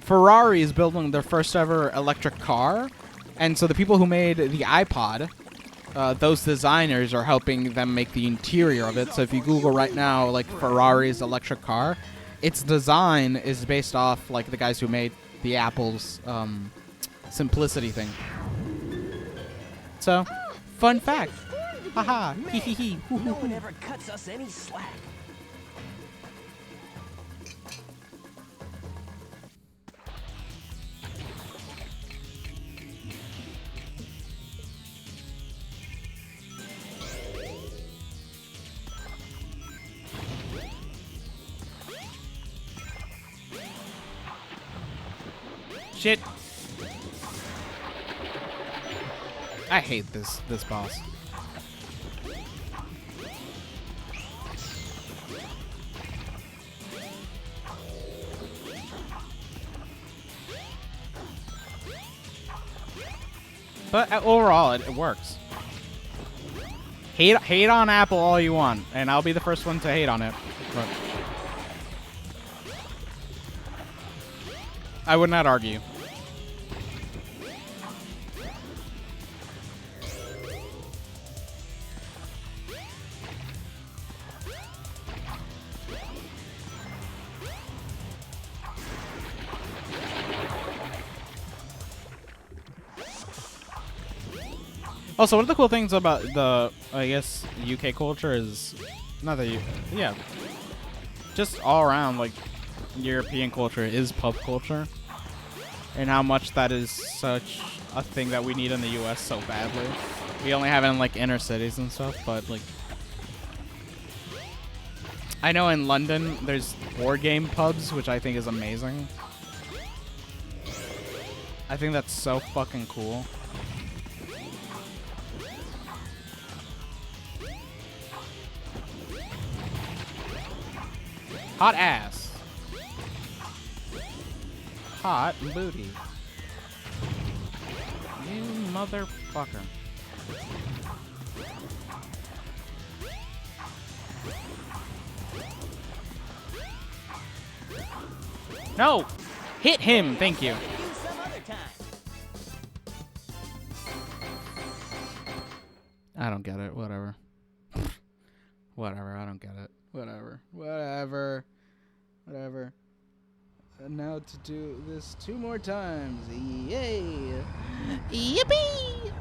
Ferrari is building their first ever electric car, and so the people who made the iPod, those designers are helping them make the interior of it. So if you Google right now, like Ferrari's electric car, its design is based off like the guys who made the Apple's Simplicity thing. So, fun fact. Haha. Hee hee hee. No one ever cuts us any slack. Shit. I hate this boss. But overall, it works. Hate on Apple all you want, and I'll be the first one to hate on it. But I would not argue. Also, one of the cool things about the, I guess, UK culture is, not that yeah, just all around, like, European culture is pub culture, and how much that is such a thing that we need in the US so badly. We only have it in, like, inner cities and stuff, but, like, I know in London there's board game pubs, which I think is amazing. I think that's so fucking cool. Hot ass. Hot booty. You motherfucker. No! Hit him! Thank you. I don't get it. Whatever. Whatever. I don't get it. Whatever. Whatever. Whatever. And now to do this 2 more times. Yay! Yippee!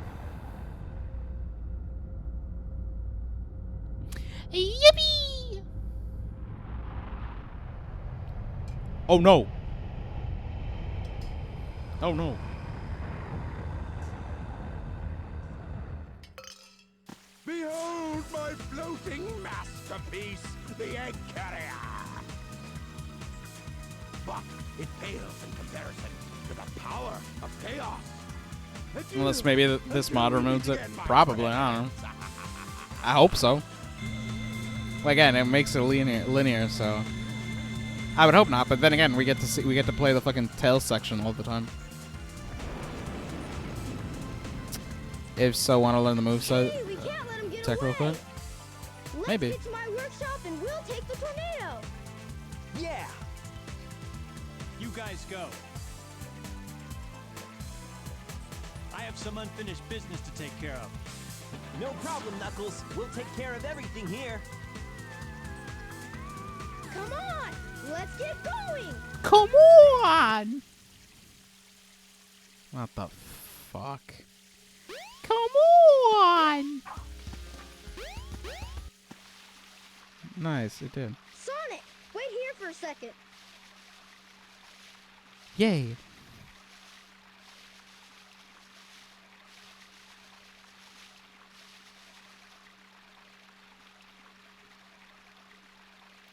Yippee! Oh no! Oh no! Behold my floating masterpiece, the egg carrier! But it pales in comparison to the power of chaos. Unless maybe this mod removes it. Probably, I don't know. I hope so. Well, again, it makes it linear, so I would hope not. But then again, we get to play the fucking Tails section all the time. If so, want to learn the moveset? Tech real quick. Maybe. Let's get to my workshop and we'll take the tornado. Yeah. You guys go. I have some unfinished business to take care of. No problem, Knuckles. We'll take care of everything here. Come on, let's get going. Come on. What the fuck? Come on. Nice, it did. Sonic, wait here for a second. Yay.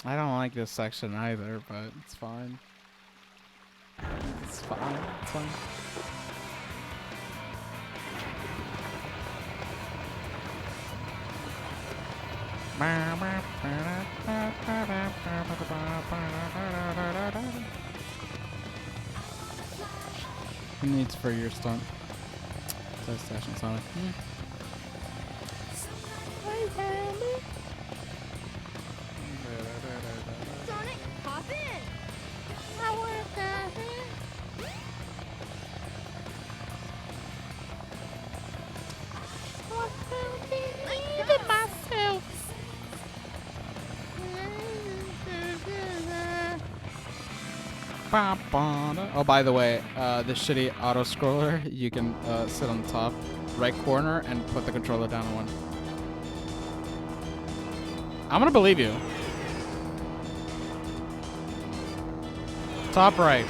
I don't like this section either, but it's fine. It's fine. It's fine. Who needs for your stunt? Test station, Sonic. Sonic, hop in. Oh, by the way, this shitty auto scroller, you can sit on the top right corner and put the controller down on one. I'm gonna believe you. Top right.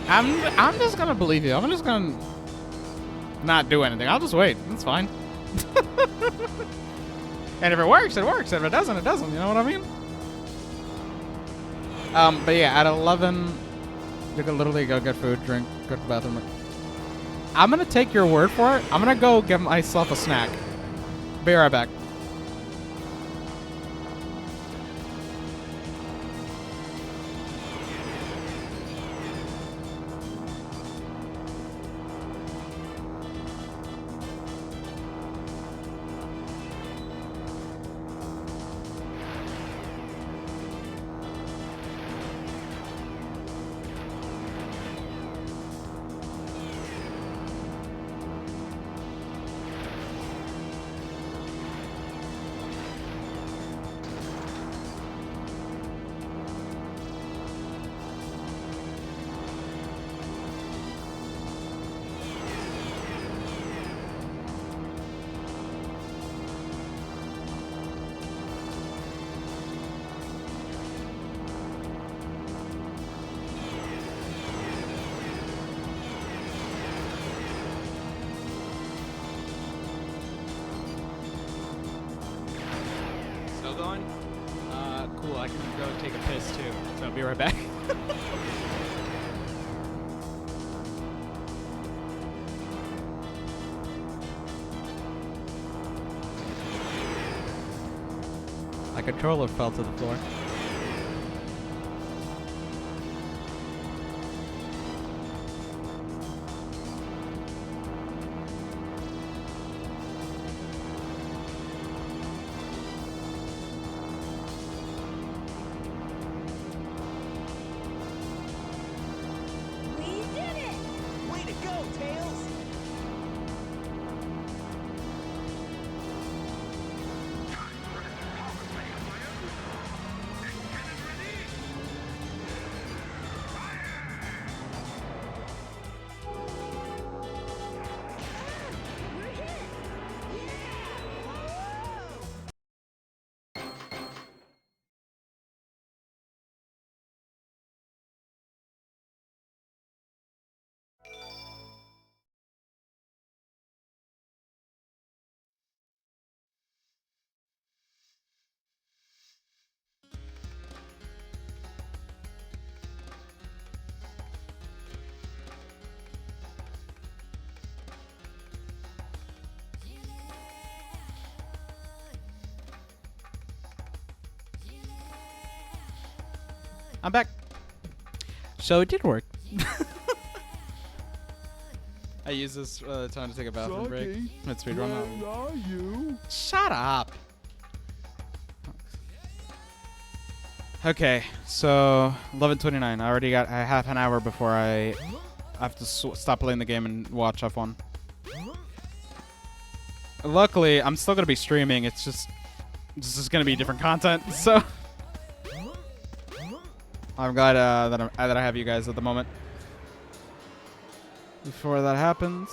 I'm just gonna believe you. I'm just gonna not do anything. I'll just wait. It's fine. And if it works, it works. If it doesn't, it doesn't. You know what I mean? But yeah, at 11, you can literally go get food, drink, go to the bathroom. I'm gonna take your word for it. I'm gonna go get myself a snack. Be right back. Going? Cool. I can go take a piss too. So I'll be right back. My controller fell to the floor. I'm back. So it did work. I use this time to take a bathroom break. Let's speedrun now. Where are you? Shut up. Okay, so 11:29. I already got a half an hour before I have to stop playing the game and watch F1. Luckily, I'm still gonna be streaming. It's just this is gonna be different content, so. I'm glad that I have you guys at the moment. Before that happens.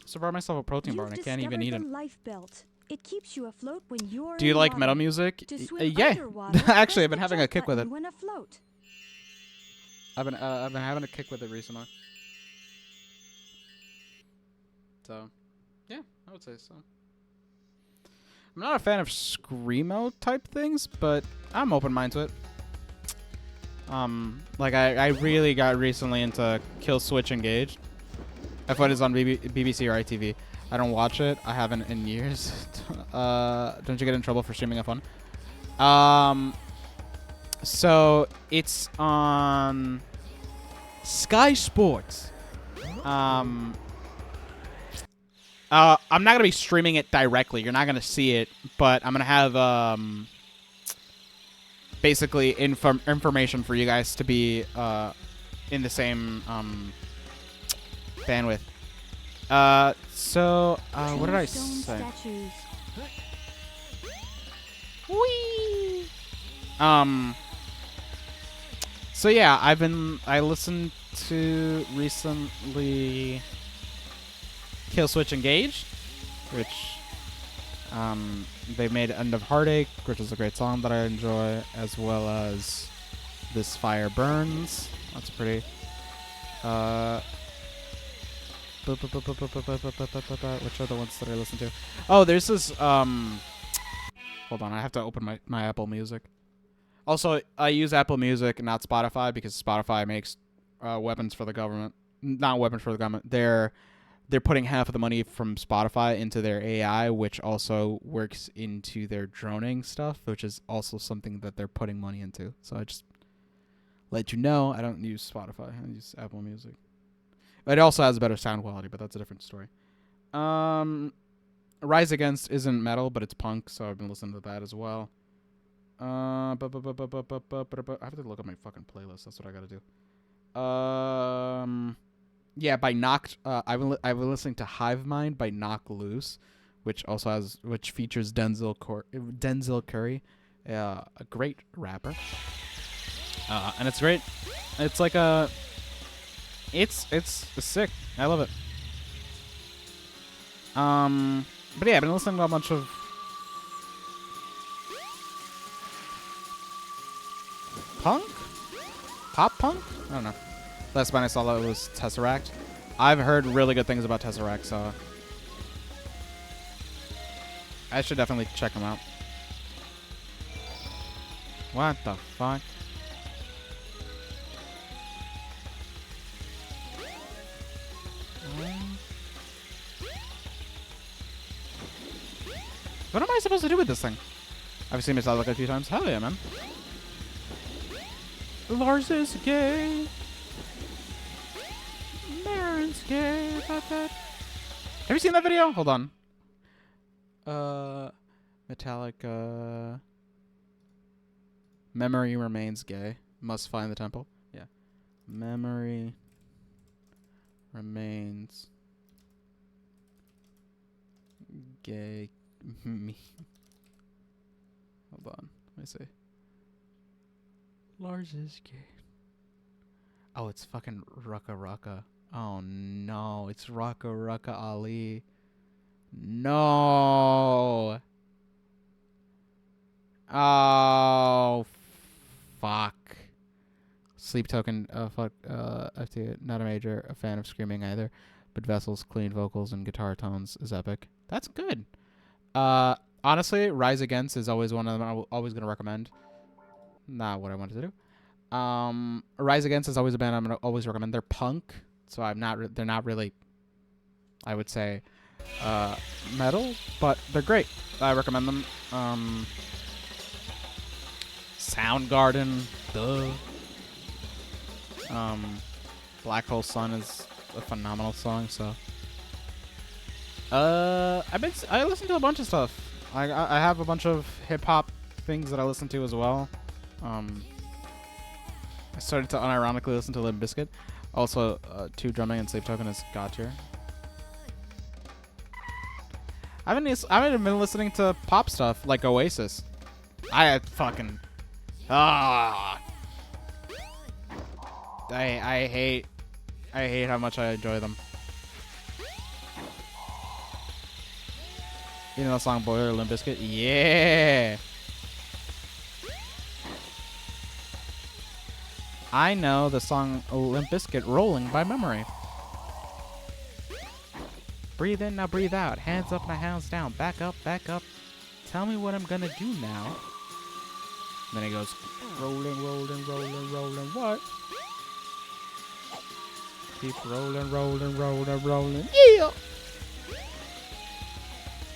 So I brought myself a protein bar and I can't even eat it. Life belt. It keeps you afloat when you're Do you like metal music? Yeah. Actually, I've been having a kick with it. I've been having a kick with it recently. So, yeah, I would say so. I'm not a fan of screamo type things, but I'm open-minded to it. Like I really got recently into Kill Switch Engaged. F1 is on BBC or ITV. I don't watch it. I haven't in years. Don't you get in trouble for streaming F1? So it's on Sky Sports. I'm not gonna be streaming it directly. You're not gonna see it, but I'm gonna have basically information for you guys to be in the same bandwidth. What did I say? Statues. Whee! So yeah, I listened to recently Kill Switch Engaged, which they made End of Heartache, which is a great song that I enjoy, as well as This Fire Burns. That's pretty. Which are the ones that I listen to? Oh, there's this hold on, I have to open my Apple Music. Also, I use Apple Music, not Spotify, because Spotify makes weapons for the government. Not weapons for the government. They're putting half of the money from Spotify into their AI, which also works into their droning stuff, which is also something that they're putting money into. So I just let you know, I don't use Spotify. I use Apple Music. It also has better sound quality, but that's a different story. Rise Against isn't metal, but it's punk, so I've been listening to that as well. I have to look at my fucking playlist. That's what I gotta do. Yeah, by Knocked. I've been listening to Hive Mind by Knock Loose, which features Denzel Curry, a great rapper. And it's great. It's like it's sick. I love it. But yeah, I've been listening to a bunch of punk? Pop punk? I don't know. Last time I saw that was Tesseract. I've heard really good things about Tesseract, so I should definitely check them out. What the fuck? What am I supposed to do with this thing? I've seen myself like a few times. Hell yeah, man. Lars is gay. Marin's gay. Have you seen that video? Hold on. Metallica. Memory remains gay. Must find the temple. Yeah. Memory remains gay. Me. Hold on. Let me see. Lars is gay. Oh, it's fucking Rucka Rucka. Oh no, it's Rucka Rucka Ali. No. Oh, fuck. Sleep Token. Fuck. FT. Not a major a fan of screaming either, but Vessel's clean vocals and guitar tones is epic. That's good. Honestly, Rise Against is always one of them I'm always gonna recommend. Not what I wanted to do. Rise Against is always a band I'm gonna always recommend. They're punk, so they're not really, I would say, metal, but they're great. I recommend them. Soundgarden, duh. Black Hole Sun is a phenomenal song. So, I listen to a bunch of stuff. I have a bunch of hip hop things that I listen to as well. I started to unironically listen to Limp Bizkit. Also, 2 Drumming and Sleep Token is God tier. I haven't been listening to pop stuff like Oasis. I hate how much I enjoy them. You know the song Boiler, Limp Bizkit? Yeah! I know the song Limp Bizkit Rolling by memory. Breathe in, now breathe out. Hands up, now hands down. Back up, back up. Tell me what I'm gonna do now. And then he goes, rolling, rolling, rolling, rolling, what? Keep rolling, rolling, rolling, rolling. Yeah!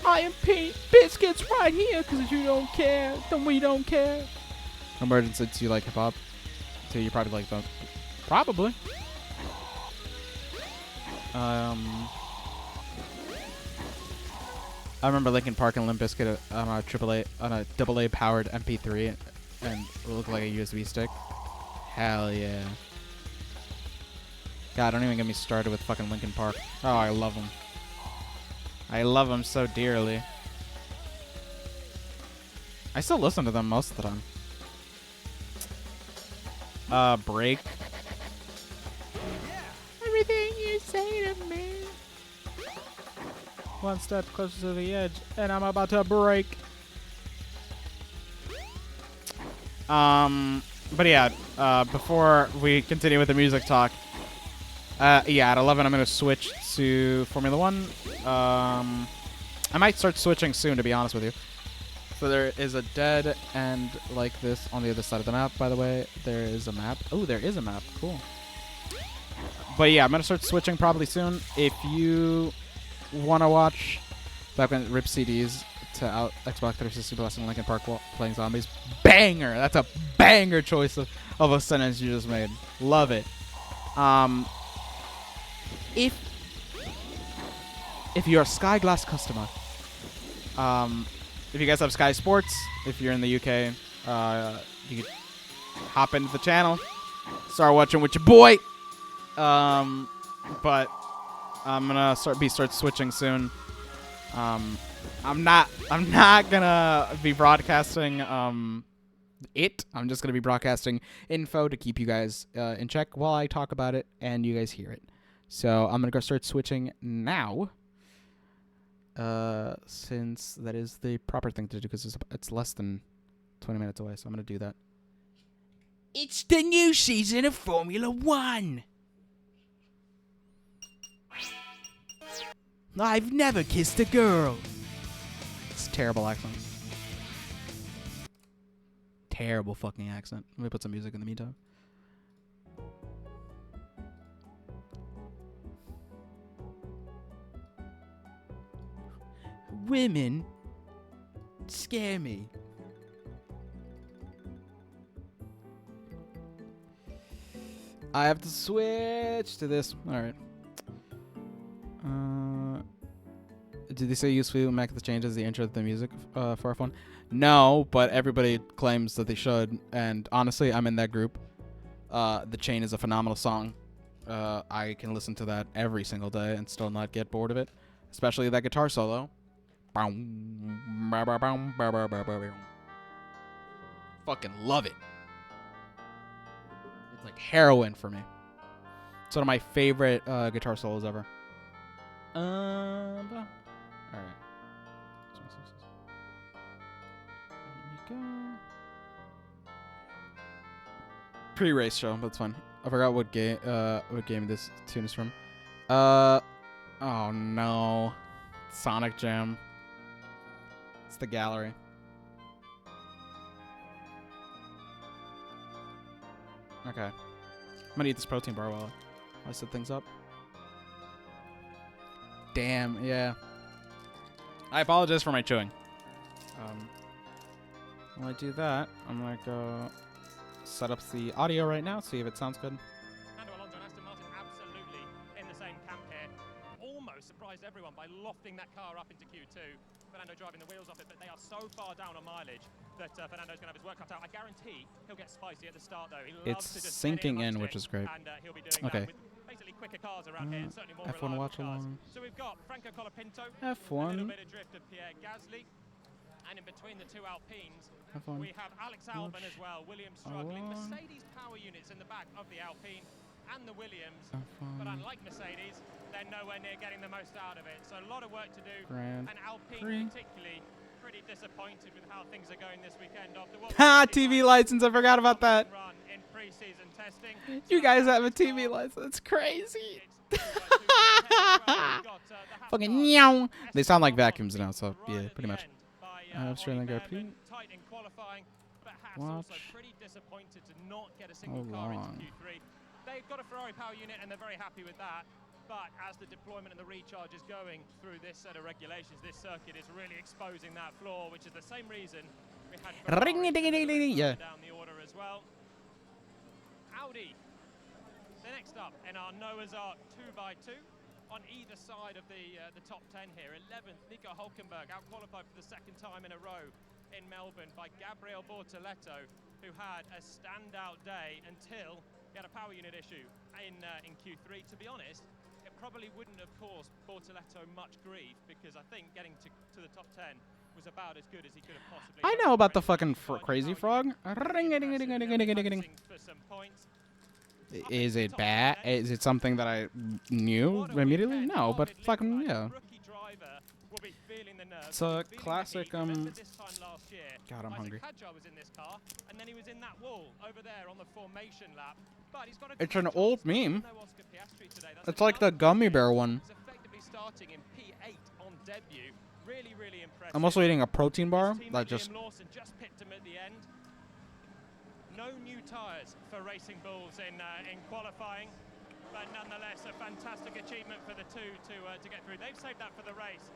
I am Pink Biscuits right here, because you don't care, then we don't care. Emergency, do you like hip-hop? So you probably like them. Probably. I remember Linkin Park and Limp Bizkit on a AA powered MP3, and it looked like a USB stick. Hell yeah! God, don't even get me started with fucking Linkin Park. Oh, I love them. I love them so dearly. I still listen to them most of the time. Break. Everything you say to me. One step closer to the edge, and I'm about to break. But yeah, before we continue with the music talk, yeah, at 11 I'm gonna switch to Formula 1. I might start switching soon, to be honest with you. So there is a dead end like this on the other side of the map, by the way. There is a map. Oh, there is a map. Cool. But yeah, I'm going to start switching probably soon. If you want to watch back when rip CDs to out Xbox 360 Plus and Linkin Park while playing zombies, banger! That's a banger choice of a sentence you just made. Love it. If you're a Sky Glass customer, if you guys have Sky Sports, if you're in the UK, you could hop into the channel, start watching with your boy. But I'm gonna start switching soon. I'm not gonna be broadcasting it. I'm just gonna be broadcasting info to keep you guys in check while I talk about it and you guys hear it. So I'm gonna go start switching now. Since that is the proper thing to do, because it's less than 20 minutes away, so I'm gonna do that. It's the new season of Formula 1. I've never kissed a girl. It's a terrible accent. Terrible fucking accent. Let me put some music in the meantime. Women scare me. I have to switch to this. All right. Did they say usefully make the changes the intro to the music for our phone? No, but everybody claims that they should, and honestly, I'm in that group. The Chain is a phenomenal song. I can listen to that every single day and still not get bored of it, especially that guitar solo. Fucking love it. It's like heroin for me. It's one of my favorite guitar solos ever. Alright. There we go. Pre-race show, that's fine. I forgot what game this tune is from. Oh no. Sonic Jam. It's the gallery. Okay. I'm gonna eat this protein bar while I set things up. Damn, yeah. I apologize for my chewing. While I do that, I'm gonna go set up the audio right now, see if it sounds good. Absolutely in the same camp here. Almost surprised everyone by lofting that car up into Q2. Fernando driving the wheels off it, but they are so far down on mileage that Fernando's going to have his work cut out. I guarantee he'll get spicy at the start, though. He loves to just sinking in, which is great. And he'll be doing that with basically quicker cars around here, and certainly more F1 watch along. So we've got Franco Colapinto, F1. a little bit of drift of Pierre Gasly, and in between the two Alpines, F1. we have Alex Albon as well. Williams struggling. Mercedes power units in the back of the Alpine and the Williams, but unlike Mercedes, they're nowhere near getting the most out of it. So a lot of work to do, and Alpine particularly pretty disappointed with how things are going this weekend after what TV license, I forgot about that. Run in pre-season testing. You guys have a TV license, it's crazy. Fucking meow. They sound like vacuums now, so yeah, pretty much. Australian Grand Prix. Watch. Pretty disappointed to not get a single car into Q3. They've got a Ferrari power unit and they're very happy with that. But as the deployment and the recharge is going through this set of regulations, this circuit is really exposing that flaw, which is the same reason we had down the order as well. Audi. So next up in our Noah's Ark 2x2. on either side of the top 10 here. 11th, Nico Hulkenberg out-qualified for the second time in a row in Melbourne by Gabriel Bortoleto, who had a standout day until he had a power unit issue in Q3. To be honest, it probably wouldn't have caused Bortoleto much grief, because I think getting to the top 10 was about as good as he could have possibly. I know about the fucking crazy frog. Is it bad? Is it something that I knew immediately? No, but fucking yeah. It's a classic. God, I'm hungry. And then he was in that wall over there on the formation lap. But he's got It's an old meme. It's like the gummy bear one. Starting in P8 on debut. Really, really impressive. I'm also eating a protein bar that just picked him at the end. No new tires for Racing Bulls in qualifying, but nonetheless a fantastic achievement for the two to get through. They've saved that for the race,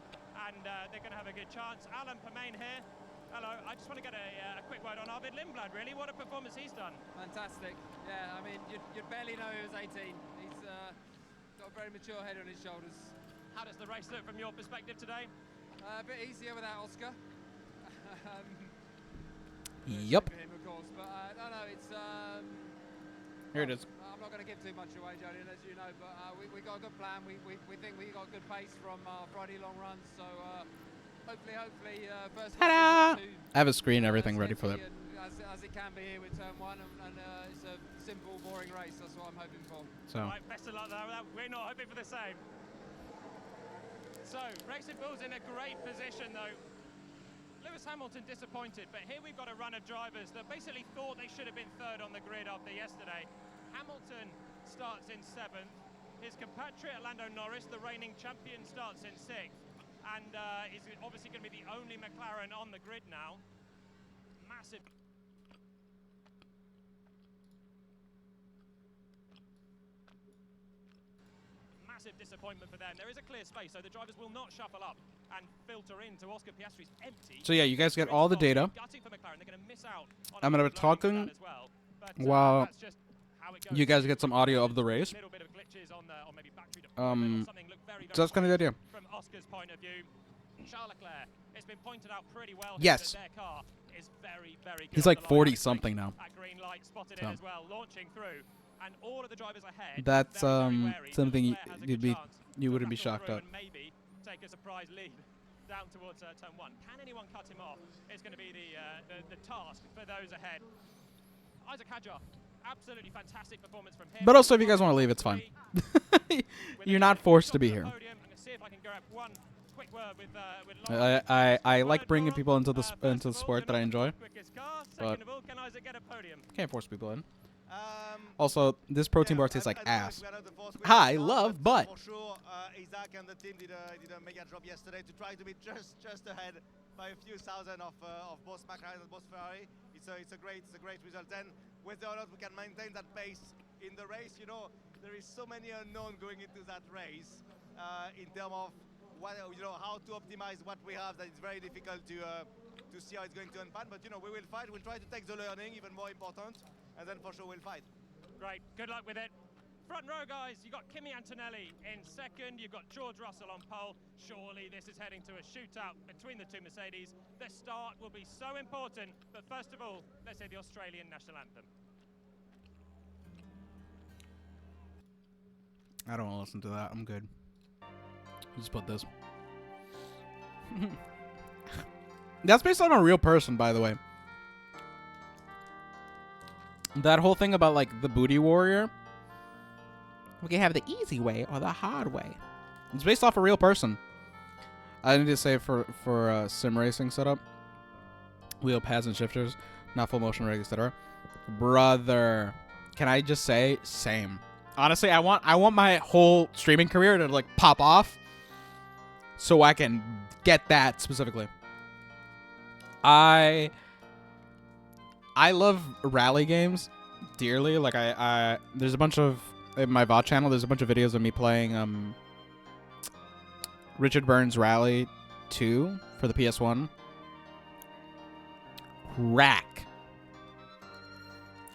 and they're going to have a good chance. Alan Permain here. Hello. I just want to get a quick word on Arvid Lindblad. Really, what a performance he's done. Fantastic. Yeah, I mean, you'd barely know he was 18. He's got a very mature head on his shoulders. How does the race look from your perspective today? A bit easier without Oscar. Yep. For him, of course, but no, it's. Here it is. I'm not going to give too much away, Jolien, as you know, but we got a good plan. We think we got good pace from our Friday long runs, so hopefully, first. Ta-da! I have a screen, everything ready for that. As it can be here with turn 1, and it's a simple, boring race. That's what I'm hoping for. So. Right, best of luck there. We're not hoping for the same. So, Racing Bulls in a great position, though. Lewis Hamilton disappointed, but here we've got a run of drivers that basically thought they should have been third on the grid after yesterday. Hamilton starts in 7th. His compatriot Lando Norris, the reigning champion, starts in 6th. And is obviously going to be the only McLaren on the grid now. Massive. Massive disappointment for them. There is a clear space, so the drivers will not shuffle up and filter into Oscar Piastri's empty. So yeah, you guys get all the data. I'm gonna be talking while you guys get some audio of the race. So that's kind of the idea. From Oscar's point of view, Charles Leclerc, it's been pointed out pretty well. Yes. Their car is very, very good. He's like 40 something now. That green light spotted it as well, launching through. And all of the drivers ahead. That's something you wouldn't be shocked at. Maybe take a surprise lead down towards turn 1. Can anyone cut him off? It's going to be the task for those ahead. Isaac Hadjar, absolutely fantastic performance from him. But also, if you guys want to leave, it's fine. You're not forced to be here. I like bringing people into the sport that I enjoy, but can't force people in. Also, this protein bar tastes like ass. I love butt. For sure, Isaac and the team did a mega job yesterday to try to be just ahead by a few thousand of both McLaren and both Ferrari. It's a great result. And whether or not we can maintain that pace in the race, you know, there is so many unknowns going into that race in terms of what, you know, how to optimize what we have. That it's very difficult to see how it's going to unfold. But you know, we will fight. We'll try to take the learning, even more important. And then for sure we'll fight. Great, good luck with it. Front row, guys, you've got Kimi Antonelli in 2nd, you've got George Russell on pole. Surely this is heading to a shootout between the two Mercedes. The start will be so important, but first of all, let's hear the Australian national anthem. I don't want to listen to that, I'm good. Just put this. That's based on a real person, by the way. That whole thing about, like, the booty warrior. We can have the easy way or the hard way. It's based off a real person. I need to say for sim racing setup, wheel pads and shifters, not full motion rig, etc. Brother, can I just say same? Honestly, I want my whole streaming career to like pop off, so I can get that specifically. I love rally games dearly. Like there's a bunch of in my VOD channel. There's a bunch of videos of me playing Richard Burns Rally 2 for the PS1. Crack.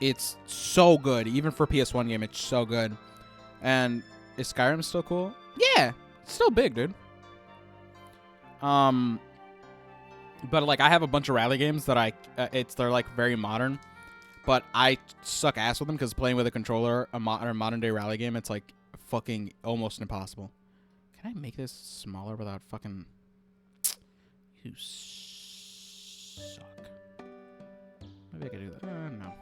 It's so good, even for PS1 game. It's so good. And is Skyrim still cool? Yeah, it's still big, dude. But like I have a bunch of rally games that they're like very modern, but I suck ass with them because playing with a controller, a modern day rally game, it's like fucking almost impossible. Can I make this smaller without fucking? You suck. Maybe I could do that. No.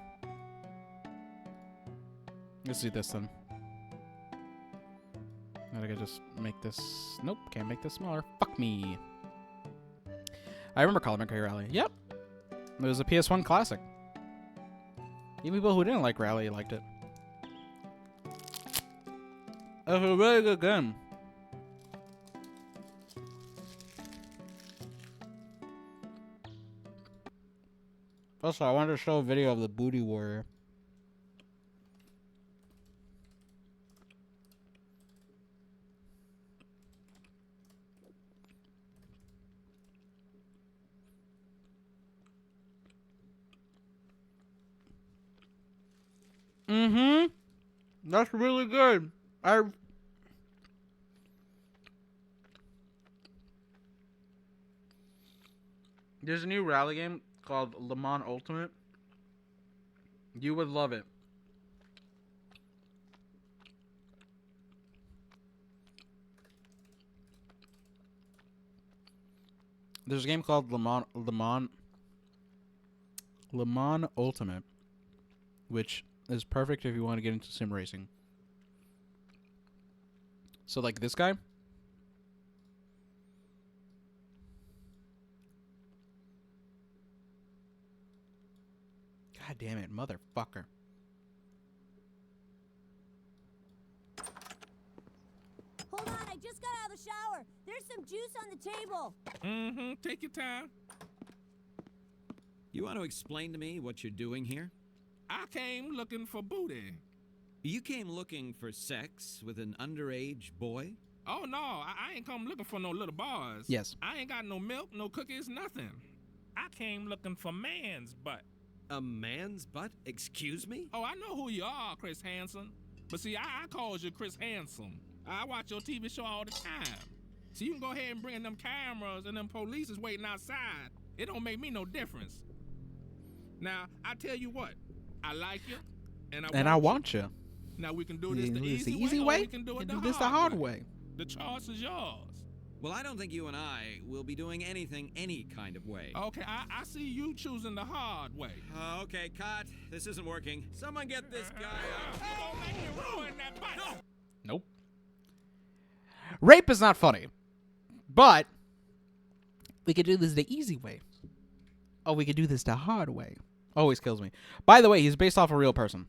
Let's do this then. I could just make this. Nope, can't make this smaller. Fuck me. I remember Colin McRae Rally. Yep. It was a PS1 classic. Even people who didn't like Rally liked it. It was a really good game. Also, I wanted to show a video of the Booty Warrior. Mm-hmm. That's really good. There's a new rally game called Le Mans Ultimate. You would love it. There's a game called Le Mans Ultimate, which is perfect if you want to get into sim racing. So like this guy. God damn it, motherfucker. Hold on, I just got out of the shower. There's some juice on the table. Mm-hmm. Take your time. You want to explain to me what you're doing here? I came looking for booty. You came looking for sex with an underage boy? Oh, no. I ain't come looking for no little boys. Yes. I ain't got no milk, no cookies, nothing. I came looking for man's butt. A man's butt? Excuse me? Oh, I know who you are, Chris Hansen. But see, I calls you Chris Handsome. I watch your TV show all the time. So you can go ahead and bring them cameras and them police is waiting outside. It don't make me no difference. Now, I tell you what. I like you, and I want you. Now we can do this the easy way, or we can do it the hard way. The choice is yours. Well, I don't think you and I will be doing anything any kind of way. Okay, I see you choosing the hard way. Okay, cut. This isn't working. Someone get this guy out. Don't make me ruin that bike. No. Nope. Rape is not funny, but we could do this the easy way. Oh, we could do this the hard way. Always kills me. By the way, he's based off a real person.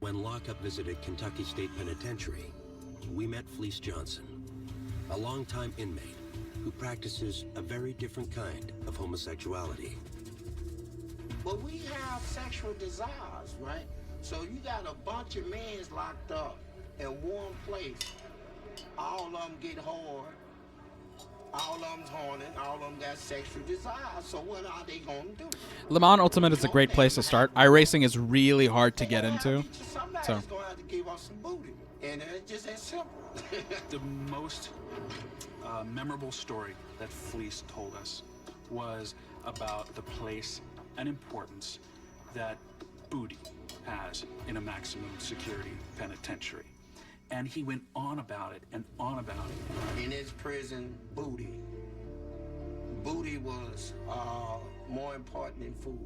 When Lockup visited Kentucky State Penitentiary, we met Fleece Johnson, a longtime inmate who practices a very different kind of homosexuality. But we have sexual desires, right? So you got a bunch of men locked up in one place. All of them get hard. All of them's horny, all of them got sexual desires, so what are they gonna do? Le Mans Ultimate is a great place to start. iRacing is really hard to get into. Somebody's gonna have to give us some booty, and it's just that simple. The most memorable story that Fleece told us was about the place and importance that booty has in a maximum security penitentiary. And he went on about it and on about it. In his prison, booty was more important than food.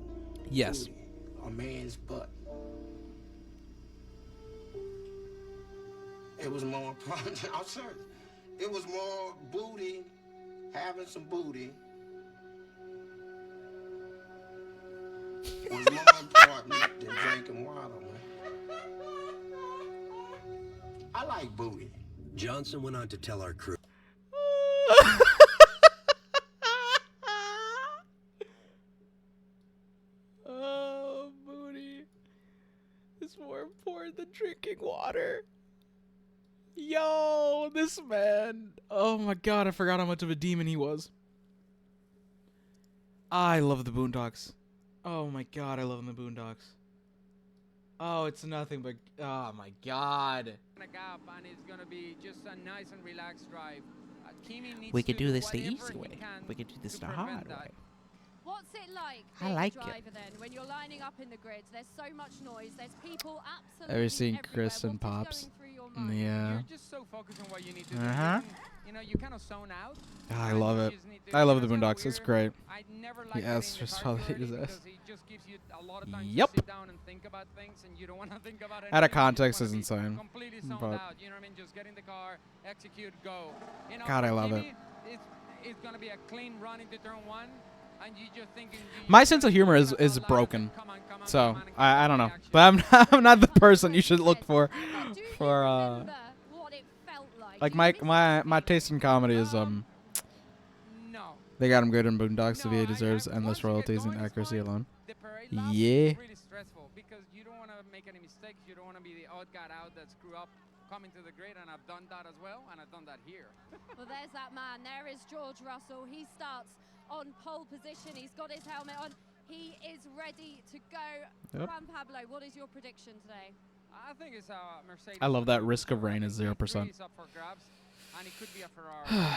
Yes. Booty, a man's butt. It was more important. I'm certain. It was more booty, having some booty. Was more important than drinking water, man. I like booty. Johnson went on to tell our crew. Oh, booty is more important than drinking water. Yo, this man. Oh my god, I forgot how much of a demon he was. I love the Boondocks. Oh my god, I love the Boondocks. Oh, it's nothing but. Oh my God. Gap, and it's gonna be just a nice and relaxed drive. Kimi needs We could to do this the whatever easy he way. can We could do this to the prevent hard that. way. What's it like I being like a it. driver then when you're lining up in the grid? There's so much noise. There's people absolutely Ever seen everywhere. Chris and What is Pops? going through your mind? Yeah. You're just so focused on what you need to do. Uh-huh. You know, you kind of zone out. I love it. I love the Boondocks. It's great. I never like Yes, getting in the just car how too they early do this. because it just gives you a lot of time Yep. to sit down and think about things, and you don't want to think about anything. Out of You just context wanna is be insane. completely zoned But out. You know what I mean? Just get in the car, execute, go. You know, God, I for love it. Kimi, it's gonna be a clean run into turn one, and you just thinking. My sense of humor is broken, so I don't know. But I'm not the person you should look for. Like my taste in comedy is They got him good in Boondocks. The VA deserves endless royalties and accuracy alone. Yeah. Really stressful because you don't want to make any mistakes. You don't want to be the odd guy out that screw up coming to the grid, and I've done that as well, and I've done that here. Well, there's that man. There is George Russell. He starts on pole position. He's got his helmet on. He is ready to go. Yep. Juan Pablo, what is your prediction today? I think it's Mercedes. I love that risk of rain is 0%. And it could be a Ferrari.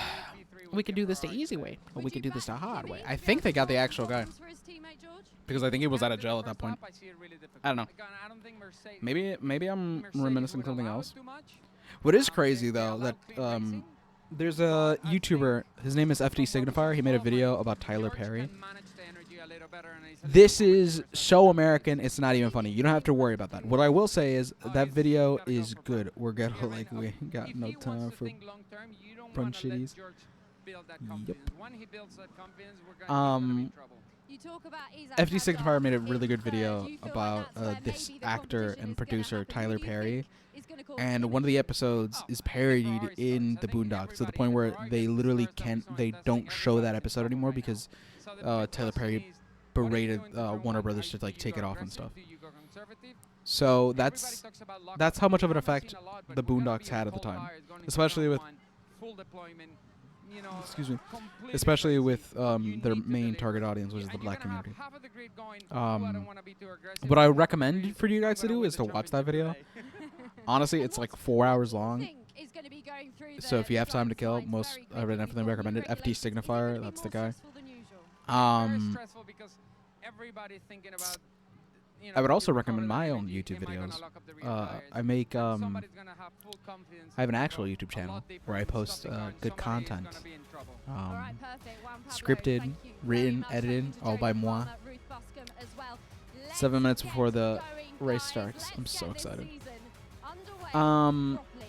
We could do this the easy way, or we could do this the hard way. I think they got the actual guy. Because I think he was out of jail at that point. I don't know. Maybe I'm reminiscing something else. What is crazy though, that there's a YouTuber, his name is FD Signifier. He made a video about Tyler Perry. This is so American, it's not even funny. You don't have to worry about that. What I will say is that video is good. We got no time for brunch shitties. Yep. FD Signifier made a really good video about this actor and producer Tyler Perry, and one of the episodes is parodied in the Boondocks to the point where they literally don't show that episode anymore because Tyler Perry berated Warner Brothers to like take it off and stuff. So that's how much of an effect the Boondocks had at the time, especially with especially with their main target audience, which is the black community. What I would recommend for you guys to do is to watch that video. Honestly, it's like 4 hours long. So if you have time to kill, I would definitely recommend it. FD Signifier, that's the guy. I would also recommend my own YouTube videos. I have an actual YouTube channel where I post good content. Scripted, written, edited, all by moi. 7 minutes before the race starts. I'm so excited.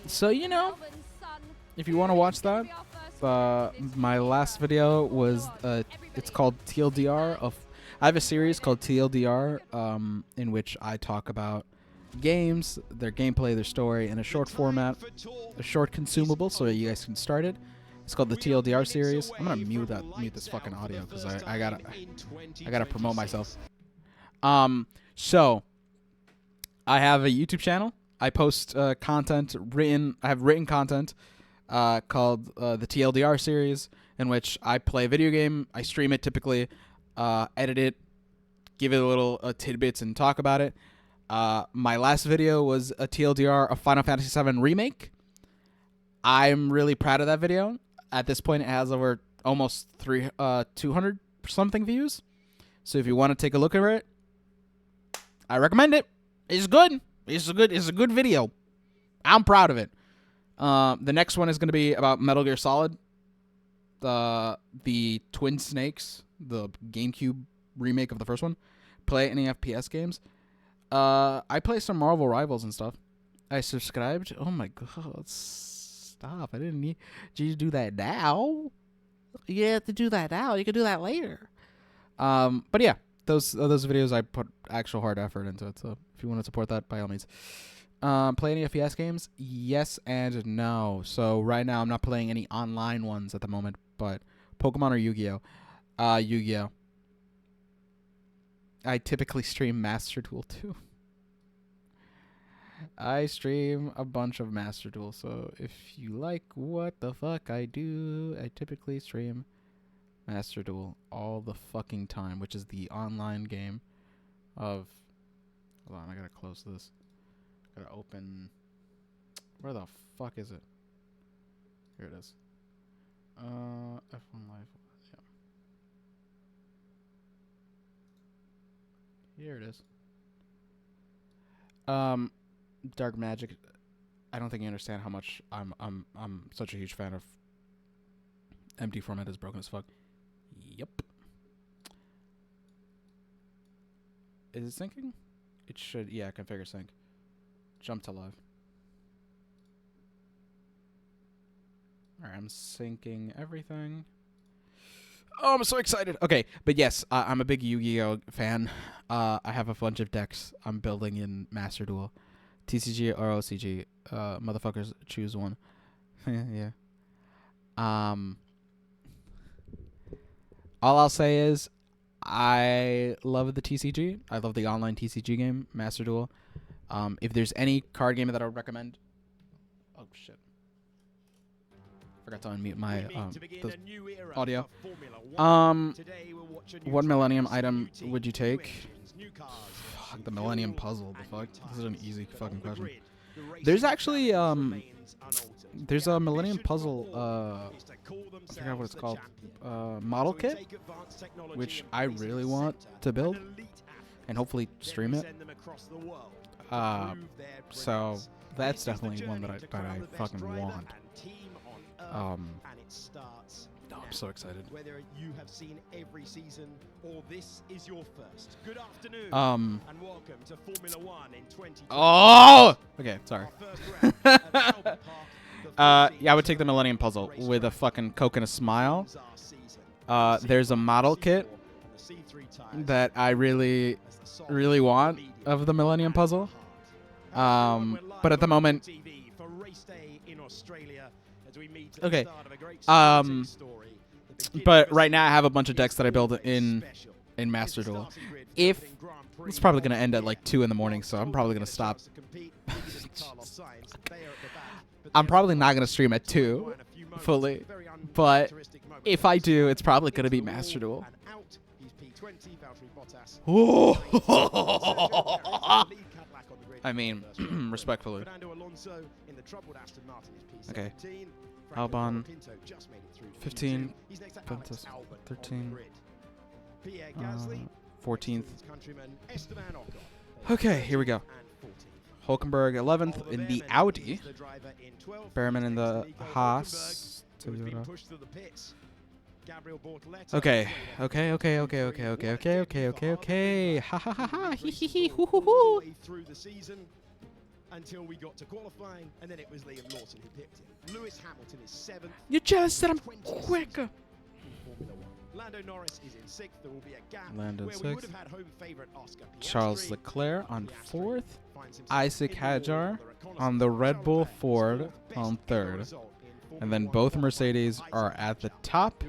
So, you know, if you want to watch that, my last video was, it's called TLDR. I have a series called TLDR, in which I talk about games, their gameplay, their story, in a short format, a short consumable, so you guys can start it. It's called the TLDR series. I'm gonna mute this fucking audio because I gotta promote myself. So I have a YouTube channel. I post content written. I have written content called the TLDR series, in which I play a video game. I stream it typically, edit it, give it a little tidbits, and talk about it. My last video was a TLDR of Final Fantasy VII Remake. I'm really proud of that video. At this point, it has over almost 200 something views. So if you want to take a look at it, I recommend it. It's good. It's a good video. I'm proud of it. The next one is going to be about Metal Gear Solid, the Twin Snakes, the GameCube remake of the first one. Play any FPS games. I play some Marvel Rivals and stuff. I subscribed. Oh my god, stop! I didn't need you to do that now. You have to do that now. You can do that later. But yeah, those videos I put actual hard effort into it. So if you want to support that, by all means. Play any FPS games? Yes and no. So right now I'm not playing any online ones at the moment, but Pokemon or Yu-Gi-Oh. Yu-Gi-Oh. I typically stream Master Duel too. I stream a bunch of Master Duel, so if you like what the fuck I do, I typically stream Master Duel all the fucking time, which is the online game of Hold on, I gotta close this. Gotta open. Where the fuck is it? Here it is. F1 Live. Yeah. Here it is. Dark Magic. I don't think you understand how much I'm such a huge fan of. Empty format is broken as fuck. Yep. Is it syncing? It should. Yeah, configure sync. Jump to live. Alright, I'm syncing everything. Oh, I'm so excited. Okay, but yes, I'm a big Yu-Gi-Oh fan. I have a bunch of decks I'm building in Master Duel. TCG or OCG. Motherfuckers, choose one. Yeah. All I'll say is I love the TCG. I love the online TCG game, Master Duel. If there's any card game that I would recommend... Oh, shit. Forgot to unmute my audio. What Millennium item would you take? Fuck, the Millennium Puzzle. The fuck? This is an easy fucking question. There's actually, there's a Millennium Puzzle, I forgot what it's called, model kit, which I really want to build and hopefully stream it. So that's definitely one that I fucking want. I'm so excited. Whether you have seen every season or this is your first. Good afternoon and welcome to Formula 1 in 2020. Oh! Okay, sorry. Yeah, I would take the Millennium Puzzle with a fucking Coke and a smile. There's a model kit that I really, really want of the Millennium Puzzle. But at the moment... Okay. But right now I have a bunch of decks that I build in Master Duel. If it's probably gonna end at like 2 in the morning, so I'm probably gonna stop. I'm probably not gonna stream at 2 fully, but if I do, it's probably gonna be Master Duel. I mean, respectfully. Okay. Albon, 15, 13, 14th. Okay, here we go. Hulkenberg 11th in the Audi. Behrman in the Haas. Okay. Ha ha ha ha. Hee hee hee. Hoo hoo hoo. Until we got to qualifying, and then it was Liam Lawson who picked him. Lewis Hamilton is 7th. You're jealous that I'm quicker. Lando Norris is in 6th. There will be a gap Lando where 6th. we would have had home favorite Oscar Piastri. Charles Leclerc on 4th. Isaac Hadjar on the Red Bull Ford on 3rd. And then both Mercedes are at the top.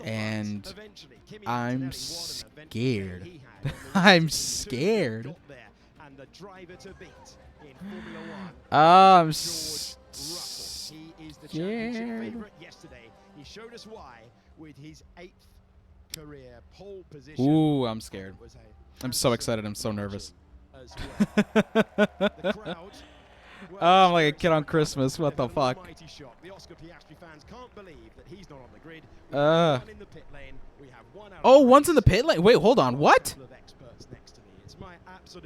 And I'm scared. I'm scared. The driver to beat in Formula 1. I'm He is the championship favorite yesterday. He showed us why with his 8th career pole position. Ooh, I'm scared. I'm so excited. I'm so nervous. Oh, I'm like a kid on Christmas. What the fuck? The Oscar Piastri fans can't believe that he's not on the grid. Oh, one's in the pit lane. Wait, hold on. What?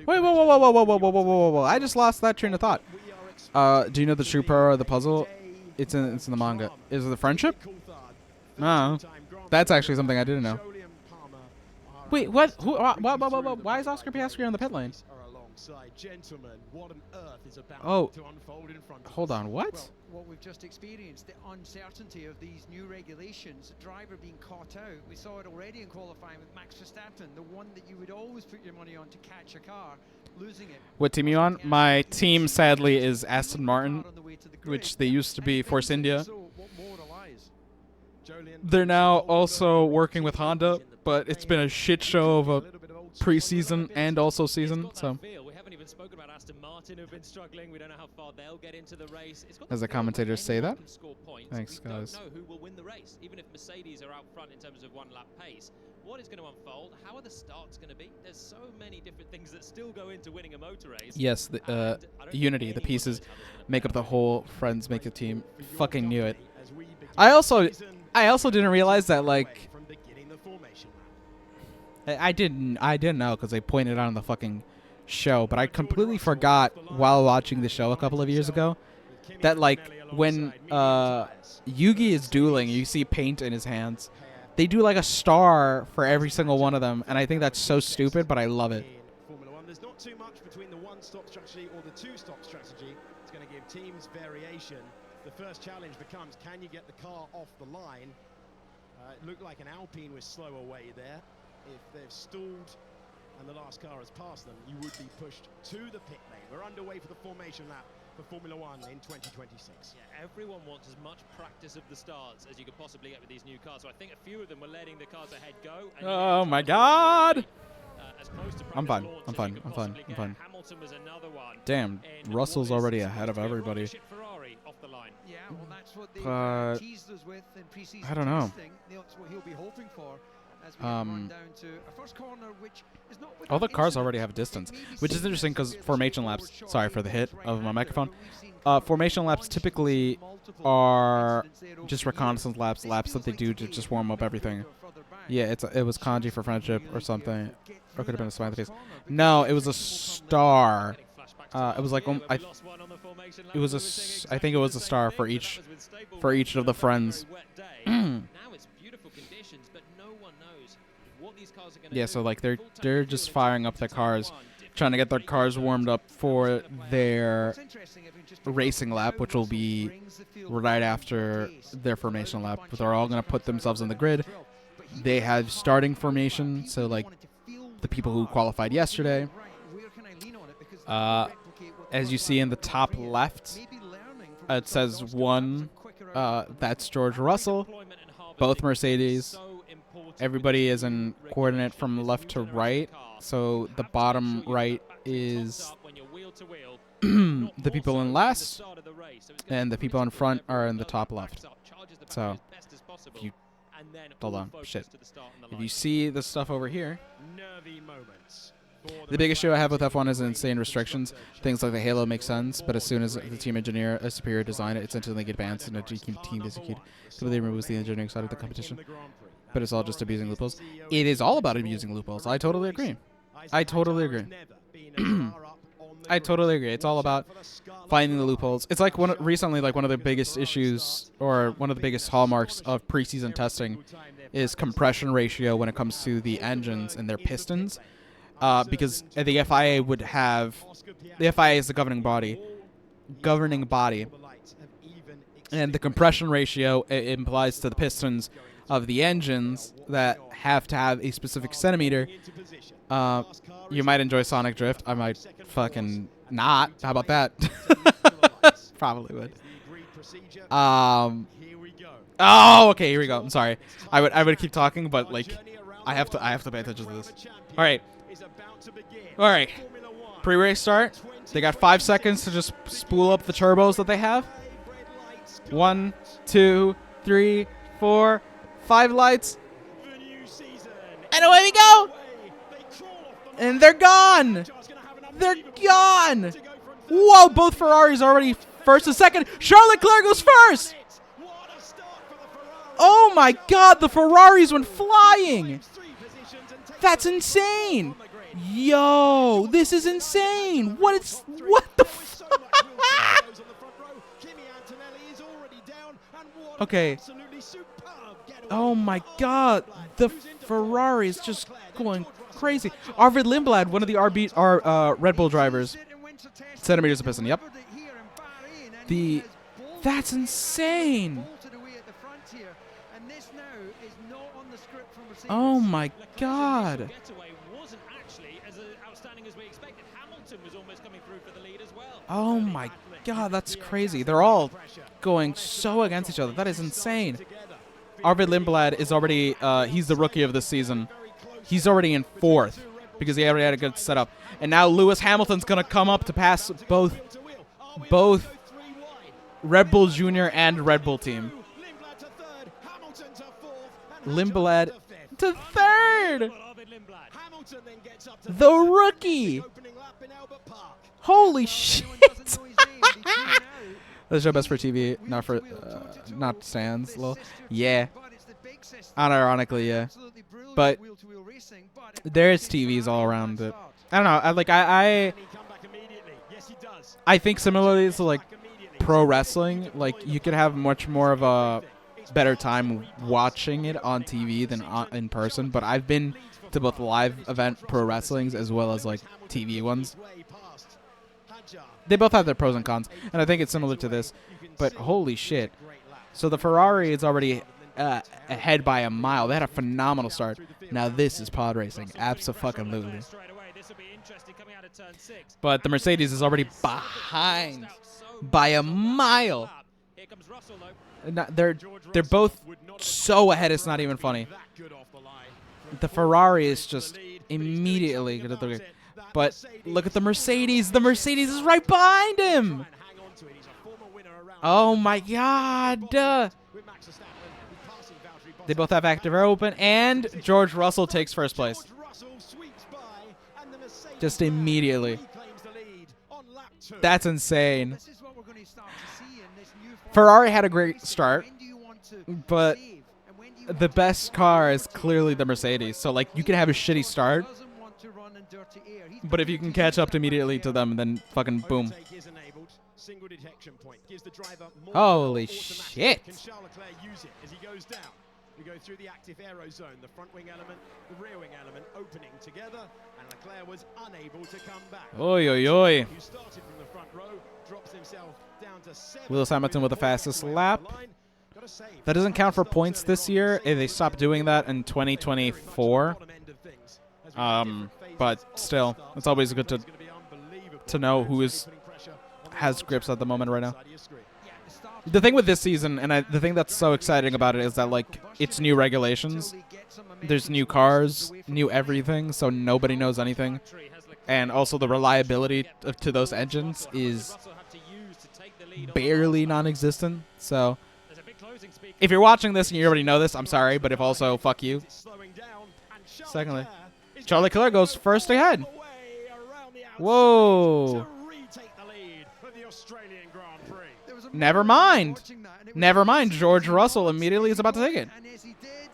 Wait, whoa. I just lost that train of thought. Do you know the true power of the puzzle? It's in the manga. Is it the friendship? No. That's actually something I didn't know. Wait, what? Who? Why is Oscar Piastri on the pit lane? Oh, hold on. What? Well, what we've just experienced, the uncertainty of these new regulations, the driver being caught out. We saw it already in qualifying with Max Verstappen, the one that you would always put your money on to catch a car, losing it. What team are you on? My team, sadly, is Aston Martin, which they used to be Force India. They're now also working with Honda, but it's been a shit show of a preseason and also season, so... Spoken about Aston Martin who've been struggling. We don't know how far they'll get into the race. As the commentators say that. Thanks, guys. We don't know who will win the race. Even if Mercedes are out front in terms of one lap pace, What is going to unfold? How are the starts going to be? There's so many different things that still go into winning a motor race. Yes, the unity, the pieces make up the whole. Friends make a team. Fucking knew it. I also didn't realize that, like, I didn't know because they pointed out on the fucking show, but I completely forgot while watching the show a couple of years ago that, like, when Yugi is dueling, you see paint in his hands. They do like a star for every single one of them, and I think that's so stupid, but I love it. Formula One, there's not too much between the one-stop strategy or the two-stop strategy. It's going to give teams variation. The first challenge becomes, can you get the car off the line? It looked like an Alpine was slow away there. If they've stalled and the last car has passed them, you would be pushed to the pit lane. We're underway for the formation lap for Formula One in 2026. Yeah, everyone wants as much practice of the starts as you could possibly get with these new cars. So I think a few of them were letting the cars ahead go. And Oh my god! as close to I'm fine. launch I'm as fine. you could I'm fine. possibly I'm get. fine. Hamilton was another one. Damn, Russell's already ahead of everybody. Ferrari off the line. Yeah, well, that's what they But teased us with in pre-season I don't know. testing. That's what he'll be hoping for. As we run down to a first corner, which is not All the cars already have distance, which is interesting because formation laps. Sorry for the hit of my microphone. Formation laps typically are just reconnaissance laps, laps that they do to just warm up everything. Yeah, it was kanji for friendship or something, or could have been a smiley face. No, it was a star. It was like I think it was a star for each of the friends. Yeah, so like they're just firing up their cars, trying to get their cars warmed up for their racing lap, which will be right after their formation lap. But they're all gonna put themselves on the grid. They have starting formation, so like the people who qualified yesterday. As you see in the top left, it says 1. That's George Russell, both Mercedes. Everybody is in coordinate from left to right, so the bottom right is the people in last, and the people in front are in the top left. So, if you hold on, shit. If you see the stuff over here, the big issue I have with F1 is insane restrictions. Things like the halo make sense, but as soon as the team engineer a superior design, it's instantly get banned and a team execute. Completely removes the engineering side of the competition. But it's all just abusing loopholes. It is all about abusing loopholes. I totally agree. I totally agree. I totally agree. It's all about finding the loopholes. It's like recently, like one of the biggest issues or one of the biggest hallmarks of preseason testing is compression ratio when it comes to the engines and their pistons. Because the FIA would have, the FIA is the governing body, and the compression ratio implies to the pistons of the engines that have to have a specific centimeter. You might enjoy Sonic Drift. I might fucking not. How about that? Probably would. Oh, okay. Here we go. I'm sorry. I would keep talking, but like, I have to pay attention to this. All right. All right. Pre-race start. They got 5 seconds to just spool up the turbos that they have. 1, 2, 3, 4, 5 lights. And away we go. And they're gone. They're gone. Whoa, both Ferraris already first and second. Charles Leclerc goes first. Oh my god, the Ferraris went flying. That's insane. Yo, this is insane. What the Okay. Oh my god, the Ferrari is just going crazy. Arvid Lindblad, one of the Red Bull drivers. Centimeters of piston, yep. That's insane. Oh my god. Oh my god, that's crazy. They're all going so against each other. That is insane. Arvid Lindblad is already, he's the rookie of this season. He's already in 4th because he already had a good setup. And now Lewis Hamilton's going to come up to pass both Red Bull Junior and Red Bull team. Lindblad to third. The rookie. Holy shit. That's your best for TV, not for not stands. Well, yeah. Unironically, yeah. But there's TVs all around it. I don't know. I think similarly to like pro wrestling, like you could have much more of a better time watching it on TV than in person. But I've been to both live event pro wrestlings as well as like TV ones. They both have their pros and cons, and I think it's similar to this. But holy shit! So the Ferrari is already ahead by a mile. They had a phenomenal start. Now this is pod racing, abso-fucking-lutely. But the Mercedes is already behind by a mile. They're both so ahead. It's not even funny. The Ferrari is just immediately good at the. But look at the Mercedes. The Mercedes is right behind him. Oh my God. They both have active air open, and George Russell takes first place. Just immediately. That's insane. Ferrari had a great start, but the best car is clearly the Mercedes. So, like, you can have a shitty start, but if you can catch up immediately to them, then fucking boom. Holy shit. We go through the active aero zone, the front wing element, the rear wing element opening together, and Leclerc was unable to come back. Oi, oi, oi. Who started from the front row, drops himself down to 7. Lewis Hamilton with the fastest lap. That doesn't count for points this year. They stopped doing that in 2024. But still, it's always good to know who has grips at the moment right now. The thing with this season, and the thing that's so exciting about it is that, like, it's new regulations. There's new cars, new everything, so nobody knows anything. And also the reliability to those engines is barely non-existent. So if you're watching this and you already know this, I'm sorry, but if also, fuck you. Secondly, Charles Leclerc goes first ahead. Whoa. Never mind. Never mind. George Russell immediately is about to take it. And as he did,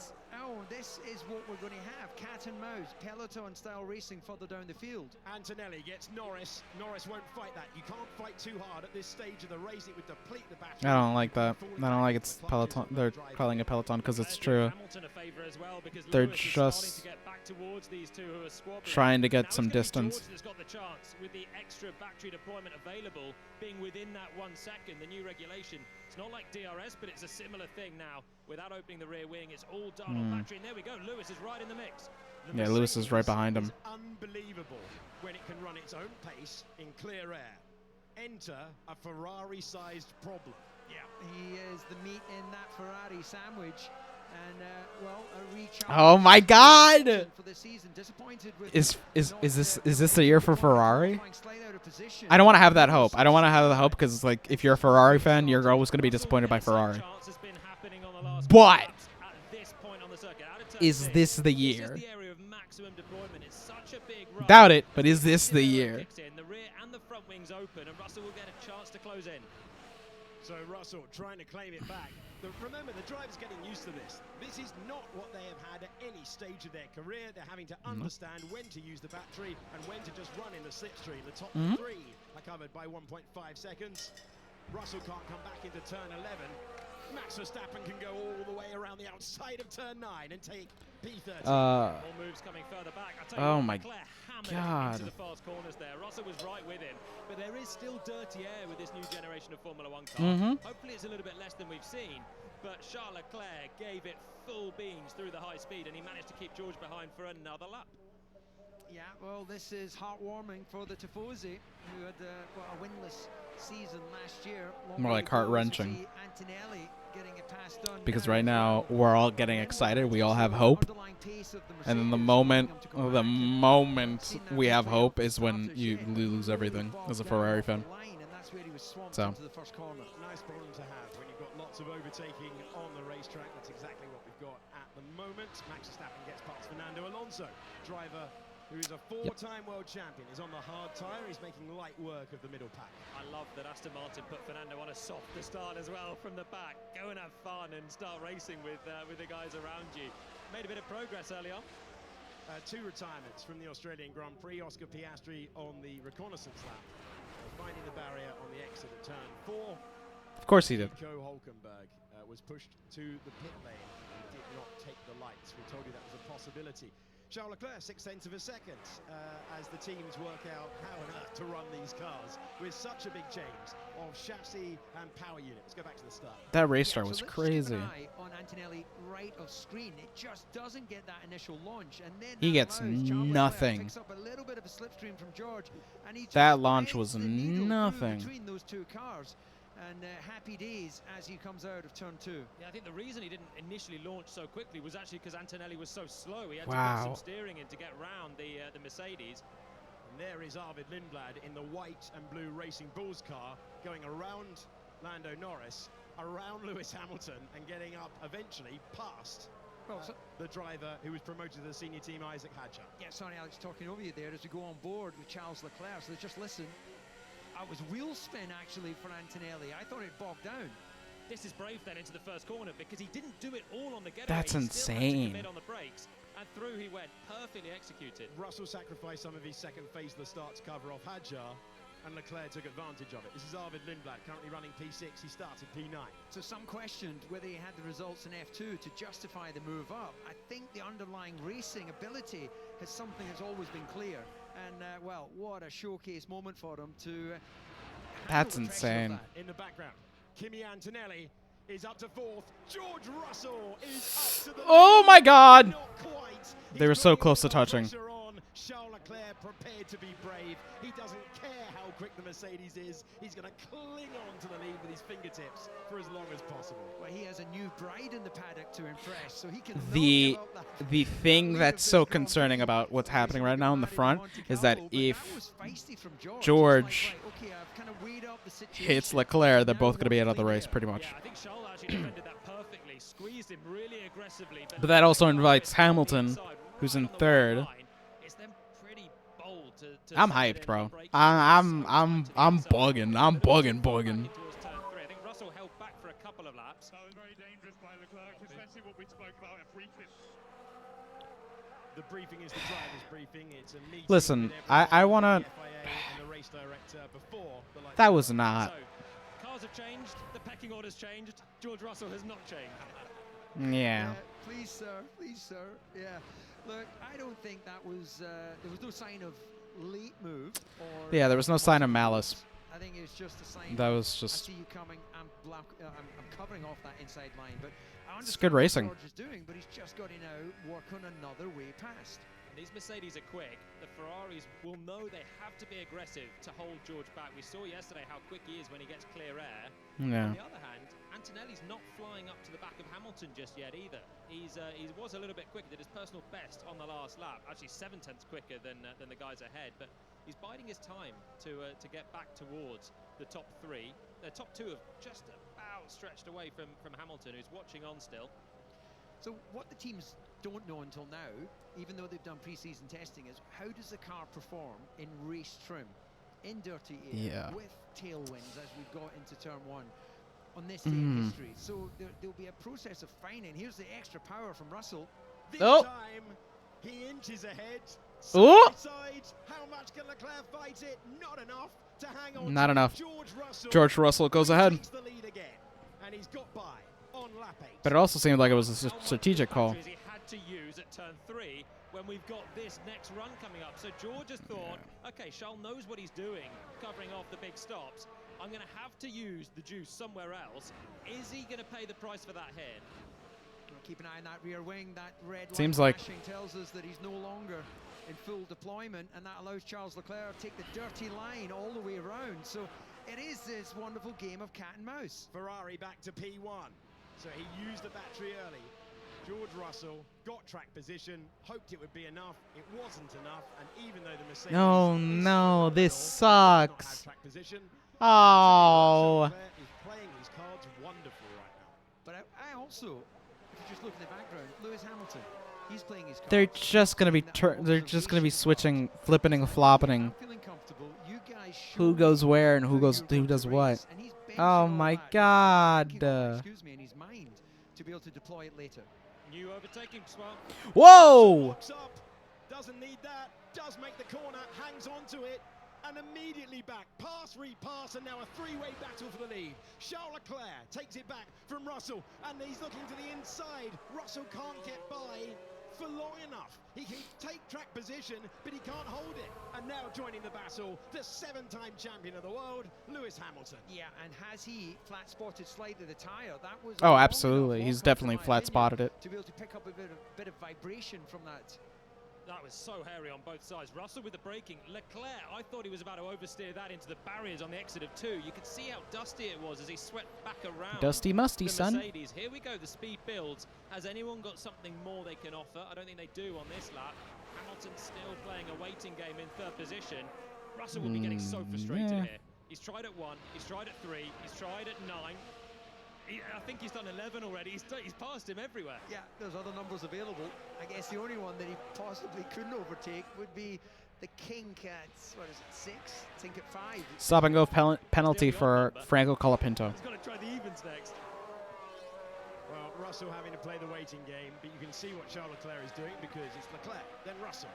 this is what we're going to have. Cat and mouse, peloton-style racing further down the field. Antonelli gets Norris. Norris won't fight that. You can't fight too hard at this stage of the race. It would deplete the battery. I don't like that. I don't like it's peloton. They're calling it peloton because it's true. They're just trying to get some distance. With the extra battery deployment available being within that 1 second, the new regulation. It's not like DRS, but it's a similar thing now. Without opening the rear wing, it's all done on battery. And there we go. Lewis is right in the mix. Yeah, Lewis is right behind him. Unbelievable when it can run its own pace in clear air. Enter a Ferrari-sized problem. Yeah, he is the meat in that Ferrari sandwich. And well, a recharge. Oh my God! For the season. Disappointed with Is this the year for Ferrari? I don't want to have that hope. I don't want to have the hope because it's like if you're a Ferrari fan, you're always going to be disappointed by Ferrari. But is this the year? Doubt it, but is this the year? The rear and the front wings open, and Russell will get a chance to close in. So Russell trying to claim it back. Remember, the driver's getting used to this. This is not what they have had at any stage of their career. They're having to understand when to use the battery and when to just run in the slipstream. The top 3 are covered by 1.5 seconds. Russell can't come back into turn 11. Max Verstappen can go all the way around the outside of turn 9 and take P30. More moves coming further back. Oh my God. Into the fast corners there. Russell was right with him, but there is still dirty air with this new generation of Formula 1 car. Hopefully it's a little bit less than we've seen, but Charles Leclerc gave it full beams through the high speed, and he managed to keep George behind for another lap. Yeah, well, this is heartwarming for the Tifosi, who had a winless season last year. More like heart-wrenching. Because right now we're all getting excited. We all have hope. And then the moment we have hope is when you lose everything as a Ferrari fan. that's where he was swamped So. into the first corner. Nice problem to have when you've got lots of overtaking on the racetrack. That's exactly what we've got at the moment. Max Verstappen gets past Fernando Alonso, driver who is a four-time world champion, is on the hard tyre. He's making light work of the middle pack. I love that Aston Martin put Fernando on a softer start as well from the back. Go and have fun and start racing with the guys around you. Made a bit of progress early on. Two retirements from the Australian Grand Prix. Oscar Piastri on the reconnaissance lap, finding the barrier on the exit at turn 4. Of course he did. Nico Hülkenberg was pushed to the pit lane and did not take the lights. We told you that was a possibility. Charles Leclerc, 0.6 of a second, as the teams work out how on earth to run these cars with such a big change of chassis and power unit. Let's go back to the start. That restart was so let's crazy. keep an eye on Antonelli right of screen. It just doesn't get that initial launch, and then He gets nothing. picks up a little bit of a slipstream from George, and he That just launch threads was the needle through nothing. between those two cars. And happy days as he comes out of turn 2. Yeah, I think the reason he didn't initially launch so quickly was actually because Antonelli was so slow. He had to Wow. put some steering in to get round the Mercedes. And there is Arvid Lindblad in the white and blue Racing Bulls car, going around Lando Norris, around Lewis Hamilton, and getting up eventually past the driver who was promoted to the senior team, Isaac Hadjar. Yeah, sorry, Alex, talking over you there as we go on board with Charles Leclerc. So just listen. It was wheel spin actually for Antonelli. I thought it bogged down. This is brave then into the first corner because he didn't do it all on the getaway. That's He still had to insane. commit on the brakes, and through he went, perfectly executed. Russell sacrificed some of his second phase of the start to cover off Hadjar, and Leclerc took advantage of it. This is Arvid Lindblad, currently running P6. He started P9. So some questioned whether he had the results in F2 to justify the move up. I think the underlying racing ability is something that's always been clear. And, well, what a showcase moment for him to... That's insane. In the background, Kimi Antonelli is up to 4th. George Russell is up to the Oh my God! Not quite. They were so close to touching. Pressure on. Charles Leclerc prepared to be brave. He doesn't care how quick the Mercedes is. He's going to cling on to the lead with his fingertips for as long as possible. Well, he has a new bride in the paddock to impress, so he can The thing that's so concerning about what's happening right now in the front is that if George hits Leclerc, they're both going to be out of the race pretty much. I think Charles actually defended that perfectly, squeezed him really aggressively. But that also invites Hamilton, who's in 3rd. It's then pretty bold to I'm hyped, bro. I'm bugging. I'm bugging. I think Russell held back for a couple of laps. That was very dangerous by Leclerc, especially what we spoke about at briefing. The briefing is the driver's briefing. It's a meeting. Listen, I want to... and the race director before the light. That was not... So, cars have changed, the pecking order's changed, George Russell has not changed. Yeah. Please, sir. Please, sir. Yeah. Look, I don't think that was... there was no sign of late move. Or Yeah, there was no sign of malice. I think it was just a sign That of, was just... I see you coming. I'm covering off that inside line, but I It's good understand racing. what George is doing, but he's just got to now work on another way past. These Mercedes are quick. The Ferraris will know they have to be aggressive to hold George back. We saw yesterday how quick he is when he gets clear air. Yeah. On the other hand, Antonelli's not flying up to the back of Hamilton just yet either. He was a little bit quicker, did his personal best on the last lap. Actually 7/10 quicker than the guys ahead, but he's biding his time to get back towards the top 3. The top 2 have just about stretched away from Hamilton, who's watching on still. So what the teams don't know until now, even though they've done pre-season testing, is how does the car perform in race trim, in dirty air, with tailwinds as we got into turn 1 on this day in history. So there'll be a process of finding. Here's the extra power from Russell. This time, he inches ahead. Side, how much can Leclerc fight it? Not enough to hang on. Not enough. George George Russell goes ahead. takes the lead again, and he's got by on lap 8. But it also seemed like it was a strategic call. He had to use at turn 3 when we've got this next run coming up. So George has thought, okay, Charles knows what he's doing, covering off the big stops. I'm going to have to use the juice somewhere else. Is he going to pay the price for that here? Keep an eye on that rear wing. That red Seems line like- flashing tells us that he's no longer in full deployment, and that allows Charles Leclerc to take the dirty line all the way around. So it is this wonderful game of cat and mouse. Ferrari back to P1. So he used the battery early. George Russell got track position, hoped it would be enough. It wasn't enough, and even though the Mercedes No, this sucks. track position, Oh. He's playing his cards wonderful right now. But I also, if you just look in the background, Lewis Hamilton, he's playing his cards. They're just gonna be switching, flipping and flopping. Who goes where and who does what? Oh my God! Excuse me, in his mind to be able to deploy it later. New overtaking spot. Whoa! Doesn't need that. Does make the corner. Hangs on to it. And immediately back. Pass, repass, and now a three-way battle for the lead. Charles Leclerc takes it back from Russell, and he's looking to the inside. Russell can't get by for long enough. He can take track position, but he can't hold it. And now joining the battle, the 7-time champion of the world, Lewis Hamilton. Yeah, and has he flat-spotted slightly the tyre? That was Oh, absolutely. He's definitely flat-spotted it. To be able to pick up a bit of vibration from that. That was so hairy on both sides. Russell with the braking. Leclerc, I thought he was about to oversteer that into the barriers on the exit of 2. You could see how dusty it was as he swept back around. Dusty musty, the son. Mercedes. Here we go, the speed builds. Has anyone got something more they can offer? I don't think they do on this lap. Hamilton still playing a waiting game in 3rd position. Russell will be getting so frustrated here. He's tried at 1, he's tried at 3, he's tried at 9. I think he's done 11 already. He's passed him everywhere. Yeah, there's other numbers available. I guess the only one that he possibly couldn't overtake would be the Kink at, what is it, 6? I think at 5. Stop and go penalty for Franco Colapinto. He's got to try the evens next. Well, Russell having to play the waiting game, but you can see what Charles Leclerc is doing because it's Leclerc, then Russell,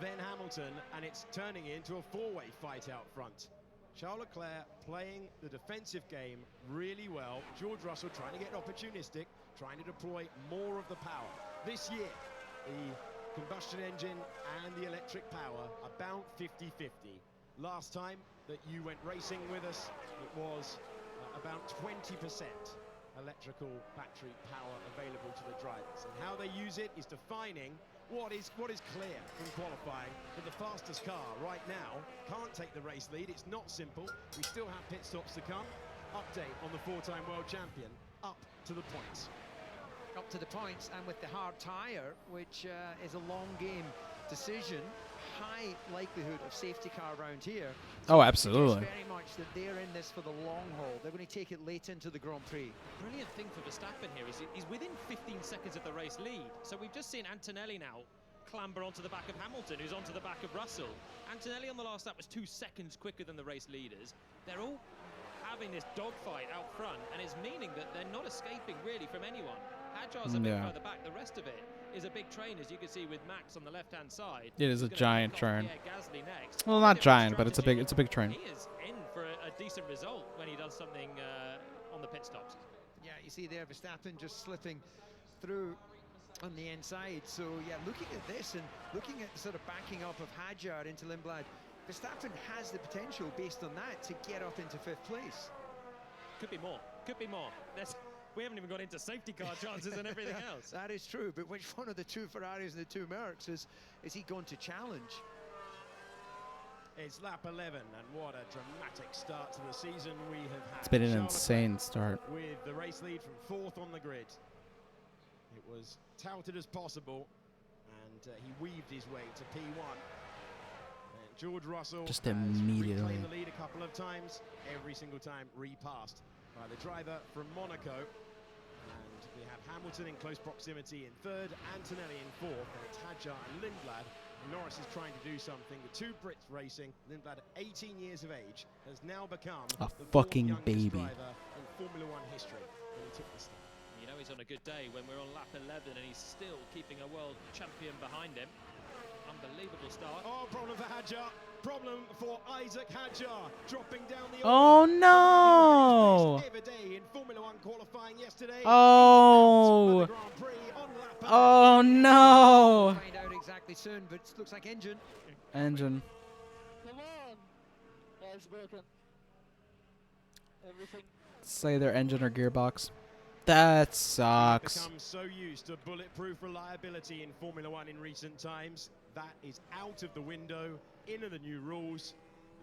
then Hamilton, and it's turning into a 4-way fight out front. Charles Leclerc playing the defensive game really well. George Russell trying to get opportunistic, trying to deploy more of the power. This year, the combustion engine and the electric power about 50-50. Last time that you went racing with us, it was about 20% electrical battery power available to the drivers. And how they use it is defining what is clear from qualifying that the fastest car right now can't take the race lead. It's not simple. We still have pit stops to come. Update on the 4-time world champion. Up to the points. Up to the points, and with the hard tyre, which is a long game decision, high likelihood of safety car around here. Oh, absolutely. Very much that they're in this for the long haul. They're going to take it late into the Grand Prix. Brilliant thing for Verstappen here is he's within 15 seconds of the race lead. So we've just seen Antonelli now clamber onto the back of Hamilton, who's onto the back of Russell. Antonelli on the last lap was 2 seconds quicker than the race leaders. They're all having this dogfight out front, and it's meaning that they're not escaping really from anyone. Hadjar's a bit further back. The rest of it is a big train, as you can see with Max on the left-hand side. It is a giant train. Gasly next. Well, not giant, but it's a big train. He is in for a decent result when he does something on the pit stops. Yeah, you see there Verstappen just slipping through on the inside. So yeah, looking at this and looking at the sort of backing up of Hadjar into Lindblad, Verstappen has the potential based on that to get up into 5th place. Could be more. Could be more. We haven't even got into safety car chances and everything else. That is true, but which one of the 2 Ferraris and the 2 Mercs is he going to challenge? It's lap 11, and what a dramatic start to the season we have had. It's been an Charles insane start. With the race lead from 4th on the grid. It was touted as possible, and he weaved his way to P1. And George Russell just has immediately reclaimed the lead a couple of times, every single time repassed by the driver from Monaco. And we have Hamilton in close proximity in 3rd, Antonelli in 4th, and it's Hadjar and Lindblad. And Norris is trying to do something. The 2 Brits racing. Lindblad, at 18 years of age, has now become a the fucking 4th baby driver in Formula 1 history when he took the start. You know he's on a good day when we're on lap 11 and he's still keeping a world champion behind him. Unbelievable start. Oh, problem for Hadjar. Problem for Isaac Hadjar, dropping down the Oh no! Every day in Formula 1 qualifying yesterday. Oh! Oh no! Find out exactly soon, but it looks like engine. Engine. Come on! Yeah, it's broken. Everything. Say their engine or gearbox. That sucks. Become so used to bulletproof reliability in Formula 1 in recent times. That is out of the window, into the new rules,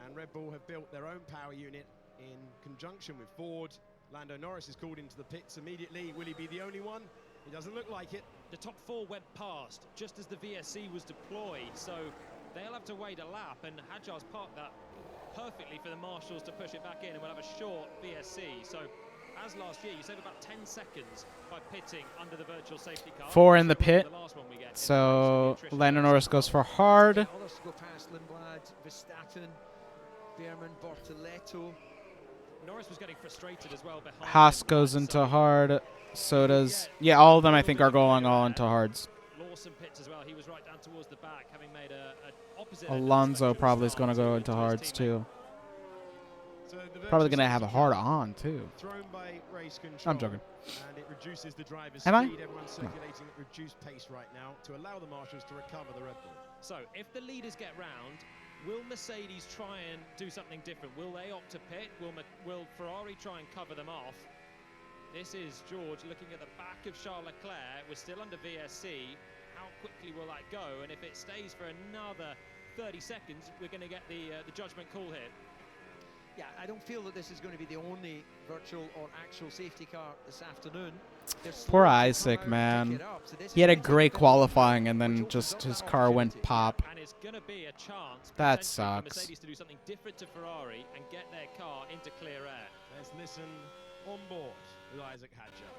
and Red Bull have built their own power unit in conjunction with Ford. Lando Norris is called into the pits immediately. Will he be the only one? It doesn't look like it. The top 4 went past just as the VSC was deployed, so they'll have to wait a lap, and Hadjar's parked that perfectly for the marshals to push it back in, and we'll have a short VSC. So, as last year, you save about 10 seconds by pitting under the virtual safety car. 4 in the pit. So Lando Norris goes for hard. Others to go past Lindblad, Verstappen, Behrman, Bortoletto. Norris was getting frustrated as well behind. Haas goes into hard. So does all of them. I think are going all into hards. Lawson pits as well. He was right down towards the back, having made an opposite. Alonso probably is going to go into hards too. So Probably going to have a hard on too. Thrown by race control, I'm joking. And it reduces the driver's Am I? speed. Everyone's circulating at reduced pace right now to allow the marshals to recover the Red Bull. So if the leaders get round, will Mercedes try and do something different? Will they opt to pit? Will Ferrari try and cover them off? This is George looking at the back of Charles Leclerc. We're still under VSC. How quickly will that go? And if it stays for another 30 seconds, we're going to get the judgment call here. Yeah, I don't feel that this is going to be the only virtual or actual safety car this afternoon. Poor Isaac, man. He had a great qualifying, and then just his car went pop. And it's going to be a chance That for sucks. Mercedes to do something different to Ferrari and get their car into clear air. Let's listen on board with Isaac Hadjar.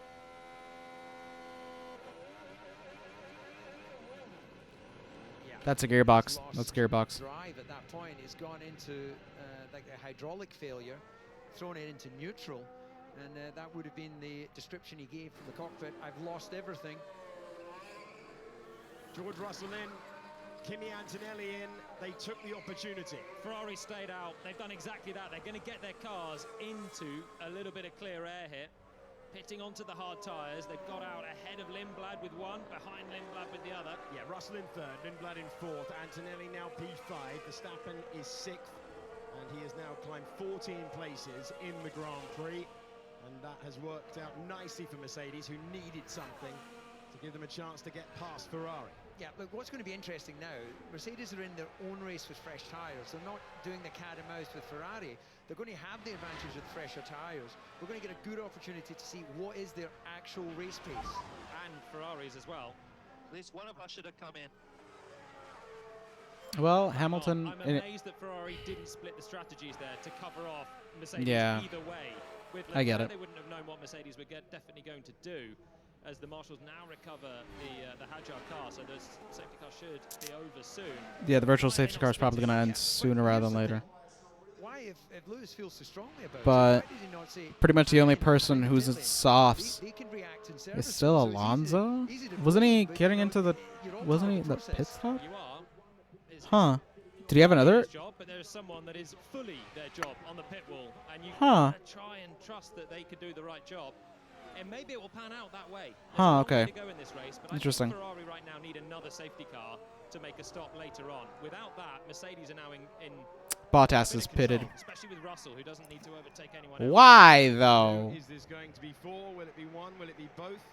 That's a gearbox. That's a gearbox. Drive at that point, it's gone into like a hydraulic failure, thrown it into neutral, and that would have been the description he gave from the cockpit. I've lost everything. George Russell in, Kimi Antonelli in. They took the opportunity. Ferrari stayed out. They've done exactly that. They're going to get their cars into a little bit of clear air here. Pitting onto the hard tyres. They've got out ahead of Lindblad with one, behind Lindblad with the other. Yeah, Russell in third, Lindblad in fourth, Antonelli now P5, Verstappen is sixth, and he has now climbed 14 places in the Grand Prix, and that has worked out nicely for Mercedes, who needed something to give them a chance to get past Ferrari. Yeah, look, what's going to be interesting now, Mercedes are in their own race with fresh tyres. They're not doing the cat and mouse with Ferrari. They're going to have the advantage of the fresher tyres. We're going to get a good opportunity to see what is their actual race pace. And Ferraris as well. At least one of us should have come in. Well, Hamilton. I'm amazed that Ferrari didn't split the strategies there to cover off Mercedes either way. With I get it. They wouldn't have known what Mercedes were definitely going to do, as the marshals now recover the Hadjar car, so the safety car should be over soon. Yeah, the virtual safety car is probably going to end sooner rather than later. Why, if Lewis feels so strongly about But it, why did he not say, pretty much the only person who's in softs is still Alonso. Wasn't he getting into the? Wasn't he the pit stop? Huh? Did he have another? Job, but there is someone that is fully their job on the pit wall, and you Huh. try and trust that they could do the right job. And maybe it will pan out that way. Huh, okay. To go in this race, but Interesting. I think Ferrari right now need another safety car to make a stop later on. Without that, Mercedes are now in Bottas is pitted. especially with Russell, who doesn't need to overtake anyone Why though? Is this going to be four? Will it be one? Will it be both?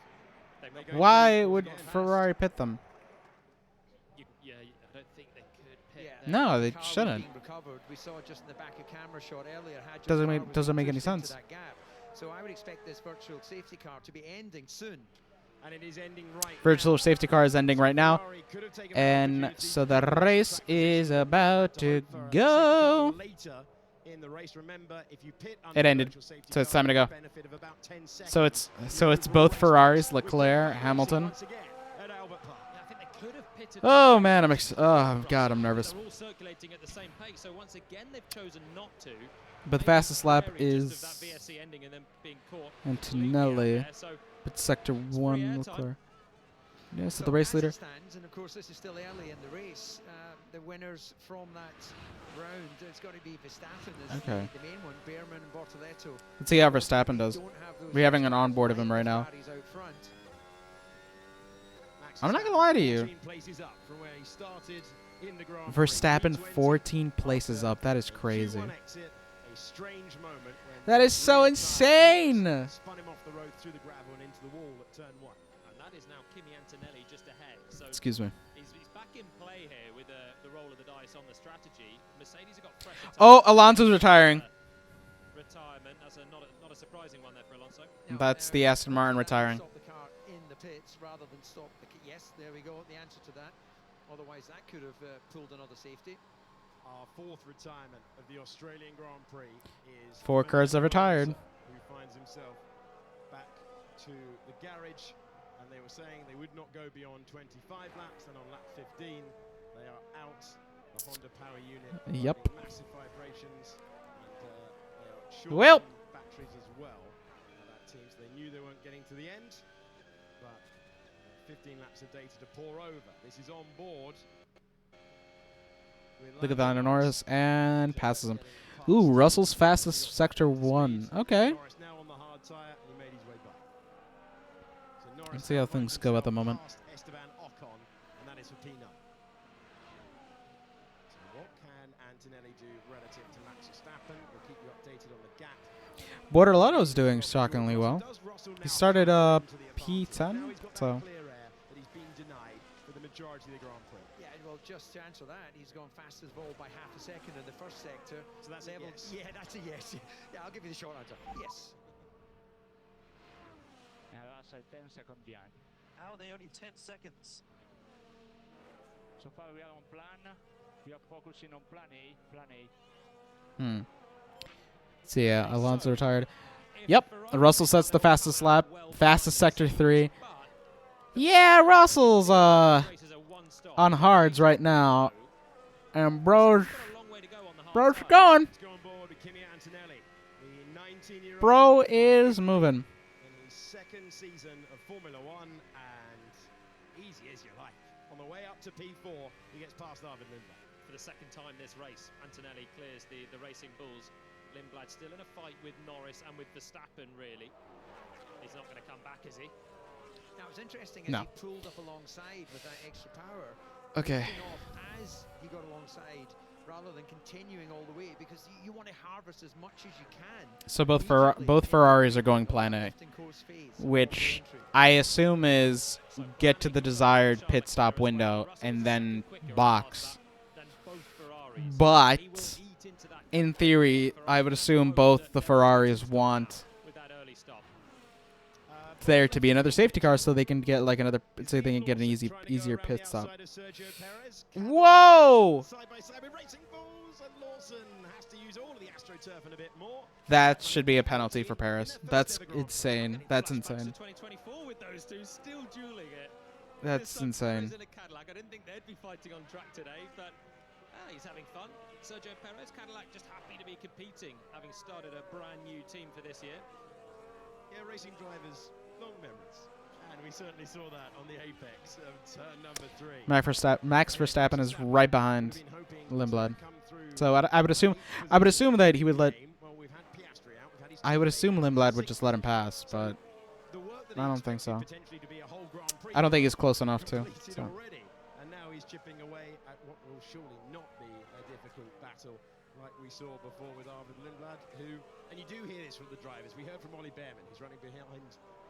Why would Ferrari pit them? Yeah, I don't think they could pit. No, they car shouldn't. being recovered. We saw just in the back of camera shot earlier. Hadjar's Doesn't car make- was doesn't make any pushed into sense. that gap. So I would expect this virtual safety car to be ending soon. And it is ending right Virtual safety car is ending right now, and so the race is about to go. later in the race. Remember, if you pit It ended, so it's time to go. So it's both Ferraris, Leclerc, Hamilton. Oh man, oh god, I'm nervous. They're all circulating at the same pace, so once again they've chosen not to. But the fastest lap Just is of that VSC ending and then being caught Antonelli, there, so but sector 1 Leclerc. Yeah, so the race as leader. it stands, and of course this is still early in the race, the winners from that round, it's got to be Verstappen as Okay. the main one, Behrman and Bortoletto. Let's see how Verstappen does. We're having an onboard of him right now. Ferraris out front. I'm not gonna lie to you. 14 places up from where he started in the Grand Verstappen Prix. 14 places up. That is crazy. Q1 exit, a strange moment when That is so insane. spun him off the road through the gravel and into the wall at turn 1. and that is now Kimi Antonelli just ahead. So Excuse me. He's back in play here with the roll of the dice on the strategy. Mercedes have got pressure. Oh, Alonso's retiring. Retirement. That's not a surprising one there for Alonso. That's the Aston Martin retiring. Stop the car in the pits rather than stop the... Yes, there we go, the answer to that. Otherwise, that could have pulled another safety. Our fourth retirement of the Australian Grand Prix is 4 cars are retired. who finds himself back to the garage, and they were saying they would not go beyond 25 laps, and on lap 15 they are out. The Honda power unit Yep. massive vibrations, and they are short Well. on batteries as well. That team, so they knew they weren't getting to the end, but 15 laps of data to pour over. This is on board. Look at that, Norris, and passes him. Ooh, Russell's fastest sector 1. Okay. Norris now on the hard tire, and he made his way back. So Norris Let's see how things go at the moment. past Esteban Ocon, and that is for P9. So what can Antonelli do relative to Max Verstappen? We'll keep you updated on the gap. Borderlotto's doing shockingly well. He started P10, so Majority of the Grand Prix. Yeah, well, just to answer that, he's gone fast as ball by half a second in the first sector. So that's level. a yes. Yeah, that's a yes. Yeah, I'll give you the short answer. Yes. Now that's a 10-second behind. How are they only 10 seconds? So far we are on plan. We are focusing on plan A. Plan A. So yeah, Alonso retired. Yep, Russell sets the fastest lap, fastest sector 3. Yeah, Russell's on hards right now, and bro's going. Bro is moving. In his second season of Formula 1, and easy as you like. On the way up to P4, he gets past Arvid Lindblad. For the second time this race, Antonelli clears the Racing Bulls. Lindblad still in a fight with Norris and with Verstappen, really. He's not going to come back, is he? Now, it's interesting as No. he pulled up alongside with that extra power. Okay. Taking off as he got alongside rather than continuing all the way, because you want to harvest as much as you can. So both Ferraris are going Plan A, which I assume is get to the desired pit stop window and then box. But in theory, I would assume both the Ferraris want there to be another safety car so they can get like another, so they can get an easier pit stop. Whoa! That should be a penalty for Paris. That's insane. That's insane. That's insane. I didn't think they'd be fighting on track today, but he's having fun. Sergio Perez, Cadillac, just happy to be competing, having started a brand new team for this year. Yeah, racing drivers, long memories. And we certainly saw that on the apex of turn number 3. Max Verstappen is right behind Lindblad. So I would assume that he would let. I would assume Lindblad would just let him pass, but I don't think so. I don't think he's close enough to. So. And now he's chipping away at what will surely not be a difficult battle like we saw before with Arvid Lindblad, who, and you do hear this from the drivers. We heard from Ollie Behrman, who's running behind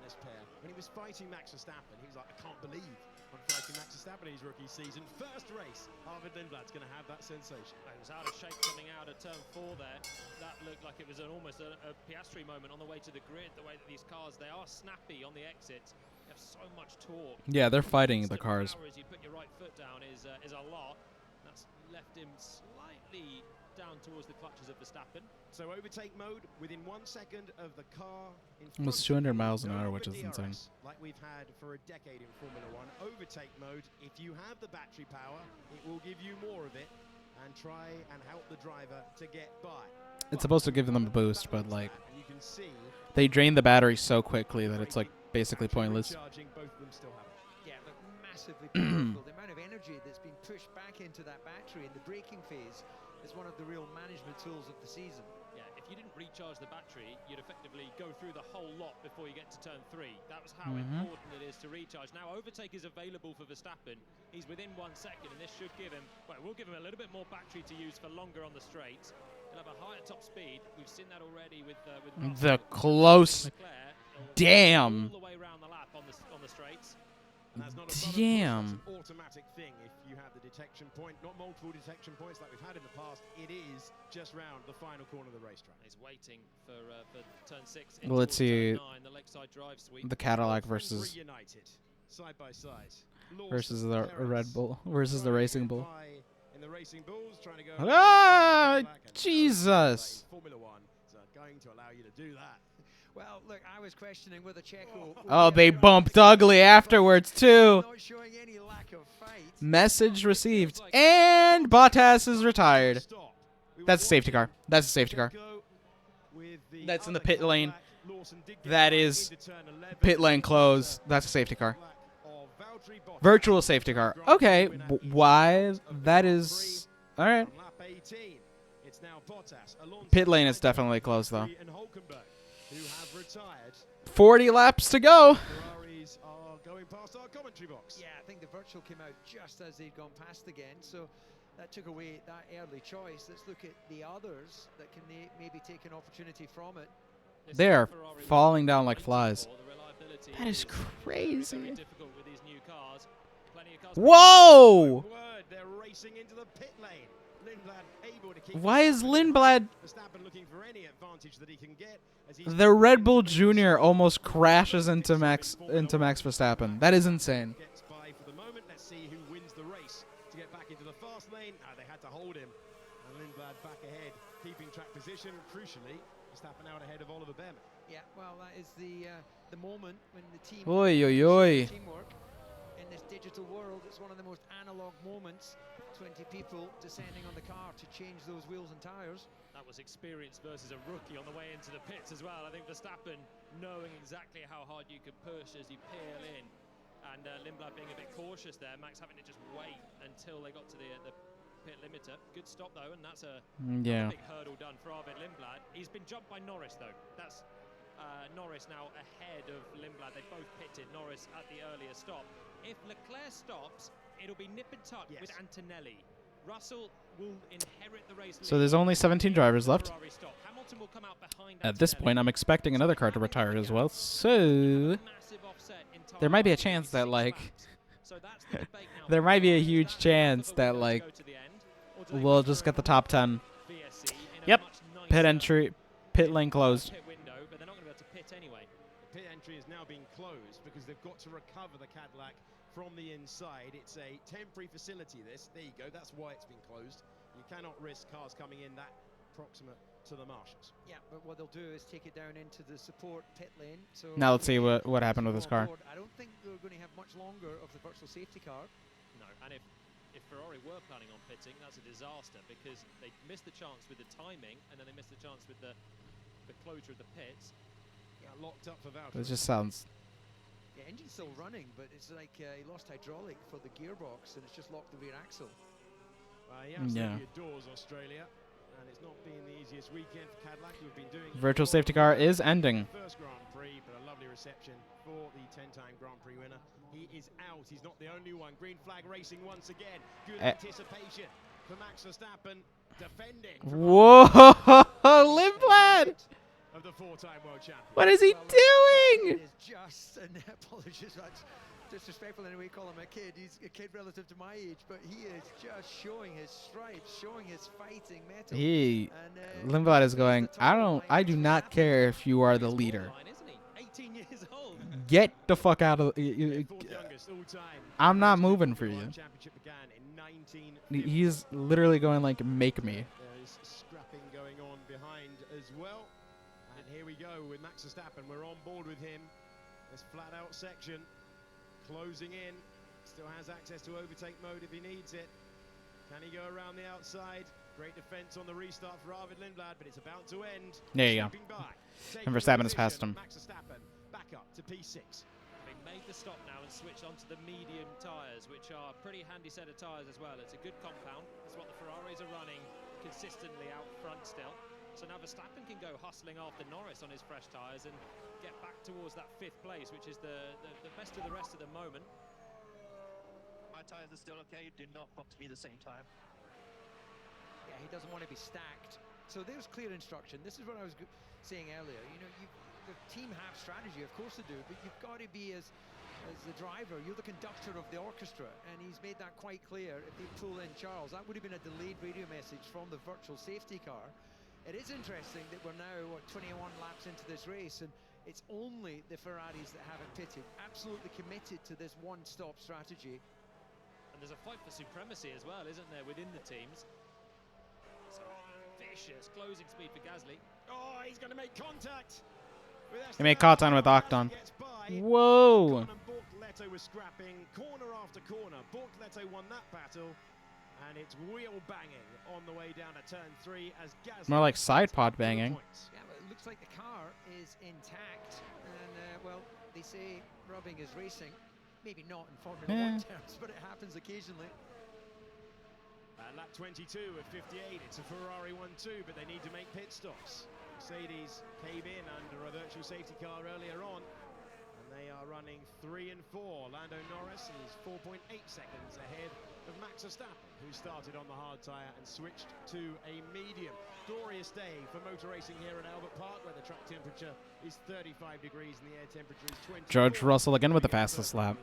this pair. When he was fighting Max Verstappen, he was like, I can't believe I'm fighting Max Verstappen in his rookie season. First race, Arvid Lindblad's going to have that sensation. It was out of shape coming out of turn 4 there. That looked like it was almost a Piastri moment on the way to the grid. The way that these cars, they are snappy on the exits. They have so much torque. Yeah, they're fighting the cars. As you put your right foot down is a lot. That's left him slightly down towards the clutches of Verstappen. So overtake mode within 1 second of the car in front. Almost 200 miles an hour, which is insane. Like we've had for a decade in Formula 1. Overtake mode, if you have the battery power, it will give you more of it and try and help the driver to get by. It's supposed to give them a boost, but like they drain the battery so quickly that it's like basically pointless. Yeah, but massively powerful. The amount of energy that's been pushed back into that battery in the braking phase is one of the real management tools of the season. Yeah, if you didn't recharge the battery, you'd effectively go through the whole lot before you get to turn 3. That was how important it is to recharge. Now, overtake is available for Verstappen. He's within 1 second, and this should give him, well, we'll give him a little bit more battery to use for longer on the straights. He'll have a higher top speed. We've seen that already with the close. Damn. All the way around the lap on the straights. Damn. Automatic thing if you have the detection point, not multiple detection points like we've had in the past. It is just round the final corner of the racetrack. He's waiting for turn 6. Well, let's see the Lakeside Drive sweep. the Cadillac versus side by side. versus the Red Bull versus the Racing Bull. in the Racing Bulls, trying to go. Ah, Jesus. Formula One is going to allow you to do that. Well, look, I was questioning whether Checo. Oh, they bumped ugly afterwards, too. Not showing any lack of fight. Message received. And Bottas is retired. That's a safety car. That's a safety car. That's in the pit lane. That is pit lane closed. That's a safety car. Virtual safety car. Okay. Why? That is... All right. Pit lane is definitely closed, though. 40 laps to go. Yeah, I think the virtual came out just as they'd gone past again, so that took away that early choice. Let's look at the others that can maybe take an opportunity from it. They are falling down like flies. That is crazy. Whoa! Why is Lindblad... The Red Bull Junior almost crashes into Max Verstappen. That is insane. Let's see who wins the race to get back into the fast lane. They had to hold him. And Lindblad back ahead, keeping track position. Crucially, Verstappen out ahead of Oliver Behrman. Yeah, well, that is the moment when the team teamwork in this digital world. It's one of the most analog moments. 20 people descending on the car to change those wheels and tires. That was experience versus a rookie on the way into the pits as well. I think Verstappen knowing exactly how hard you could push as you peel in, and Lindblad being a bit cautious there. Max having to just wait until they got to the pit limiter. Good stop though, and that's a big hurdle done for Arvid Lindblad. He's been jumped by Norris though. That's Norris now ahead of Lindblad. They both pitted. Norris at the earlier stop. If Leclerc stops, it'll be nip and tuck with Antonelli. Russell will inherit the race. So there's only 17 drivers left. At this point, I'm expecting another car to retire as well. So there might be a chance that, like, there might be a huge chance that, like, we'll just get the top 10. Yep. Pit lane closed. But they're not going to be able to pit anyway. The pit entry is now being closed because they've got to recover the Cadillac from the inside. It's a temporary facility, this. There you go. That's why it's been closed. You cannot risk cars coming in that proximate to the marshals. Yeah, but what they'll do is take it down into the support pit lane. So now let's see what happened with this car. I don't think they're going to have much longer of the virtual safety car. No, and if Ferrari were planning on pitting, that's a disaster because they missed the chance with the timing, and then they missed the chance with the closure of the pits. Yeah, locked up for Valtteri. It just sounds... The engine's still running, but it's like he lost hydraulic for the gearbox, and it's just locked the rear axle. He absolutely adores Australia, and it's not been the easiest weekend for Cadillac, who've been doing... Virtual safety car is ending. First Grand Prix, but a lovely reception for the 10-time Grand Prix winner. He is out. He's not the only one. Green flag racing once again. Good anticipation for Max Verstappen, defending. Whoa, Lindblad! Of the 4-time world champion. What is he doing? It's just, and apologies, that's disrespectful in any way, call him a kid. He's a kid relative to my age, but he is just showing his stripes, showing his fighting mettle. Lindblad is going, I do not care if you are the leader. 18 years old. Get the fuck out of... I'm not moving for you. He's literally going like, make me. There's scrapping going on behind as well. And here we go with Max Verstappen. We're on board with him. This flat-out section closing in. Still has access to overtake mode if he needs it. Can he go around the outside? Great defense on the restart for Arvid Lindblad, but it's about to end. There you go. And Verstappen has passed him. Max Verstappen back up to P6. Having made the stop now and switched onto the medium tyres, which are a pretty handy set of tyres as well. It's a good compound. That's what the Ferraris are running consistently out front still. So now Verstappen can go hustling after Norris on his fresh tyres and get back towards that 5th place, which is the best of the rest at the moment. My tyres are still okay. Do not bump to me the same time. Yeah, he doesn't want to be stacked. So there's clear instruction. This is what I was saying earlier. You know, the team have strategy, of course they do, but you've got to be as the driver, you're the conductor of the orchestra, and he's made that quite clear. If they pull in Charles, that would have been a delayed radio message from the virtual safety car. It is interesting that we're now, 21 laps into this race, and it's only the Ferraris that haven't pitted, absolutely committed to this one-stop strategy. And there's a fight for supremacy as well, isn't there, within the teams? So vicious closing speed for Gasly. Oh, he's going to make contact. He made contact with Octon. Whoa. Bortoleto was scrapping corner after corner. Bortoleto won that battle, and it's wheel banging on the way down to turn 3 as Gasly. More like side pod banging. Yeah, but it looks like the car is intact, and well, they say rubbing is racing. Maybe not in Formula 1 terms, but it happens occasionally. At lap 22 of 58, it's a Ferrari 1-2, but they need to make pit stops. Mercedes came in under a virtual safety car earlier on, and they are running 3 and 4. Lando Norris is 4.8 seconds ahead of Max Verstappen, who started on the hard tyre and switched to a medium. Glorious day for motor racing here at Albert Park, where the track temperature is 35 degrees and the air temperature is 20. George Russell again with the fastest lap.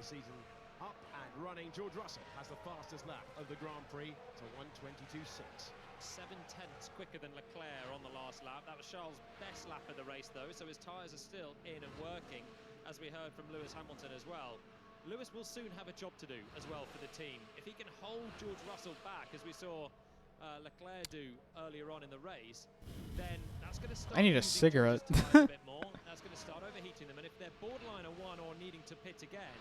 Up and running. George Russell has the fastest lap of the Grand Prix to 1:22.6. 7/10 quicker than Leclerc on the last lap. That was Charles' best lap of the race, though, so his tyres are still in and working, as we heard from Lewis Hamilton as well. Lewis will soon have a job to do as well for the team. If he can hold George Russell back, as we saw Leclerc do earlier on in the race, then that's going to start. I need a cigarette. a bit more. That's going to start overheating them, and if they're borderline a 1 or needing to pit again,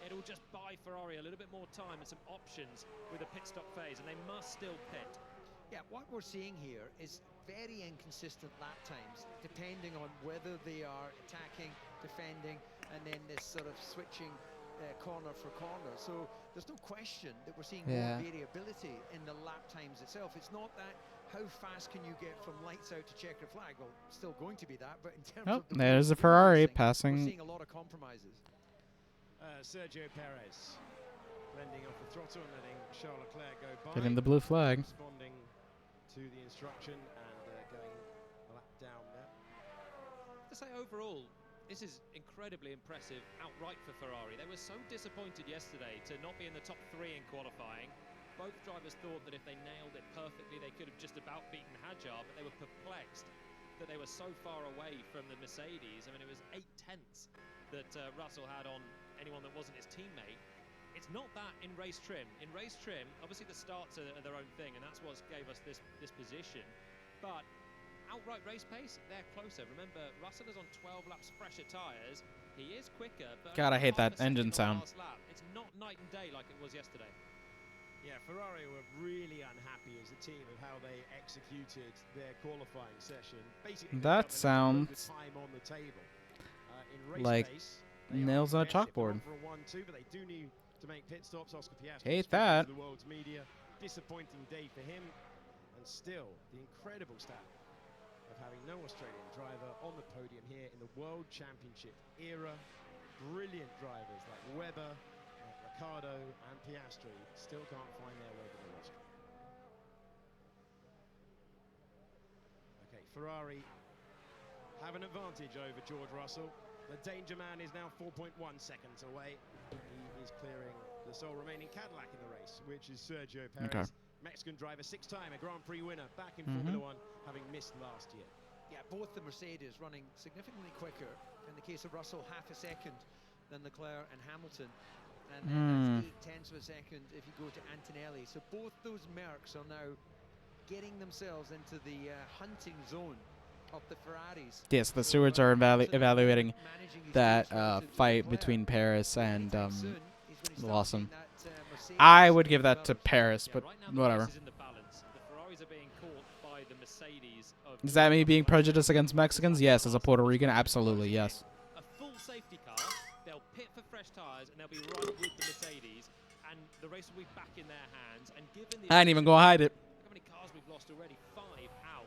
it'll just buy Ferrari a little bit more time and some options with a pit stop phase, and they must still pit. Yeah, what we're seeing here is very inconsistent lap times, depending on whether they are attacking, defending, and then this sort of switching corner for corner. So there's no question that we're seeing more variability in the lap times itself. It's not that how fast can you get from lights out to checkered flag. Well, still going to be that, but in terms of the there's a Ferrari racing, passing. we're seeing a lot of compromises. Sergio Perez blending off the throttle and letting Charles Leclerc go by. Getting the blue flag. Responding to the instruction and going a lap down there. To say overall, this is incredibly impressive outright for Ferrari. They were so disappointed yesterday to not be in the top 3 in qualifying. Both drivers thought that if they nailed it perfectly, they could have just about beaten Hadjar, but they were perplexed that they were so far away from the Mercedes. I mean, it was 8/10 that Russell had on anyone that wasn't his teammate. It's not that in race trim. In race trim, obviously the starts are their own thing, and that's what gave us this position. But outright race pace, they're closer. Remember, Russell is on 12 laps fresher tyres. He is quicker, but God, I hate that engine sound. It's not night and day like it was yesterday. Yeah, Ferrari were really unhappy as a team of how they executed their qualifying session. Basically, that sounds time on the table. In race like pace, nails on a chalkboard. For a 1-2, but they do need to make pit stops. Oscar Piastri Hate that. The world's media. Disappointing day for him, and still the incredible stat of having no Australian driver on the podium here in the World Championship era. Brilliant drivers like Webber, Ricciardo and Piastri still can't find their way to the rostrum. Okay, Ferrari have an advantage over George Russell. The danger man is now 4.1 seconds away. He is clearing the sole remaining Cadillac in the race, which is Sergio Perez. Okay. Mexican driver, 6-time a Grand Prix winner, back in Formula 1, having missed last year. Yeah, both the Mercedes running significantly quicker. In the case of Russell, half a second than Leclerc and Hamilton. And then that's 0.8 of a second if you go to Antonelli. So both those Mercs are now getting themselves into the hunting zone of the Ferraris. Yes, the stewards are evaluating that fight between Paris and Lawson. I would give that to Paris, but whatever. Is that me being prejudiced against Mexicans? Yes. As a Puerto Rican, absolutely, yes. A full safety car, they'll pit for fresh tyres, and they'll be right with the Mercedes, and the race will be back in their hands. And given the I ain't even gonna hide it. How many cars we've lost already? 5 out.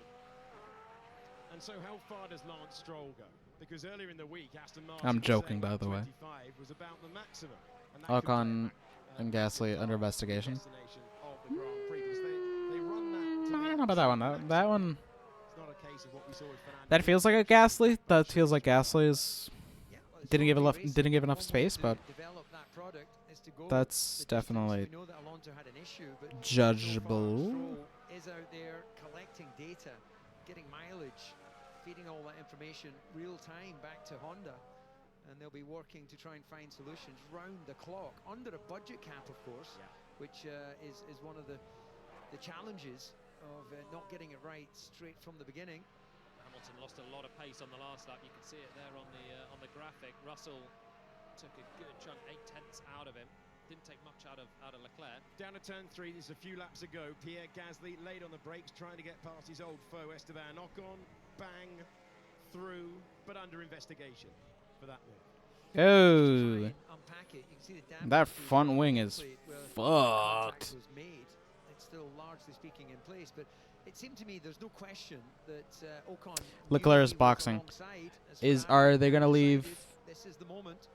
And so how far does Lance Stroll go? Because earlier in the week, Aston Martin I'm joking, by the way. was about the maximum. And that Ocon and Gasly under investigation. They run that I don't know about that one. That one. It's not a case of what we saw with Fernando. That feels like a Gasly. That feels like Gasly is didn't give enough space, but that's definitely judgeable. Is out there collecting data, getting mileage, feeding all that information real time back to Honda, and they'll be working to try and find solutions round the clock under a budget cap, of course. which is one of the challenges of not getting it right straight from the beginning. Hamilton lost a lot of pace on the last lap. You can see it there on the graphic. Russell took a good chunk, 8/10 out of him. Didn't take much out of Leclerc. Down to turn 3, there's a few laps ago. Pierre Gasly late on the brakes, trying to get past his old foe Esteban Ocon. Bang through, but under investigation for that move. Oh, that front wing is fucked. It's still largely speaking in place, but it seemed to me there's no question that Ocon. Leclerc is boxing. Are they gonna leave? This is the moment.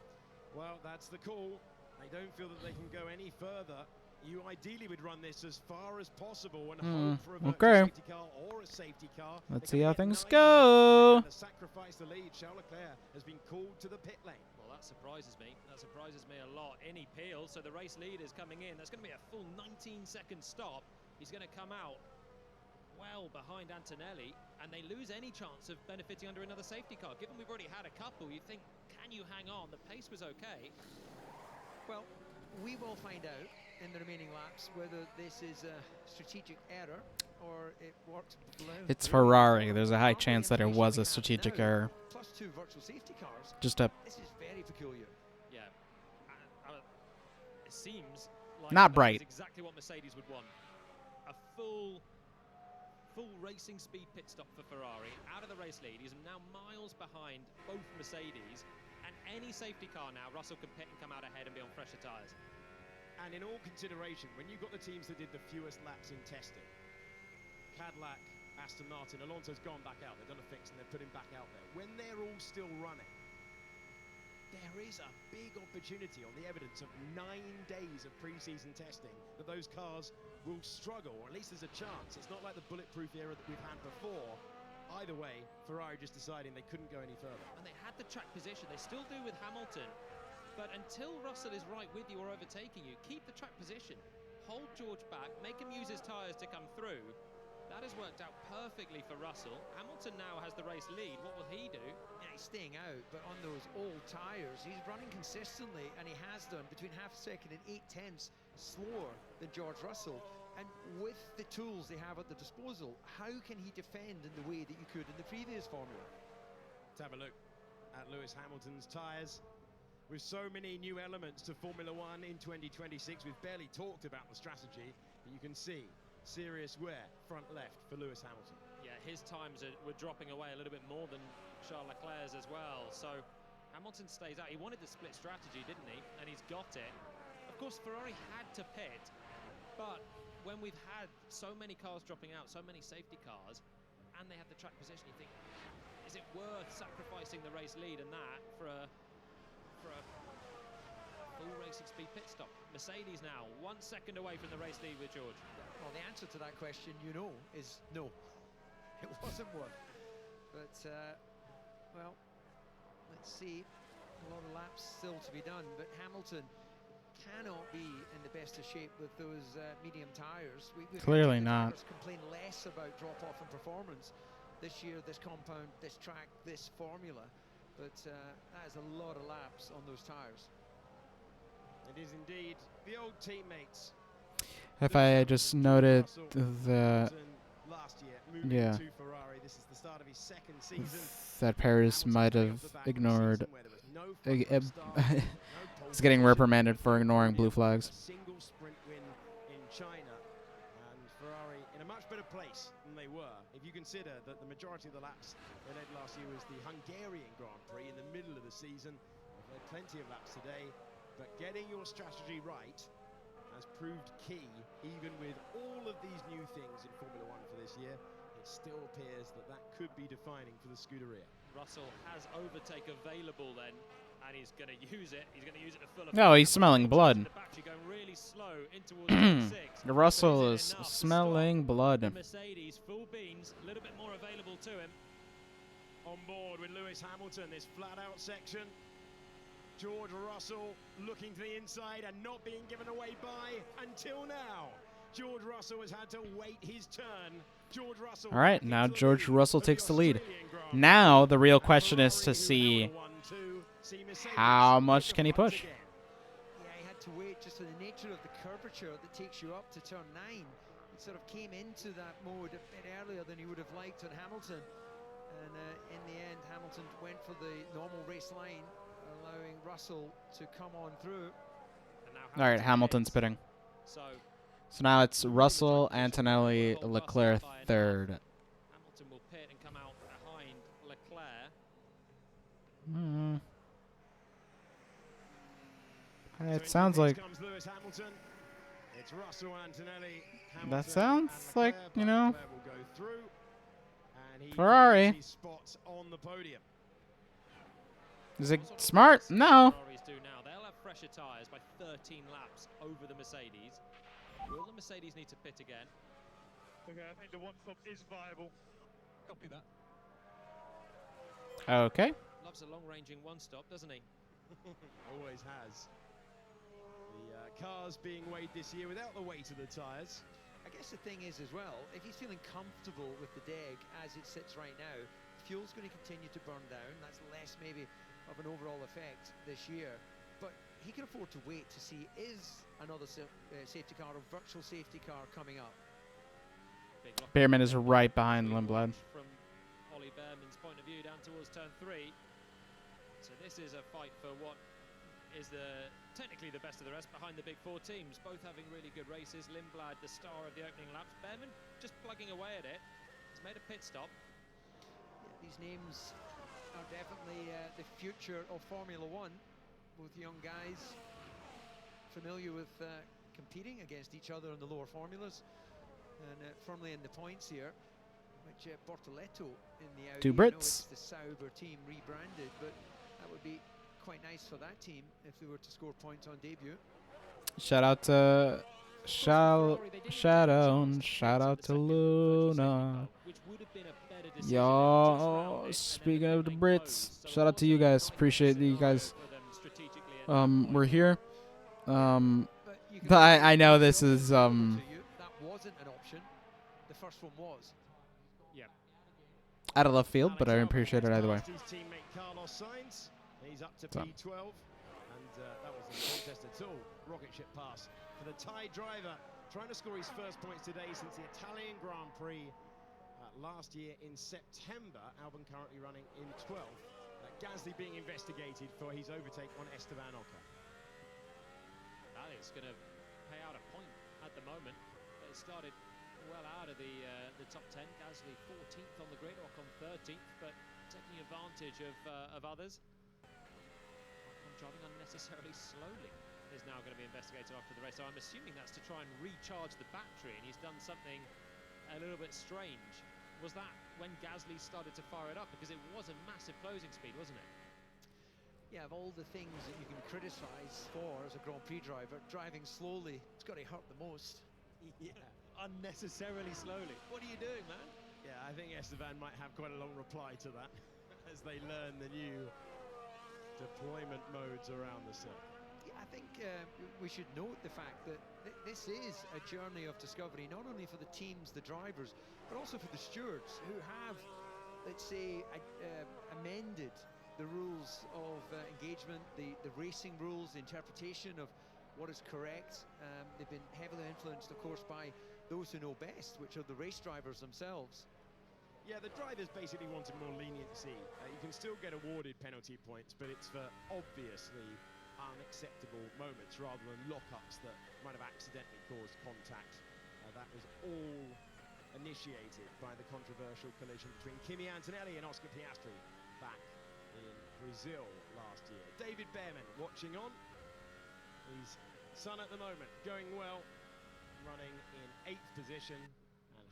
Well, that's the call. They don't feel that they can go any further. You ideally would run this as far as possible and hope for a virtual safety car or a safety car. Let's see how things go. To sacrifice the lead, Charles Leclerc has been called to the pit lane. Well, that surprises me. That surprises me a lot. In he peels, so the race leader is coming in. That's going to be a full 19-second stop. He's going to come out well behind Antonelli, and they lose any chance of benefiting under another safety car. Given we've already had a couple, you think, can you hang on? The pace was okay. Well, we will find out in the remaining laps whether this is a strategic error or it works below. It's Ferrari. There's a high chance that it was a strategic error. Plus 2 virtual safety cars. Just a. This is very peculiar. Yeah, it seems like not bright. Exactly what Mercedes would want. A full racing speed pit stop for Ferrari. Out of the race lead, he's now miles behind both Mercedes. And any safety car now, Russell can pit and come out ahead and be on fresher tyres. And in all consideration, when you've got the teams that did the fewest laps in testing, Cadillac, Aston Martin, Alonso's gone back out. They've done a fix and they've put him back out there. When they're all still running, there is a big opportunity on the evidence of 9 days of pre-season testing that those cars will struggle, or at least there's a chance. It's not like the bulletproof era that we've had before. Either way, Ferrari just deciding they couldn't go any further. And they had the track position. They still do with Hamilton. But until Russell is right with you or overtaking you, keep the track position. Hold George back, make him use his tyres to come through. That has worked out perfectly for Russell. Hamilton now has the race lead. What will he do? Yeah, he's staying out, but on those old tyres, he's running consistently, and he has done between half a second and 8/10 slower than George Russell. And with the tools they have at their disposal, how can he defend in the way that you could in the previous formula? Let's have a look at Lewis Hamilton's tyres. With so many new elements to Formula One in 2026, we've barely talked about the strategy, but you can see serious wear front left for Lewis Hamilton. Yeah, his times were dropping away a little bit more than Charles Leclerc's as well. So Hamilton stays out. He wanted the split strategy, didn't he? And he's got it. Of course, Ferrari had to pit, but when we've had so many cars dropping out, so many safety cars, and they have the track position, you think, is it worth sacrificing the race lead and that for a full racing speed pit stop? Mercedes now 1 second away from the race lead with George. Well, the answer to that question, is no. It wasn't worth. But, well, let's see. A lot of laps still to be done, but Hamilton cannot be in the best of shape with those medium tyres. We've Clearly not. Complain less about drop-off in performance this year, this compound, this track, this formula. But that is a lot of laps on those tyres. It is indeed. The old teammates. If I just noted that, last year moving yeah, to Ferrari. This is the start of his second season. that Paris might have ignored. He's getting reprimanded for ignoring blue flags. Single sprint win in China, and Ferrari in a much better place than they were. If you consider that the majority of the laps they led last year was the Hungarian Grand Prix in the middle of the season. They've led plenty of laps today, but getting your strategy right has proved key, even with all of these new things in Formula One for this year. It still appears that that could be defining for the Scuderia. Russell has overtake available then, and he's going to use it. He's going to use it to full effect. No, he's smelling blood. The battery going really slow in towards six. Russell is smelling blood. Mercedes full beans, a little bit more available to him. On board with Lewis Hamilton, this flat-out section. George Russell looking to the inside and not being given away by until now. George Russell has had to wait his turn. George Russell. All right, now George Russell takes the lead. Now the real question is to see how much can he push. Yeah, he had to wait just for the nature of the curvature aperture that takes you up to turn 9. He sort of came into that mode a bit earlier than he would have liked on Hamilton. And in the end, Hamilton went for the normal race line, allowing Russell to come on through. All right, Hamilton's pitting. So now it's Russell, Antonelli, Leclerc third. Hamilton will pit and come out behind Leclerc. It sounds like it's Russell, Antonelli, Hamilton, that sounds and like, Leclerc, you know, Leclerc will go through, and he Ferrari. his spots on the podium. Is it smart? No. Ferraris do now. They'll have fresher tyres by 13 laps over the Mercedes. Will the Mercedes need to pit again? Okay, I think the one stop is viable. Copy that. Okay. Loves a long-ranging one-stop, doesn't he? Always has. The cars being weighed this year without the weight of the tyres. I guess the thing is as well, if he's feeling comfortable with the deck as it sits right now, fuel's going to continue to burn down. That's less maybe of an overall effect this year. But he can afford to wait to see is another safety car or virtual safety car coming up. Behrman is right behind Lindblad. From Ollie Behrman's point of view down towards turn 3. So this is a fight for what is technically the best of the rest behind the big 4 teams, both having really good races. Lindblad, the star of the opening laps. Behrman just plugging away at it. He's made a pit stop. Yeah, these names are definitely the future of Formula 1, with young guys familiar with competing against each other in the lower formulas and firmly in the points here, which Bortoletto in the Audi, 2 Brits. it's the Sauber team rebranded, but that would be quite nice for that team if they were to score points on debut. Shout out to Shadow, shout out to Luna. Yo, speaking of the Brits, shout out to you guys. Appreciate that you guys we're here. But I know this is That wasn't an option. The first one was. Yeah. out of left field, but I appreciate it either way. He's up to P12, and that wasn't a contest at all. Rocket ship pass for the Thai driver, trying to score his first points today since the Italian Grand Prix last year in September. Albon currently running in 12th. Gasly being investigated for his overtake on Esteban Ocon. That is going to pay out a point at the moment. It started well out of the top 10. Gasly 14th on the grid, Ocon 13th, but taking advantage of others. Driving unnecessarily slowly is now going to be investigated after the race. So I'm assuming that's to try and recharge the battery, and he's done something a little bit strange. Was that when Gasly started to fire it up? Because it was a massive closing speed, wasn't it? Yeah, of all the things that you can criticise for as a Grand Prix driver, driving slowly, it's got to hurt the most. Yeah, unnecessarily slowly. What are you doing, man? Yeah, I think Esteban might have quite a long reply to that as they learn the new deployment modes around the circuit. Yeah, I think we should note the fact that this is a journey of discovery, not only for the teams, the drivers, but also for the stewards who have, let's say, amended the rules of engagement, the racing rules, the interpretation of what is correct. They've been heavily influenced, of course, by those who know best, which are the race drivers themselves. Yeah, the drivers basically wanted more leniency. You can still get awarded penalty points, but it's for obviously unacceptable moments rather than lockups that might have accidentally caused contact. That was all initiated by the controversial collision between Kimi Antonelli and Oscar Piastri back in Brazil last year. David Behrman watching on. His son at the moment going well, running in 8th position.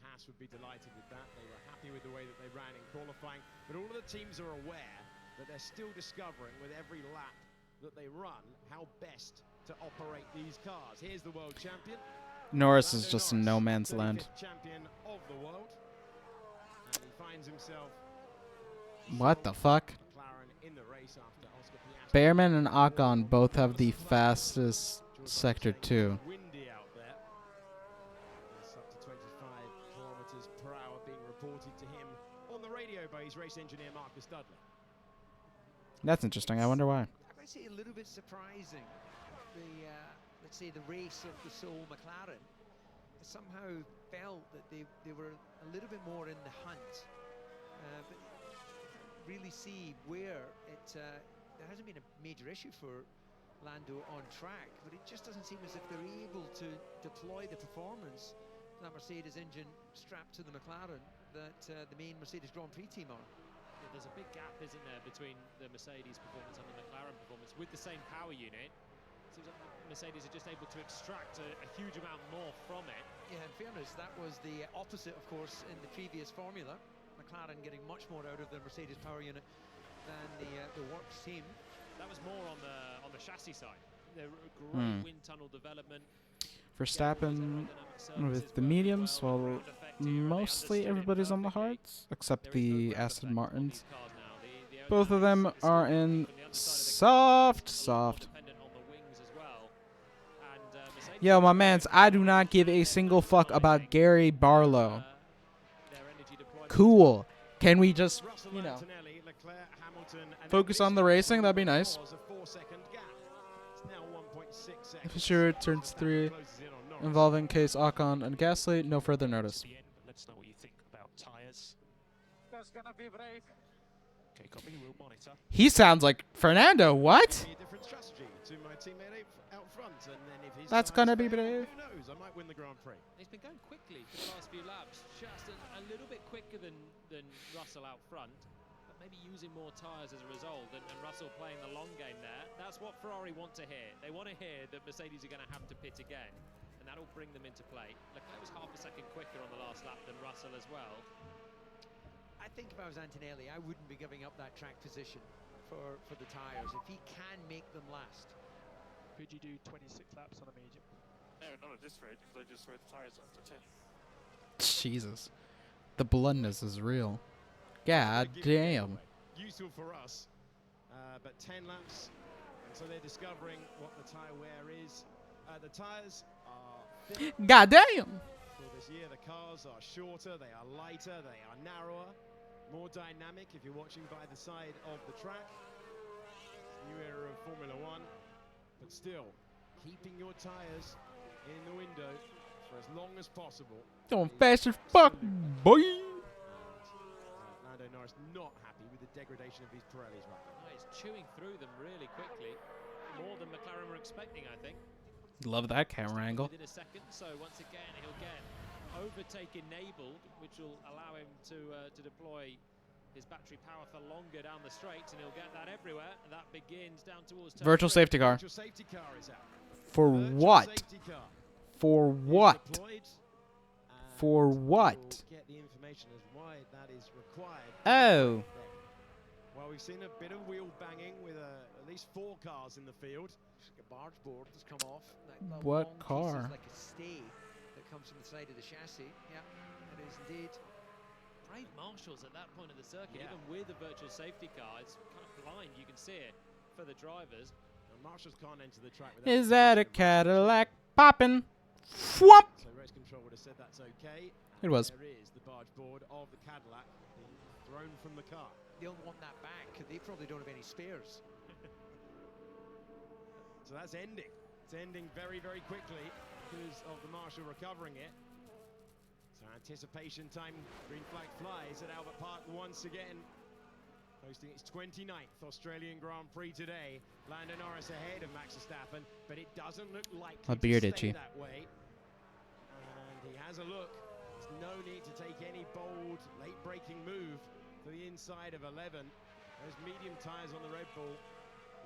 Haas would be delighted with that. They were happy with the way that they ran in qualifying, but all of the teams are aware that they're still discovering with every lap that they run how best to operate these cars. Here's the world champion. Norris is just in no man's land. Champion of the world, and he finds himself. What the fuck? In the race after Oscar Piastri. Behrman and Ocon both have the fastest Sector 2. Windy out there. It's up to 25 kilometers per hour being reported to him on the radio by his race engineer Marcus Dudley. That's interesting. I wonder why. I might say a little bit surprising. The let's say, the race of the sole McLaren, I somehow felt that they were a little bit more in the hunt. But really see where there hasn't been a major issue for Lando on track, but it just doesn't seem as if they're able to deploy the performance that Mercedes engine strapped to the McLaren that the main Mercedes Grand Prix team are. Yeah, there's a big gap, isn't there, between the Mercedes performance and the McLaren performance with the same power unit. It seems like Mercedes are just able to extract a huge amount more from it. Yeah, in fairness, that was the opposite, of course, in the previous formula. McLaren getting much more out of the Mercedes power unit than the Works team. That was more on the chassis side. The great wind tunnel development. Verstappen with the mediums, while mostly everybody's on the hards, except the Aston Martins. Both of them are in soft. Yo, my mans, I do not give a single fuck about Gary Barlow. Cool. Can we just, you know, focus on the racing? That'd be nice. Sure, turns 3 involving Case, Ocon, and Gasly. No further notice. Let's know what you think about tires. That's gonna be brave. Okay, copy. We'll monitor. He sounds like Fernando. What? That's gonna be brave. Who knows? I might win the Grand Prix. He's been going quickly for the last few laps, just a little bit quicker than Russell out front, but maybe using more tyres as a result, and Russell playing the long game there. That's what Ferrari want to hear. They want to hear that Mercedes are going to have to pit again, and that'll bring them into play. Leclerc was half a second quicker on the last lap than Russell as well. I think if I was Antonelli, I wouldn't be giving up that track position for the tyres if he can make them last. Could you do 26 laps on a medium? No, not at this rate, because I just throw the tyres after 10. Jesus. The bluntness is real. God damn. Useful for us, but 10 laps, and so they're discovering what the tyre wear is. The tyres are God damn. For this year, the cars are shorter, they are lighter, they are narrower, more dynamic if you're watching by the side of the track. New era of Formula One, but still, keeping your tyres in the window for as long as possible. Going fast as fuck, boy. Lando Norris not happy with the degradation of his Pirellis right now. He's chewing through them really quickly, more than McLaren were expecting, I think. Love that camera angle. Within a second, so once again he'll get overtake enabled, which will allow him to deploy his battery power for longer down the straights, and he'll get that everywhere. And that begins down towards virtual safety car. Virtual safety car is out. For what? For what? For what? Get the information as why that is required. Oh. Well, we've seen a bit of wheel banging with at least 4 cars in the field. A barge board has come off. What car? Like a stay that comes from the side of the chassis. Yeah, it is indeed. Brave marshals at that point of the circuit, even with a virtual safety car, it's kind of blind. You can see it for the drivers. And marshals can't enter the track without. Is that a Cadillac poppin'? Whoop! So race control would have said that's okay. It was. There is the barge board of the Cadillac being thrown from the car. They'll want that back. They probably don't have any spares. So that's ending. It's ending very, very quickly because of the marshal recovering it. So anticipation time, green flag flies at Albert Park once again. Hosting its 29th Australian Grand Prix today. Lando Norris ahead of Max Verstappen, but it doesn't look likely My beard to itchy. stay that way. And he has a look. There's no need to take any bold, late-breaking move to the inside of 11. Those medium tyres on the Red Bull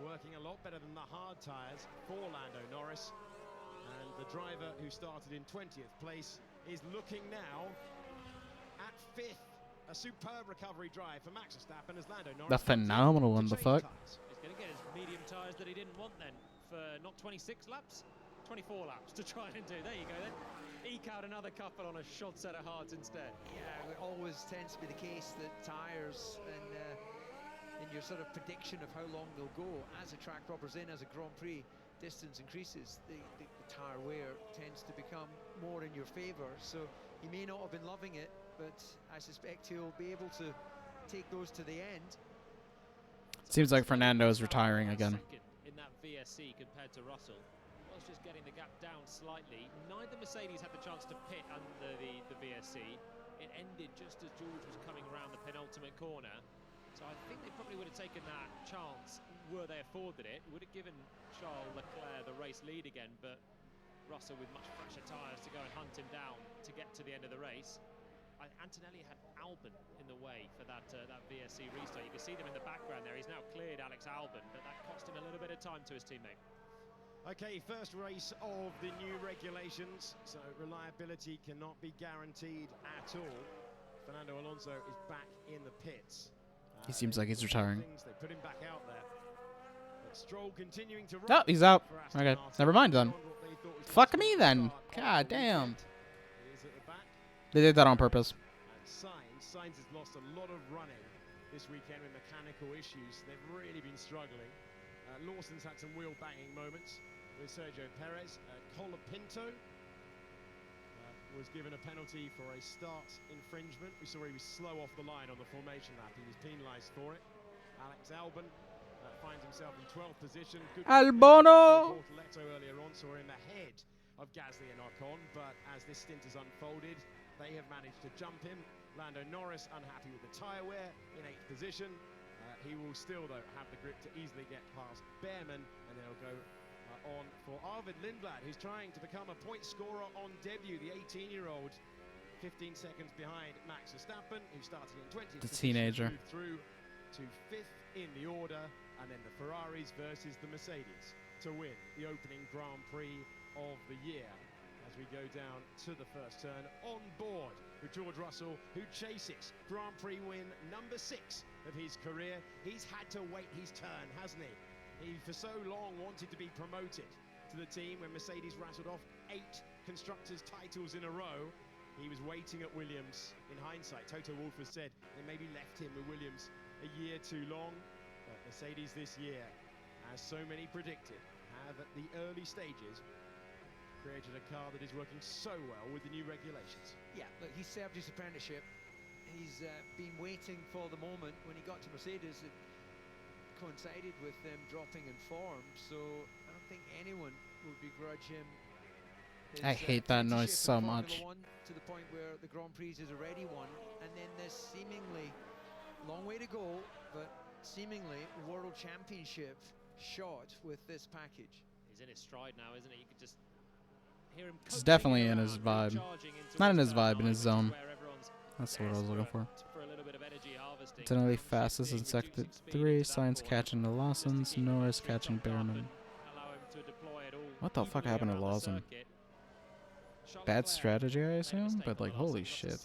working a lot better than the hard tyres for Lando Norris. And the driver who started in 20th place is looking now at 5th. A superb recovery drive for Max Verstappen as Lando Norris. The phenomenal one, the fuck. He's going to get his medium tyres that he didn't want then for not 26 laps, 24 laps to try and do. There you go then. Eke out another couple on a short set of hards instead. Yeah, it always tends to be the case that tyres and in your sort of prediction of how long they'll go as a track rubbers in, as a Grand Prix distance increases, the tyre wear tends to become more in your favour. So he may not have been loving it, but I suspect he'll be able to take those to the end. Seems like Fernando is retiring again. In that VSC compared to Russell. Charles just getting the gap down slightly. Neither Mercedes had the chance to pit under the VSC. It ended just as George was coming around the penultimate corner. So I think they probably would have taken that chance were they afforded it. It would have given Charles Leclerc the race lead again, but Russell with much fresher tyres to go and hunt him down to get to the end of the race. Antonelli had Albon in the way for that VSC restart. You can see them in the background there. He's now cleared Alex Albon, but that cost him a little bit of time to his teammate. Okay, first race of the new regulations, so reliability cannot be guaranteed at all. Fernando Alonso is back in the pits. He seems like he's retiring. They put him back out there. But Stroll continuing to Oh, he's out. Okay, never mind then. Fuck me then. God damn. They did that on purpose. Sainz has lost a lot of running this weekend with mechanical issues. They've really been struggling. Lawson's had some wheel banging moments with Sergio Perez. Colapinto was given a penalty for a start infringement. We saw he was slow off the line on the formation lap. He was penalised for it. Alex Albon finds himself in 12th position. Albono! Bortoletto earlier on saw him ahead of Gasly and Ocon, but as this stint has unfolded, they have managed to jump him. Lando Norris unhappy with the tyre wear in 8th position. He will still, though, have the grip to easily get past Behrman, and then he'll go on for Arvid Lindblad, who's trying to become a point scorer on debut, the 18-year-old, 15 seconds behind Max Verstappen, who started in 20th. The teenager. Moved through to 5th in the order, and then the Ferraris versus the Mercedes to win the opening Grand Prix of the year. As we go down to the first turn, on board with George Russell, who chases Grand Prix win number 6 of his career. He's had to wait his turn, hasn't he? He for so long wanted to be promoted to the team when Mercedes rattled off 8 constructors' titles in a row. He was waiting at Williams. In hindsight, Toto Wolff has said they maybe left him with Williams a year too long. But Mercedes this year, as so many predicted, have at the early stages created a car that is working so well with the new regulations. Yeah, look, he served his apprenticeship. He's been waiting for the moment. When he got to Mercedes, it coincided with them dropping in form, so I don't think anyone would begrudge him his, I hate that noise so much. To the point where the Grand Prix is already won, and then this seemingly long way to go, but seemingly World Championship shot with this package. He's in his stride now, isn't he? You could just hear him. It's definitely in his vibe. Not in his vibe, in his zone. That's what I was looking for. Antonelli fastest in sector 3. Sainz catching the Lawsons. Norris catching Behrman. What the fuck happened to Lawson? Bad strategy, I assume? But like, holy shit.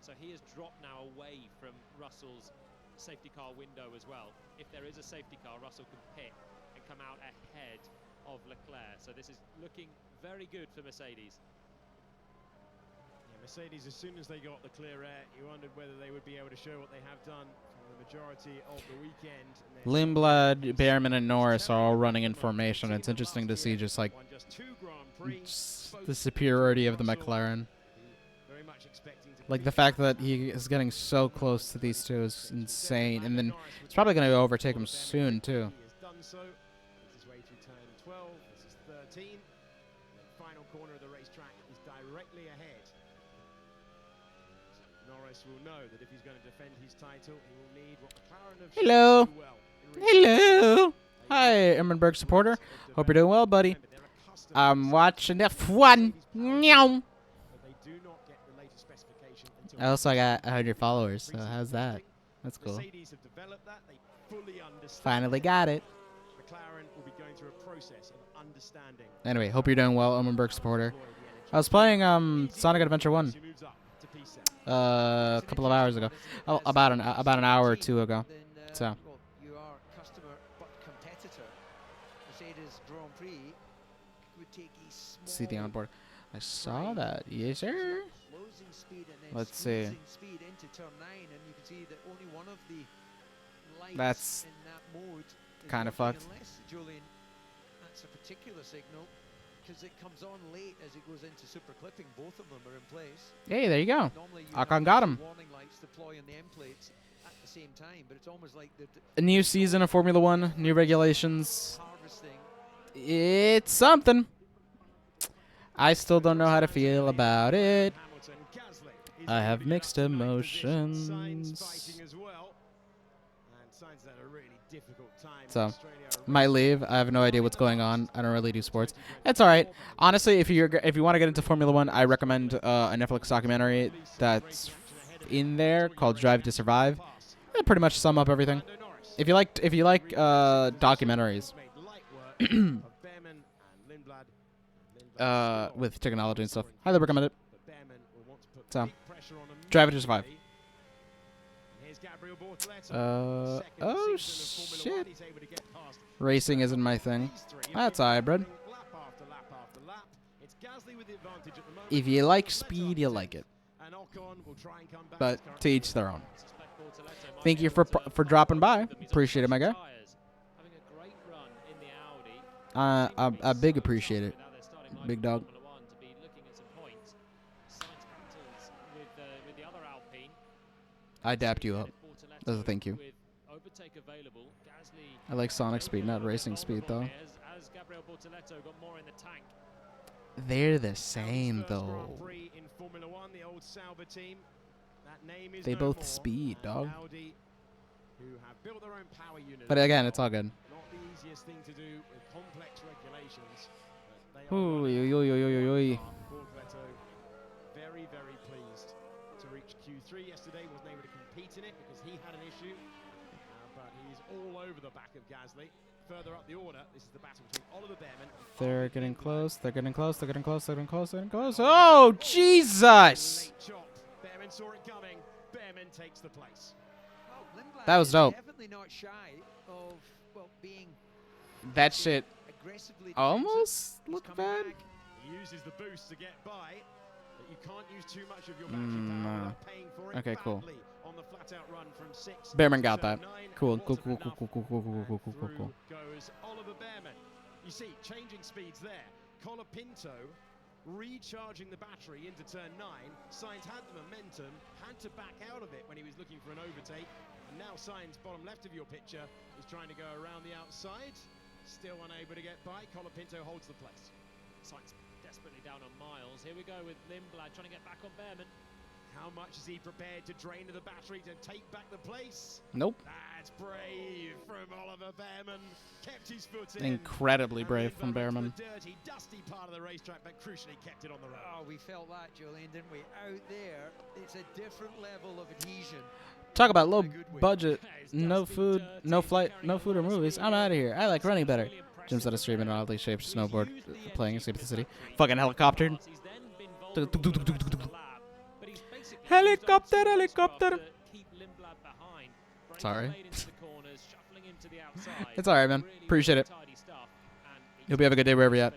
So he has dropped now away from Russell's safety car window as well. If there is a safety car, Russell can pit and come out ahead of Leclerc. So this is looking very good for Mercedes. Mercedes, as soon as they got the clear air, you wondered whether they would be able to show what they have done for the majority of the weekend. Lindblad, Behrman, and Norris are all running in formation. It's interesting to see just like the superiority of the McLaren. Like the fact that he is getting so close to these two is insane, and then he's probably going to overtake him soon too. He has done so. This is way through turn 12. This is 13. The final corner of the racetrack is directly ahead. Norris will know that if he's going to defend his title, he will need what McLaren have Hello. shown well. Hello. Hi, Emmenberg supporter. Hope you're doing well, buddy. I'm watching F1. Meow. Also, I got 100 followers, so how's that? That's cool. Finally got it. Anyway, hope you're doing well, Emmenberg supporter. I was playing Sonic Adventure 1 a couple of hours ago. Oh, about an hour or two ago. So. You are customer but competitor. Mercedes Grand Prix would take a small See the onboard. I saw that. Yes, sir. Let's see. Speed into turn 9, and you can see that only one of the lights That's in that mode kind of fucked. Unless, Julian, that's a particular signal, because it comes on late as it goes into super clipping. Both of them are in place. Hey, there you go. Normally you Ocon got him. warning lights deploy on the end plates at the same time, but it's almost like A new season of Formula 1, new regulations. It's something. I still don't know how to feel about it. I have mixed emotions. So, might leave. I have no idea what's going on. I don't really do sports. It's all right. Honestly, if you want to get into Formula One, I recommend a Netflix documentary that's in there called Drive to Survive. They pretty much sum up everything. If you like documentaries with technology and stuff, highly recommend it. So, Drive to Survive. Oh shit. Racing isn't my thing. That's alright, bro. If you like speed, you'll like it. But to each their own. Thank you for dropping by. Appreciate it, my guy. I big appreciate it. Big dog. I dapped you up. As a thank you. I like Sonic speed, not racing speed, though. They're the same, though. They both speed, dog. But again, it's all good. Ooh, very, very pleased to reach Q3 yesterday. Wasn't able to compete in it because he had an issue. But he's all over the back of Gasly. Further up the order, this is the battle between Oliver Behrman. They're getting close. They're getting close. They're getting close. They're getting close. They're getting close. Oh, Jesus! Behrman saw it coming. Behrman takes the place. That was dope. Definitely not shy of being that shit almost looked bad. He uses the boost to get by, but you can't use too much of your battery power without paying for it. Okay, cool. On the flat-out run from 6 Behrman got that. 9, Cool. and Cool. Cool. Cool. Cool. Cool. Cool. Cool. Cool. Cool. Cool. Cool. Goes Oliver Behrman. You see, changing speeds there. Colapinto recharging the battery into turn 9. Sainz had the momentum, had to back out of it when he was looking for an overtake. And now Sainz, bottom left of your picture, is trying to go around the outside. Still unable to get by. Colapinto holds the place. Sainz desperately down on Miles. Here we go with Lindblad trying to get back on Behrman. How much is he prepared to drain to the battery to take back the place? Nope. That's brave from Oliver Behrman. Kept his foot in. Incredibly brave from Behrman. The dirty, dusty part of the racetrack, but crucially kept it on the road. Oh, we felt that, Julian, didn't we? Out there, it's a different level of adhesion. Talk about low budget, no food, no flight, no food or movies. I'm out of here. I like running better. Jim's at a stream in an oddly shaped snowboard, playing Escape the City. Fucking helicopter. Helicopter, helicopter. Sorry. It's alright, man. Appreciate it. Hope you have a good day wherever you're at.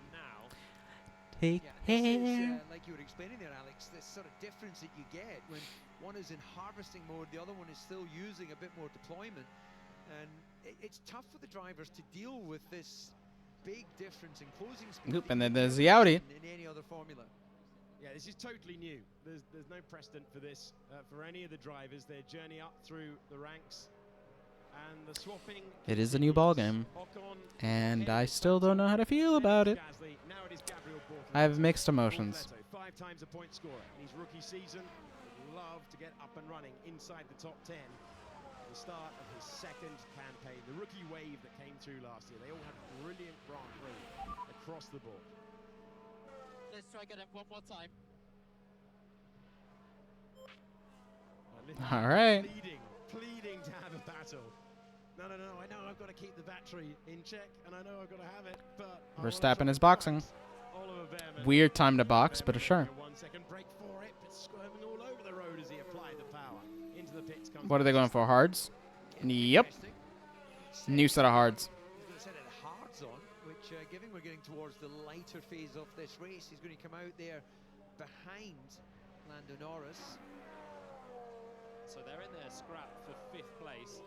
Take care. Like you were explaining there, Alex, this sort of difference that you get when one is in harvesting mode, the other one is still using a bit more deployment. And it's tough for the drivers to deal with this big difference in closing speed. Nope, and then there's the Audi. In any other formula. Yeah, this is totally new. There's no precedent for this for any of the drivers. Their journey up through the ranks and the swapping. It is a new ball game, and I still don't know how to feel about it. I have mixed emotions. 5 times a point scorer in his rookie season. Would love to get up and running inside the top 10. The start of his second campaign, the rookie wave that came through last year. They all had brilliant Grand Prix across the board. Let's try get it one more time. All right. Pleading to have a battle. No, I know I've got to keep the battery in check, and I know I've got to have it, but Verstappen is boxing. Weird time to box, but sure. 1 second break for it, but squirming all over the road as he applied the power into the pits. What are they going for? Hards? Yep. New set of hards. Set of hards on, which given we're getting towards the lighter phase of this race, he's going to come out there behind Lando Norris. So they're in their scrap for 5th place.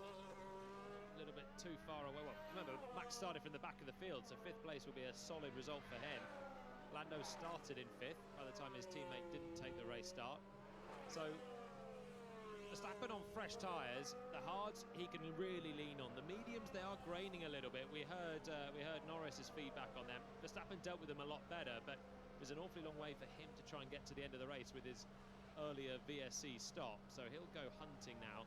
A little bit too far away. Well, remember, Max started from the back of the field, so 5th place will be a solid result for him. Lando started in 5th by the time his teammate didn't take the race start. So a Verstappen on fresh tyres. The hards he can really lean on. The mediums, they are graining a little bit. We heard Norris's feedback on them. Verstappen dealt with them a lot better, but it was an awfully long way for him to try and get to the end of the race with his earlier VSC stop. So he'll go hunting now,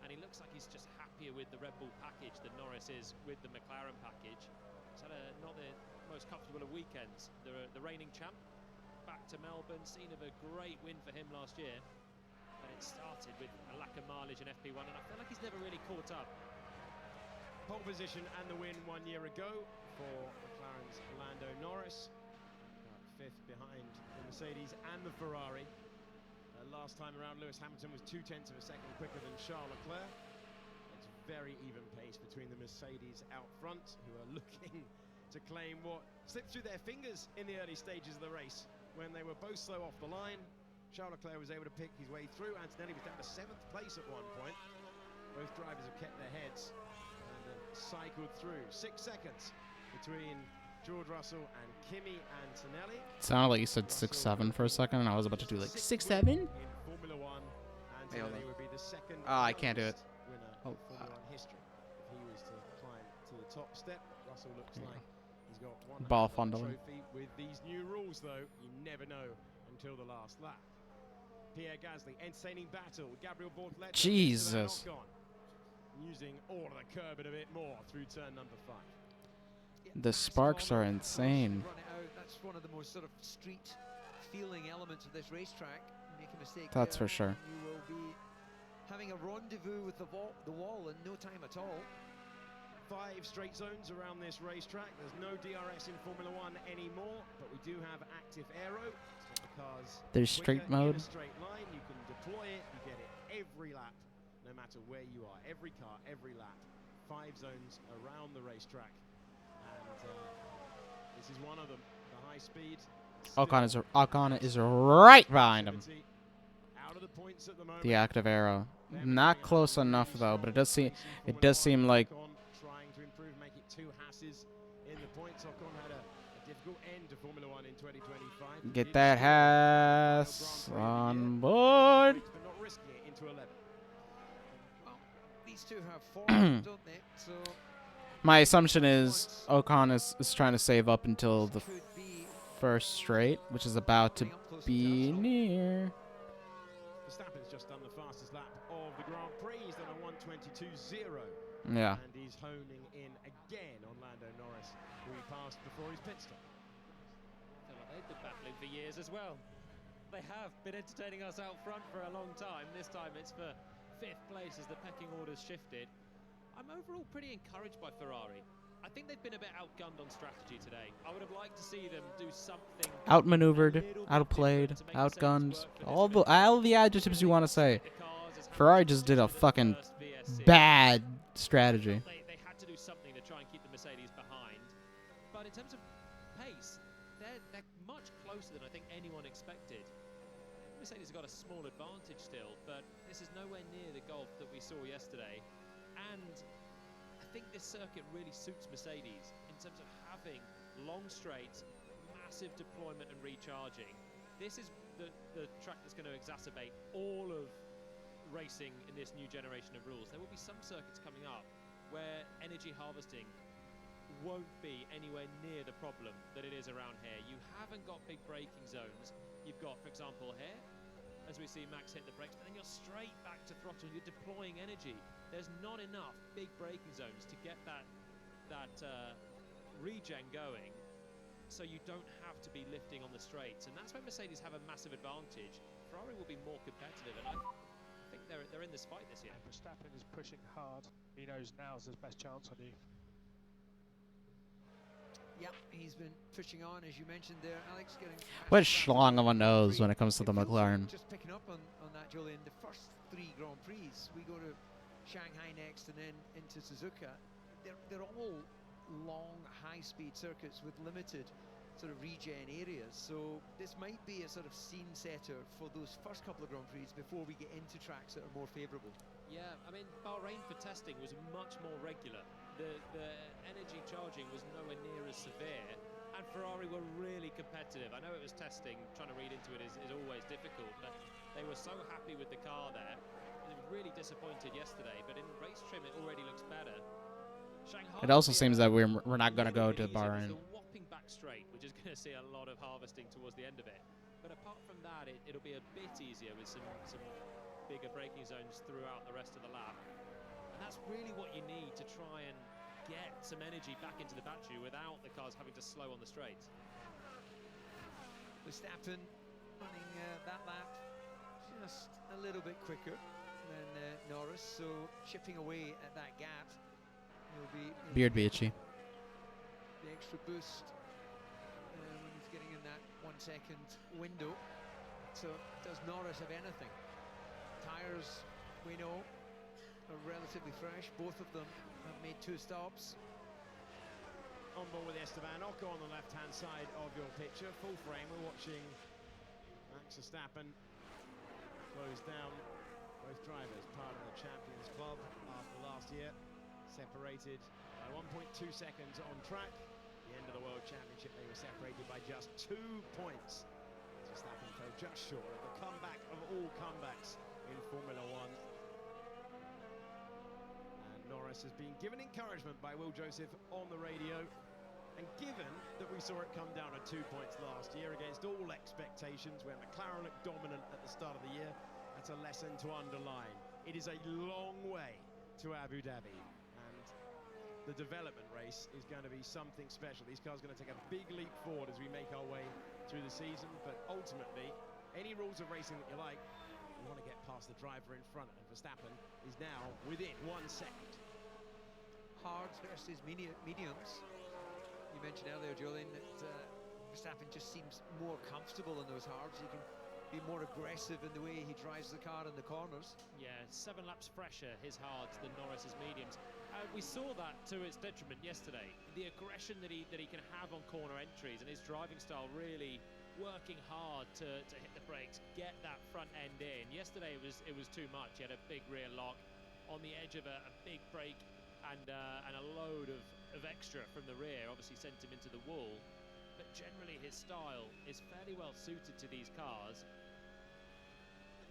and he looks like he's just happier with the Red Bull package than Norris is with the McLaren package. He's had not the most comfortable of weekends. The reigning champ back to Melbourne, scene of a great win for him last year. But it started with a lack of mileage in FP1, and I feel like he's never really caught up. Pole position and the win 1 year ago for McLaren's Lando Norris. Fifth behind the Mercedes and the Ferrari. Last time around, Lewis Hamilton was 0.2 of a second quicker than Charles Leclerc. It's very even pace between the Mercedes out front, who are looking to claim what slipped through their fingers in the early stages of the race when they were both slow off the line. Charles Leclerc was able to pick his way through. Antonelli was down to 7th place at one point. Both drivers have kept their heads and cycled through. 6 seconds between George Russell and Kimi Antonelli. It sounded like you said 6-7 for a second, and I was about to do like 6-7. In Formula One, Antonelli would be the second. I can't do it. Winner in Formula One history. If he was to climb to the top step, Russell looks like he's got one ball fondling. trophy. With these new rules, though, you never know until the last lap. Pierre Gasly, entertaining battle. Gabriel Bortoletti. Jesus. Using all of the curb and a bit more through turn number 5. The sparks are insane. That's one of the most sort of street feeling elements of this racetrack. Make a mistake. That's for sure. You will be having a rendezvous with the wall in no time at all. 5 straight zones around this racetrack. There's no DRS in Formula One anymore, but we do have active aero. Because there's straight mode. In a straight line, you can deploy it. You get it every lap, no matter where you are. Every car, every lap. 5 zones around the racetrack. And this is one of them. The high speed. Ocon is right behind him. Out of the points at the moment. The active arrow, not close enough though, but it does seem like. Trying to improve, make it 2 Hasses in the points. Ocon had a difficult end to Formula One in 2025. Get that Haas on board. But not risking it into 11. Well, these two have form, don't they? So. My assumption is Ocon is trying to save up until the first straight, which is about to be near. Verstappen's just done the fastest lap of the Grand Prix. He's done a 1:22.0. Yeah. And he's honing in again on Lando Norris, who he passed before his pit stop. They've been battling for years as well. They have been entertaining us out front for a long time. This time it's for 5th place as the pecking order's shifted. I'm overall pretty encouraged by Ferrari. I think they've been a bit outgunned on strategy today. I would have liked to see them do something. Outmaneuvered, outplayed, outgunned, all the adjectives you want to say. Ferrari just did a fucking bad strategy. They had to do something to try and keep the Mercedes behind. But in terms of pace, they're much closer than I think anyone expected. Mercedes have got a small advantage still, but this is nowhere near the gulf that we saw yesterday. And I think this circuit really suits Mercedes in terms of having long straights, massive deployment and recharging. This is the track that's going to exacerbate all of racing in this new generation of rules. There will be some circuits coming up where energy harvesting won't be anywhere near the problem that it is around here. You haven't got big braking zones. You've got, for example, here, as we see Max hit the brakes, but then you're straight back to throttle. You're deploying energy. There's not enough big braking zones to get that regen going, so you don't have to be lifting on the straights, and that's where Mercedes have a massive advantage. Ferrari will be more competitive, and I think they're in this fight this year. Verstappen is pushing hard. He knows now's his best chance on you. Yeah, he's been pushing on, as you mentioned there, Alex. What schlong of a nose when it comes to the McLaren. Just picking up on that, Julian. The first 3 Grand Prix, we go to Shanghai next and then into Suzuka. They're all long, high-speed circuits with limited sort of regen areas. So this might be a sort of scene setter for those first couple of Grand Prix before we get into tracks that are more favourable. Yeah, I mean, Bahrain for testing was much more regular. The energy charging was nowhere near as severe, and Ferrari were really competitive. I know it was testing, trying to read into it is always difficult, but they were so happy with the car there. really disappointed yesterday, but in race trim it already looks better. Shanghai It also seems that we're not gonna go to the Bahrain. whopping back straight, which is going to see a lot of harvesting towards the end of it. But apart from that, it'll be a bit easier with some bigger braking zones throughout the rest of the lap. And that's really what you need to try and get some energy back into the battery without the cars having to slow on the straights. Verstappen running that lap just a little bit quicker than Norris, so chipping away at that gap. Beard be itchy. The extra boost when he's getting in that 1 second window. So does Norris have anything? Tyres, we know, are relatively fresh. Both of them have made 2 stops. On board with Esteban Ocon on the left-hand side of your picture. Full frame, we're watching Max Verstappen close down both drivers, part of the Champions Club after last year. Separated by 1.2 seconds on track. At the end of the World Championship, they were separated by just 2 points. Verstappen fell just short of the comeback of all comebacks in Formula One. And Norris has been given encouragement by Will Joseph on the radio. And given that we saw it come down to 2 points last year against all expectations, where McLaren looked dominant at the start of the year, that's a lesson to underline. It is a long way to Abu Dhabi. The development race is going to be something special. These cars are going to take a big leap forward as we make our way through the season. But ultimately, any rules of racing that you like, you want to get past the driver in front. And Verstappen is now within 1 second. Hards versus mediums. You mentioned earlier, Julian, that Verstappen just seems more comfortable in those hards. He can be more aggressive in the way he drives the car in the corners. Yeah, 7 laps fresher, his hards, than Norris's mediums. We saw that to its detriment yesterday. The aggression that he can have on corner entries, and his driving style really working hard to hit the brakes, get that front end in. Yesterday it was too much. He had a big rear lock on the edge of a big brake, and a load of extra from the rear obviously sent him into the wall. But generally his style is fairly well suited to these cars.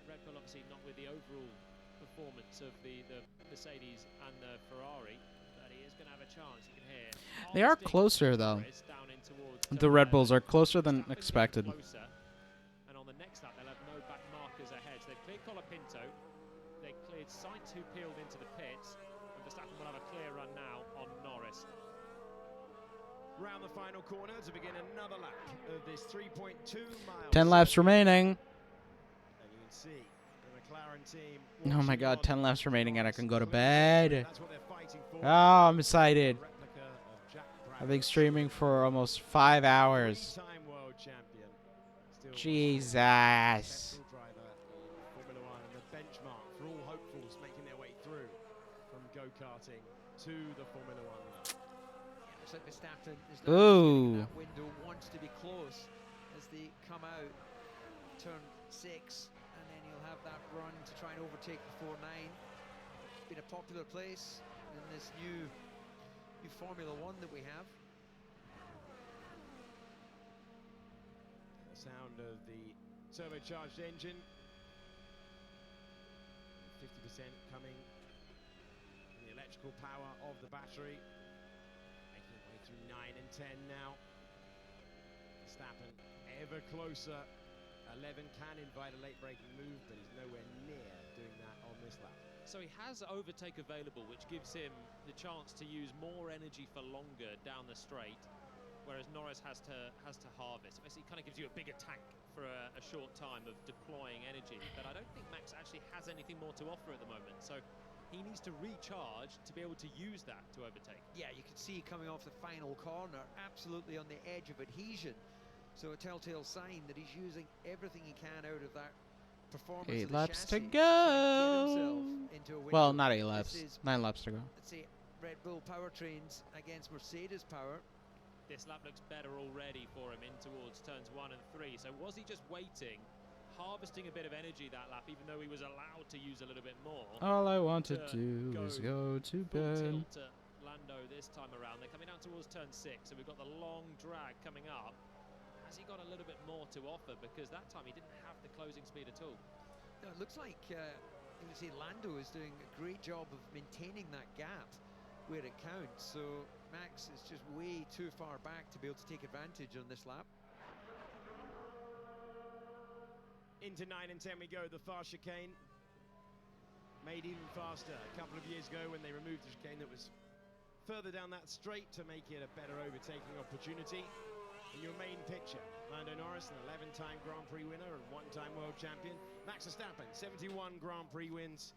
Red Bull obviously not with the overall performance of the Mercedes and the Ferrari, but he is going to have a chance. You can hear They are closer though. The Red Bulls are closer than expected. And on the next lap they'll have no back markers ahead. So they've cleared Colapinto, they cleared Sainz, who peeled into the pits, and Verstappen will have a clear run now on Norris. Round the final corner to begin another lap of this 3.2 miles. 10 laps remaining. And you can see the McLaren team. Oh my God, 10 laps remaining and I can go to bed. Oh, I'm excited. I've been streaming for almost 5 hours. Jesus. Formula One and the benchmark for all hopefuls making their way through from go-karting to the Formula One. Looks like Verstappen is Ooh. that window, wants to be close as they come out turn 6, and then he'll have that run to try and overtake before 9. It's been a popular place in this new Formula One that we have. The sound of the turbocharged engine. 50% coming from the electrical power of the battery. Making its way through 9 and 10 now. Verstappen ever closer. 11 can invite a late braking move, but he's nowhere near doing that on this lap. So he has overtake available, which gives him the chance to use more energy for longer down the straight, whereas Norris has to harvest. Basically, it kind of gives you a bigger tank for a short time of deploying energy. But I don't think Max actually has anything more to offer at the moment. So he needs to recharge to be able to use that to overtake. Yeah, you can see coming off the final corner, absolutely on the edge of adhesion. So a telltale sign that he's using everything he can out of that performance. 8 laps to go. Well, not 8 laps. 9 laps to go. Let's say Red Bull powertrains against Mercedes power. This lap looks better already for him in towards turns 1 and 3. So was he just waiting, harvesting a bit of energy that lap, even though he was allowed to use a little bit more? All I want to do is go to bed. To Lando this time around. They're coming down towards turn 6, so we've got the long drag coming up. Has he got a little bit more to offer? Because that time he didn't have the closing speed at all. No, it looks like you see Lando is doing a great job of maintaining that gap where it counts. So Max is just way too far back to be able to take advantage on this lap. Into 9 and 10 we go, the fast chicane. Made even faster a couple of years ago when they removed the chicane that was further down that straight to make it a better overtaking opportunity. In your main picture, Lando Norris, an 11-time Grand Prix winner and 1-time world champion. Max Verstappen, 71 Grand Prix wins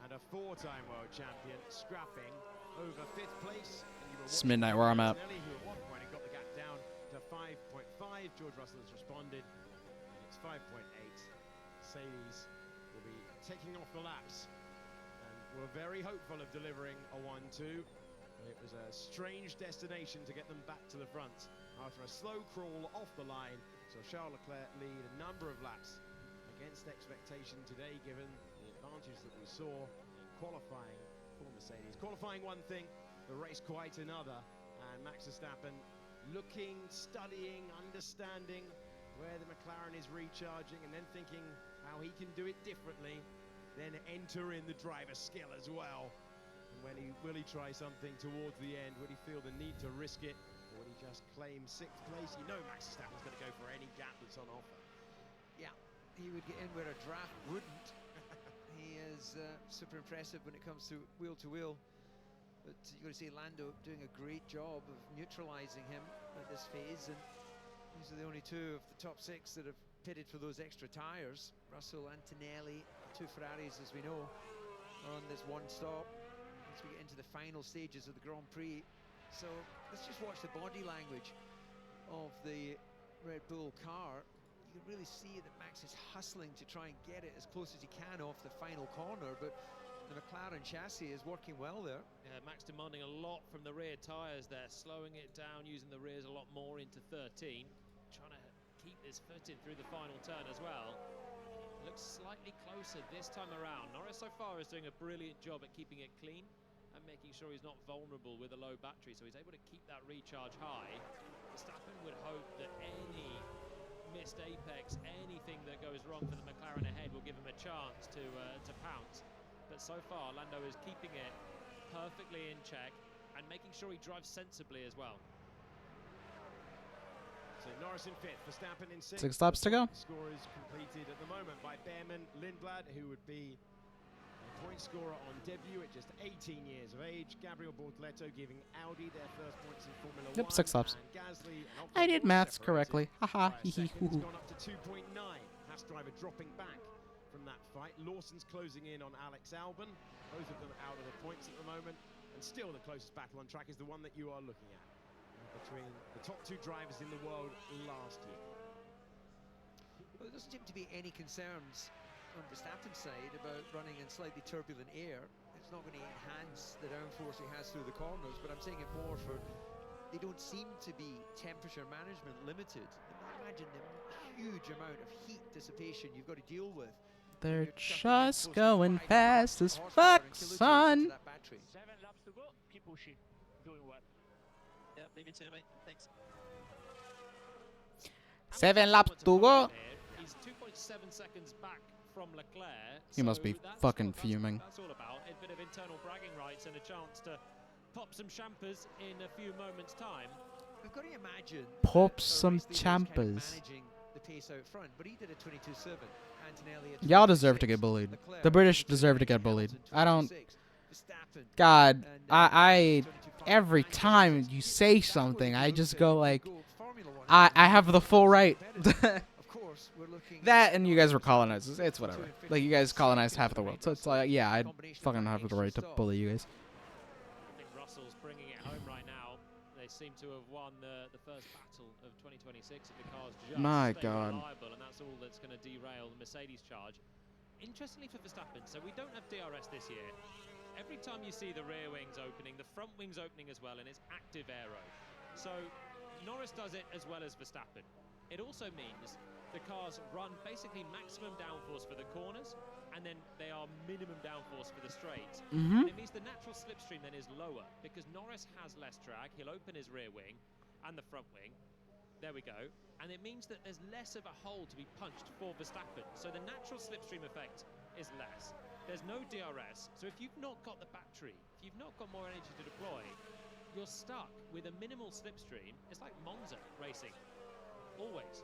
and a 4-time world champion, scrapping over 5th place. It's midnight where I'm at. Who at one point had got the gap down to 5.5. George Russell has responded. It's 5.8. Mercedes will be taking off the laps. And we're very hopeful of delivering a 1-2. It was a strange destination to get them back to the front after a slow crawl off the line. So Charles Leclerc lead a number of laps against expectation today, given the advantage that we saw in qualifying for Mercedes. Qualifying one thing, the race quite another. And Max Verstappen looking, studying, understanding where the McLaren is recharging, and then thinking how he can do it differently, then enter in the driver's skill as well. And will he try something towards the end? Will he feel the need to risk it, or will he just claim 6th place? You know Max Verstappen's going to go for any gap that's on offer. Yeah, he would get in where a draft wouldn't. He is super impressive when it comes to wheel, but you've got to see Lando doing a great job of neutralizing him at this phase, and these are the only 2 of the top 6 that have pitted for those extra tires. Russell, Antonelli, 2 Ferraris, as we know, are on this one stop as we get into the final stages of the Grand Prix. So let's just watch the body language of the Red Bull car. You can really see that Max is hustling to try and get it as close as he can off the final corner, but the McLaren chassis is working well there. Yeah, Max demanding a lot from the rear tyres there, slowing it down, using the rears a lot more into 13, trying to keep his foot in through the final turn as well. Looks slightly closer this time around. Norris so far is doing a brilliant job at keeping it clean and making sure he's not vulnerable with a low battery, so he's able to keep that recharge high. Verstappen would hope that any missed apex, anything that goes wrong for the McLaren ahead will give him a chance to pounce. But so far, Lando is keeping it perfectly in check and making sure he drives sensibly as well. So Norris in 5th, Verstappen in 6th. 6 laps to go. Score is completed at the moment by Behrman Lindblad, who would be a point scorer on debut at just 18 years of age. Gabriel Bortoleto giving Audi their first points in Formula 1. Yep, 6 laps. Gasly and I did maths correctly. Haha, hee hee hoo hoo. Gone up to 2.9. Haas driver dropping back from that fight. Lawson's closing in on Alex Albon. Both of them out of the points at the moment. And still the closest battle on track is the one that you are looking at, between the top 2 drivers in the world last year. Well, there doesn't seem to be any concerns on Verstappen's side about running in slightly turbulent air. It's not going to enhance the downforce he has through the corners, but I'm saying it more for they don't seem to be temperature management limited. Imagine the huge amount of heat dissipation you've got to deal with. They're just going fast as fuck, son. 7 laps to go. Keep pushing. Doing well. Yeah, leave it to me. Thanks. 7 laps to go. He's 2.7 seconds back from Leclerc. He must be fucking fuming. That's all about. A bit of internal bragging rights and a chance to pop some champers in a few moments' time. We've got to imagine Pop some champers. managing the pace out front, but he did a 22.7. Antonelli at Y'all deserve to get bullied. The British deserve to get bullied. I don't. God, I every time you say something, I just go like, I have the full right. That and you guys were colonizers. It's whatever. Like, you guys colonized half the world, so it's like, yeah, I fucking have the right to bully you guys. I think Russell's bringing it home right now. They seem to have won the first battle of 2026 if the cars just My stay God. reliable, and that's all that's going to derail the Mercedes charge. Interestingly for Verstappen, so we don't have DRS this year. Every time you see the rear wings opening, the front wings opening as well, and it's active aero. So Norris does it as well as Verstappen. It also means the cars run basically maximum downforce for the corners, and then they are minimum downforce for the straights. And it means the natural slipstream then is lower, because Norris has less drag. He'll open his rear wing and the front wing. There we go. And it means that there's less of a hole to be punched for Verstappen. So the natural slipstream effect is less. There's no DRS, so if you've not got the battery, if you've not got more energy to deploy, you're stuck with a minimal slipstream. It's like Monza racing, always.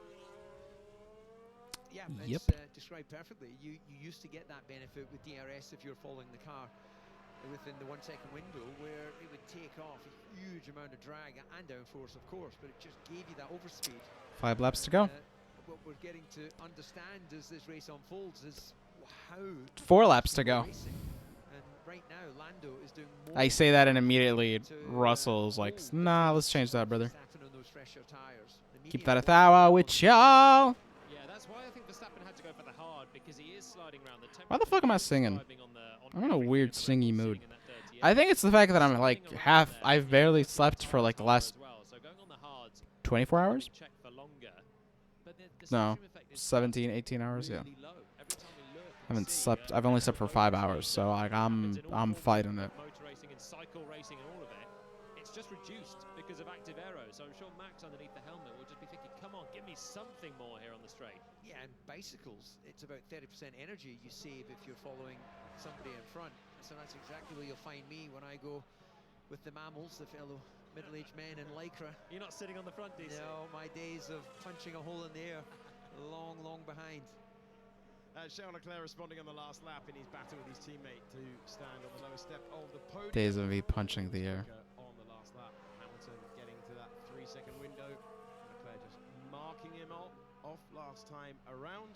Yeah, Yep. it's described perfectly. You used to get that benefit with DRS if you're following the car within the 1 second window, where it would take off a huge amount of drag and downforce, of course, but it just gave you that overspeed. 5 laps to go. What we're getting to understand as this race unfolds is how 4 laps to go. racing. And right now, Lando is doing more I say that, and immediately Russell's like, nah, let's change that, brother. on those fresher tires. Keep that 1,000 with y'all. Yeah, that's why I think Verstappen had to go for the hard, because he is sliding around the tempo. Why the fuck am I singing? I'm in a weird singy mood. I think it's the fact that I'm like I've barely slept for like the last 24 hours? No, 17, 18 hours, yeah. I haven't slept. I've only slept for 5 hours, so like I'm fighting it. Motor racing and cycle racing and all of it. It's just reduced because of active aero. So I'm sure Max underneath the helmet will just be thinking, come on, give me something more here on the straight. Yeah, and bicycles, it's about 30% energy you save if you're following somebody in front. So that's exactly where you'll find me when I go with the mammals, the fellow middle-aged men in Lycra. You're not sitting on the front, DC? No, my days of punching a hole in the air, long, long behind. Charles Leclerc responding on the last lap in his battle with his teammate to stand on the lower step of the podium. Days of me punching the air. On the last lap, Hamilton getting to that 3-second window. Leclerc just marking him off last time around.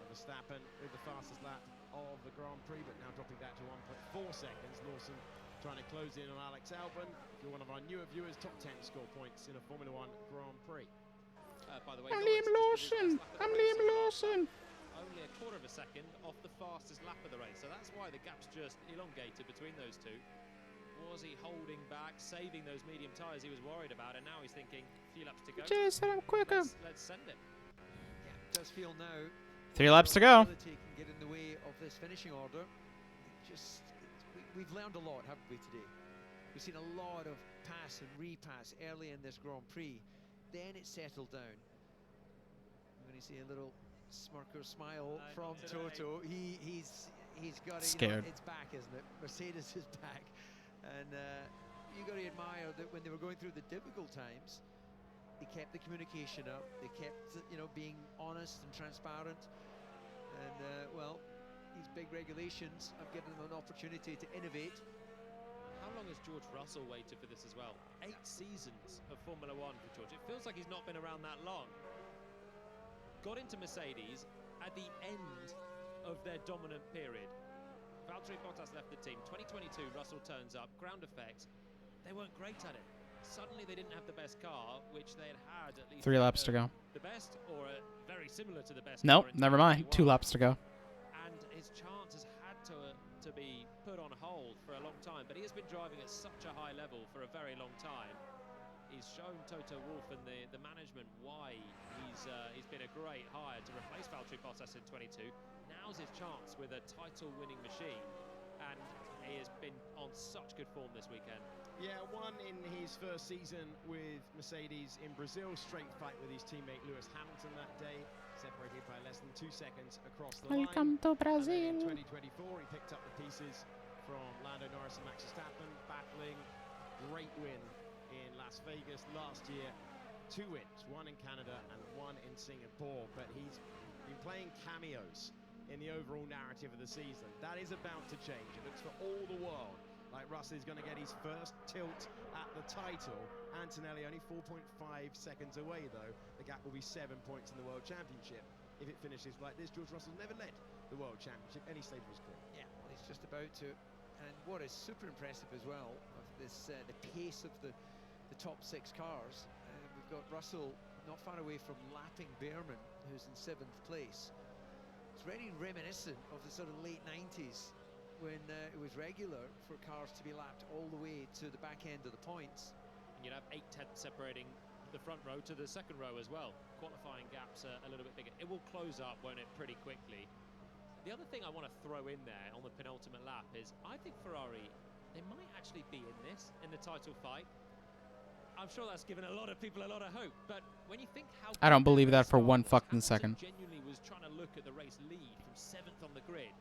Verstappen with the fastest lap of the Grand Prix, but now dropping that to 1.4 seconds. Lawson trying to close in on Alex Albon. If you're one of our newer viewers, top 10 score points in a Formula 1 Grand Prix. By the way, I'm Liam Lawson. I'm Liam Lawson. Only a quarter of a second off the fastest lap of the race, so that's why the gap's just elongated between those two. Was he holding back, saving those medium tyres he was worried about, and now he's thinking, a few laps to go. Jason, I'm quicker. Let's send him. Yeah, it does feel now 3 laps to go. Can get in the way of this finishing order. We've learned a lot, haven't we, today? We've seen a lot of pass and repass early in this Grand Prix. Then it settled down. I'm going to see a little smirker smile from Toto. He's got it. Scared. It's back, isn't it? Mercedes is back, and you got to admire that when they were going through the difficult times, they kept the communication up. They kept, being honest and transparent. And well, these big regulations have given them an opportunity to innovate. How long has George Russell waited for this as well? 8 seasons of Formula 1 for George. It feels like he's not been around that long. Got into Mercedes at the end of their dominant period. Valtteri Bottas left the team. 2022, Russell turns up. Ground effects, they weren't great at it. Suddenly they didn't have the best car, which they had at least 3 laps to go. The best, or very similar to the best. Nope, never mind. 2 laps to go. And his chance has had to be put on hold for a long time, but he has been driving at such a high level for a very long time. He's shown Toto Wolff and the management why he's been a great hire to replace Valtteri Bottas in 22. Now's his chance with a title-winning machine, and he has been on such good form this weekend. Yeah, won in his first season with Mercedes in Brazil, straight fight with his teammate Lewis Hamilton that day, separated by less than 2 seconds across the Welcome line. to Brazil. And then in 2024, he picked up the pieces from Lando Norris and Max Verstappen, battling. Great win in Las Vegas last year. 2 wins, 1 in Canada and 1 in Singapore, but he's been playing cameos in the overall narrative of the season. That is about to change. It looks for all the world like Russell is going to get his first tilt at the title. Antonelli only 4.5 seconds away, though. The gap will be 7 points in the World Championship. If it finishes like this, George Russell never led the World Championship any stage of his career. Yeah, well, he's just about to. And what is super impressive as well of this, the pace of the top 6 cars. We've got Russell not far away from lapping Behrman, who's in 7th place. It's very reminiscent of the sort of late 90s when it was regular for cars to be lapped all the way to the back end of the points. And you'd have 8 tenths separating the front row to the second row as well. Qualifying gaps are a little bit bigger. It will close up, won't it, pretty quickly. The other thing I want to throw in there on the penultimate lap is I think Ferrari, they might actually be in this, in the title fight. I'm sure that's given a lot of people a lot of hope, but when you think how I don't believe that for 1 fucking second. genuinely was trying to look at the race lead from 7th on the grid,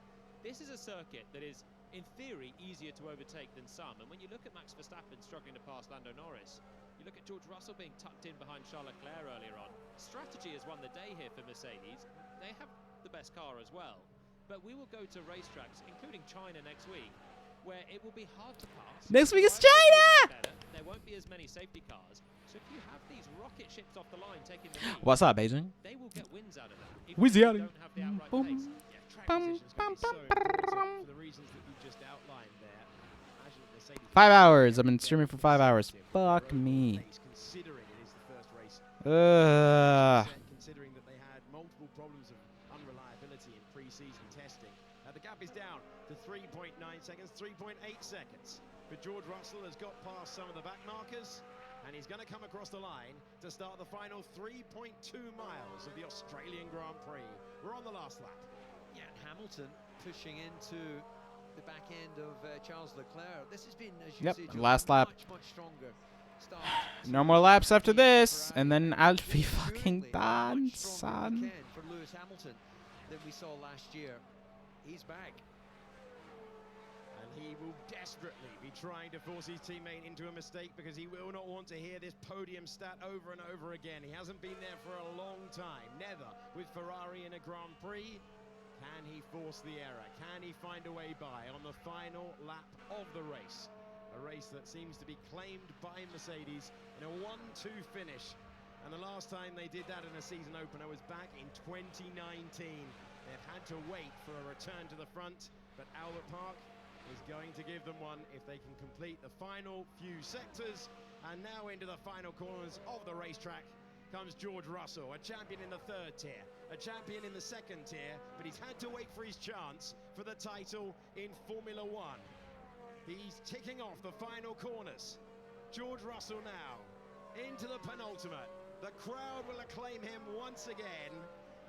This is a circuit that is, in theory, easier to overtake than some. And when you look at Max Verstappen struggling to pass Lando Norris, you look at George Russell being tucked in behind Charles Leclerc earlier on. Strategy has won the day here for Mercedes. They have the best car as well. But we will go to racetracks, including China next week, where it will be hard to pass. Next week is China! There won't be as many safety cars. So if you have these rocket ships off the line taking the lead, What's up, Beijing? they will get wins out of that. Even Wheezy if out they of don't have the outright pace. For the reasons that you just outlined there. Imagine Mercedes 5 hours. I've been streaming for 5 hours. Fuck me. considering it is the first race. Considering that they had multiple problems of unreliability in pre-season testing. The gap is down to 3.9 seconds, 3.8 seconds. But George Russell has got past some of the back markers, and he's going to come across the line to start the final 3.2 miles of the Australian Grand Prix. We're on the last lap. Yeah, and Hamilton pushing into the back end of Charles Leclerc. This has been, as you Yep, said, last lap. much stronger start. No more laps after this, and then I'll be fucking done, son. For Lewis Hamilton than we saw last year. He's back. And he will desperately be trying to force his teammate into a mistake because he will not want to hear this podium stat over and over again. He hasn't been there for a long time, never with Ferrari in a Grand Prix. Can he force the error? Can he find a way by on the final lap of the race? A race that seems to be claimed by Mercedes in a 1-2 finish. And the last time they did that in a season opener was back in 2019. They've had to wait for a return to the front, but Albert Park is going to give them one if they can complete the final few sectors. And now into the final corners of the racetrack comes George Russell, a champion in the third tier, a champion in the second tier, but he's had to wait for his chance for the title in Formula One. He's ticking off the final corners. George Russell now into the penultimate. The crowd will acclaim him once again,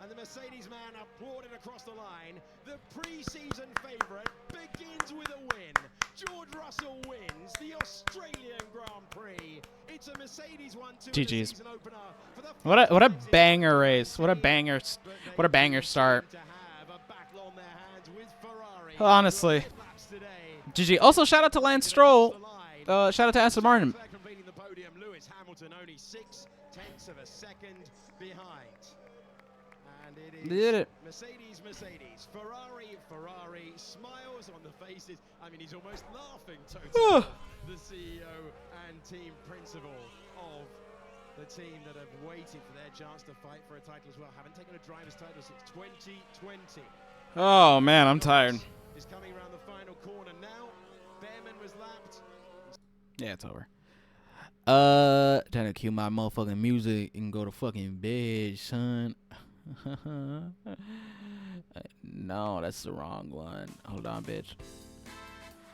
and the Mercedes man applauded across the line. The pre-season favourite begins with a win. George Russell wins the Australian Grand Prix. It's a Mercedes 1-2 GG's. season opener for the What a banger race. What a banger start. Honestly. GG. Also, shout out to Lance Stroll. Shout out to Aston Martin. Completing the podium, Lewis Hamilton only 0.6 of a second behind. And it is Did it. Mercedes, Ferrari, smiles on the faces. I mean, he's almost laughing totally. The CEO and team principal of the team that have waited for their chance to fight for a title as well. Haven't taken a driver's title since 2020. Oh, man, I'm tired. Is coming around the final corner now. Behrman was lapped. Yeah, it's over. Trying to cue my motherfucking music and go to fucking bed, son. No, that's the wrong one. Hold on, bitch.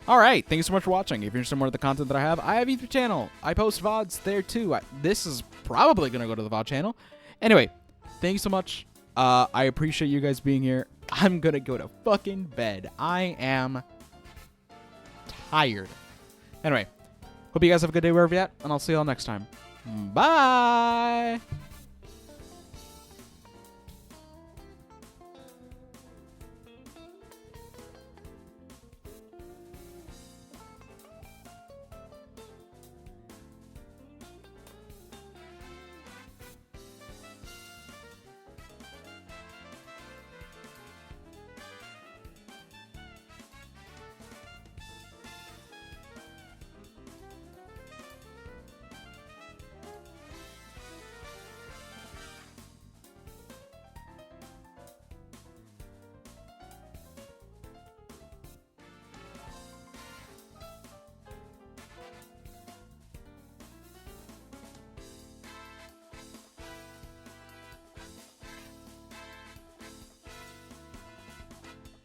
Alright, thank you so much for watching. If you're interested in more of the content that I have a YouTube channel. I post VODs there too. This is probably going to go to the VOD channel. Anyway, thank you so much. I appreciate you guys being here. I'm going to go to fucking bed. I am tired. Anyway, hope you guys have a good day wherever you're at, and I'll see y'all next time. Bye!